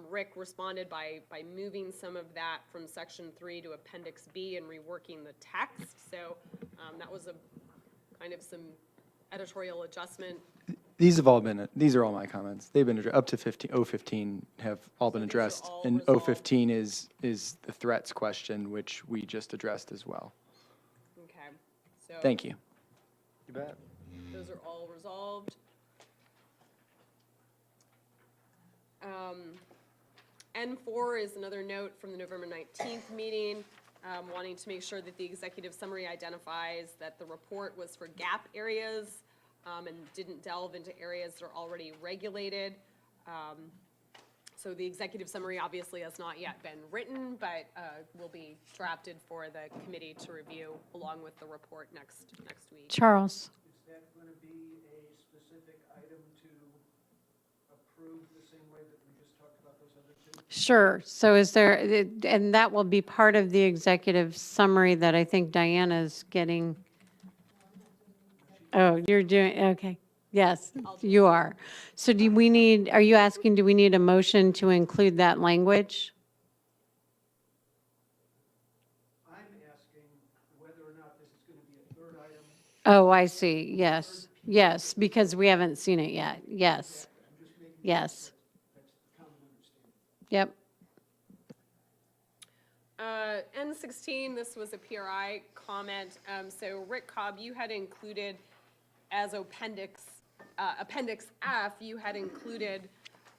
Speaker 8: Rick responded by moving some of that from section 3 to appendix B and reworking the text. So that was a kind of some editorial adjustment.
Speaker 10: These are all my comments. They've been up to 015 have all been addressed.
Speaker 8: all
Speaker 10: And
Speaker 8: resolved.
Speaker 10: 015 is the threats question, which we just addressed as well.
Speaker 8: Okay. So
Speaker 10: Thank you.
Speaker 3: You bet.
Speaker 8: those are all resolved. N4 is another note from the November 19th meeting, wanting to make sure that the executive summary identifies that the report was for gap areas and didn't delve into areas that are already regulated. So the executive summary obviously has not yet been written, but will be drafted for the committee to review along with the report next week.
Speaker 1: Charles?
Speaker 9: Is that going to be a specific item to approve the same way that we just talked about those other two?
Speaker 1: Sure. So is there, and that will be part of the executive summary that I think Diana's getting. Oh, you're doing, okay. Yes, you are. So do we need, are you asking, do we need a motion to include that language?
Speaker 9: I'm asking whether or not this is going to be a third item.
Speaker 1: Oh, I see. Yes, yes, because we haven't seen it yet. Yes. Yes.
Speaker 9: That's the common understanding.
Speaker 1: Yep.
Speaker 8: N16, this was a PRI comment. So Rick Cobb, you had included as Appendix F, you had included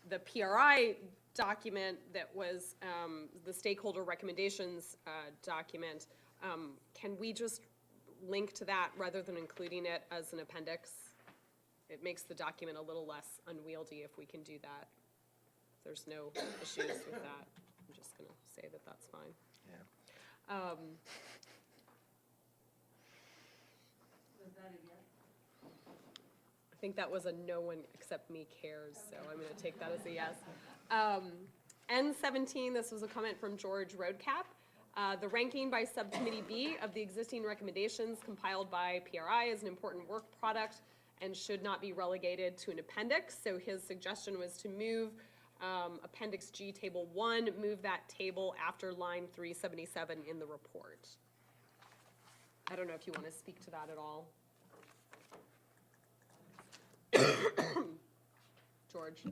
Speaker 8: the PRI document that was the stakeholder recommendations document. Can we just link to that rather than including it as an appendix? It makes the document a little less unwieldy if we can do that. There's no issues with that. I'm just going to say that that's fine. Yeah. I think that was a no one except me cares, so I'm going to take that as a yes. N17, this was a comment from George Roadcap. The ranking by Subcommittee B of the existing recommendations compiled by PRI is an important work product and should not be relegated to an appendix. So his suggestion was to move Appendix G, Table 1, move that table after line 377 in the report. I don't know if you want to speak to that at all. George?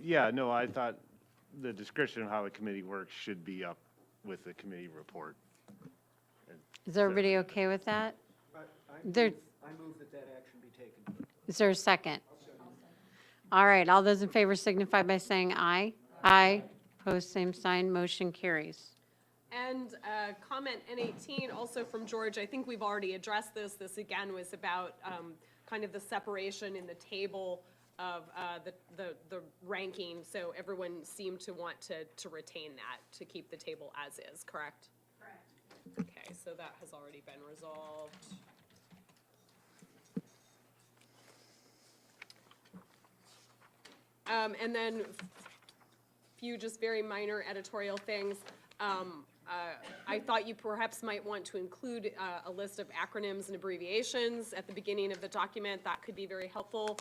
Speaker 6: Yeah, no, I thought the description of how the committee works should be up with the committee report.
Speaker 1: Is everybody okay with that?
Speaker 9: I
Speaker 1: There,
Speaker 9: move that that action be taken.
Speaker 1: is there a second? All right, all those in favor signify by saying aye. Aye. Opposed, same sign, motion carries.
Speaker 8: And comment N18, also from George, I think we've already addressed this. This again was about kind of the separation in the table of the ranking. So everyone seemed to want to retain that, to keep the table as is, correct?
Speaker 15: Correct.
Speaker 8: Okay, so that has already been resolved. And then few just very minor editorial things. I thought you perhaps might want to include a list of acronyms and abbreviations at the beginning of the document. That could be very helpful.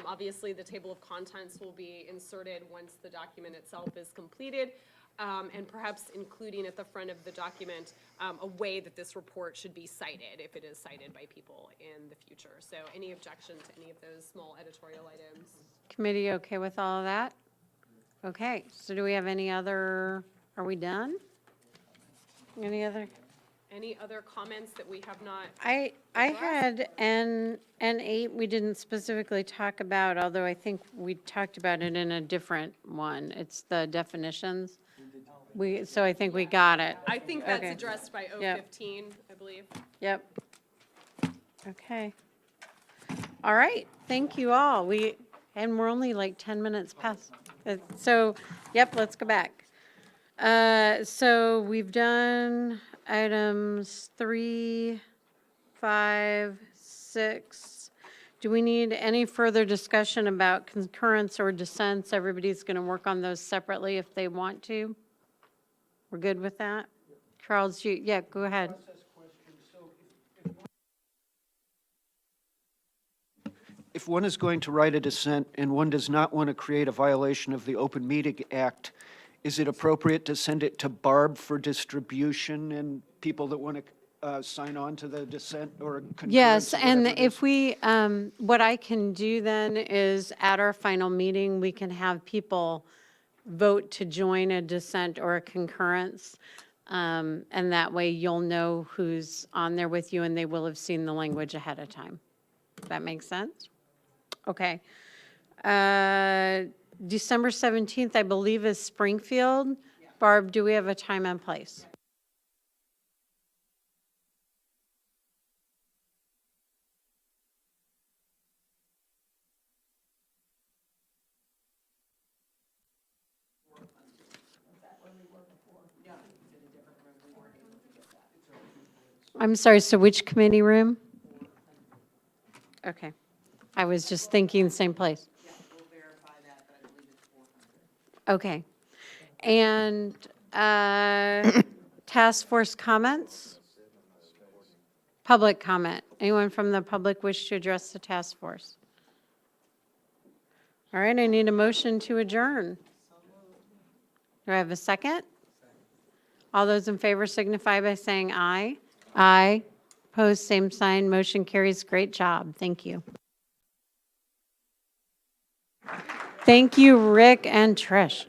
Speaker 8: Obviously, the table of contents will be inserted once the document itself is completed, and perhaps including at the front of the document a way that this report should be cited if it is cited by people in the future. So any objection to any of those small editorial items?
Speaker 1: Committee okay with all of that? Okay, so do we have any other, are we done? Any other?
Speaker 8: Any other comments that we have not?
Speaker 1: I had N8, we didn't specifically talk about, although I think we talked about it in a different one. It's the definitions. So I think we got it.
Speaker 8: I think that's
Speaker 1: Okay.
Speaker 8: addressed by
Speaker 1: Yep.
Speaker 8: 015, I believe.
Speaker 1: Yep. Okay. All right, thank you all. And we're only like 10 minutes past. So, yep, let's go back. So we've done items 3, 5, 6. Do we need any further discussion about concurrence or dissents? Everybody's going to work on those separately if they want to. We're good with that? Charles, yeah, go ahead.
Speaker 9: Process question. So if one is going to write a dissent and one does not want to create a violation of the Open Meeting Act, is it appropriate to send it to Barb for distribution and people that want to sign on to the dissent or concurrence?
Speaker 1: Yes,
Speaker 9: or
Speaker 1: and
Speaker 9: whatever it is?
Speaker 1: if we, what I can do then is at our final meeting, we can have people vote to join a dissent or a concurrence. And that way you'll know who's on there with you and they will have seen the language ahead of time. That makes sense? Okay. December 17th, I believe, is Springfield. Barb, do we have a time and place? I'm sorry, so which committee room? Okay. I was just thinking same place. Okay. And task force comments? Public comment. Anyone from the public wish to address the task force? All right, I need a motion to adjourn. Do I have a second? All those in favor signify by saying aye. Aye. Opposed, same sign. Motion carries. Great job. Thank you. Thank you, Rick and Trish.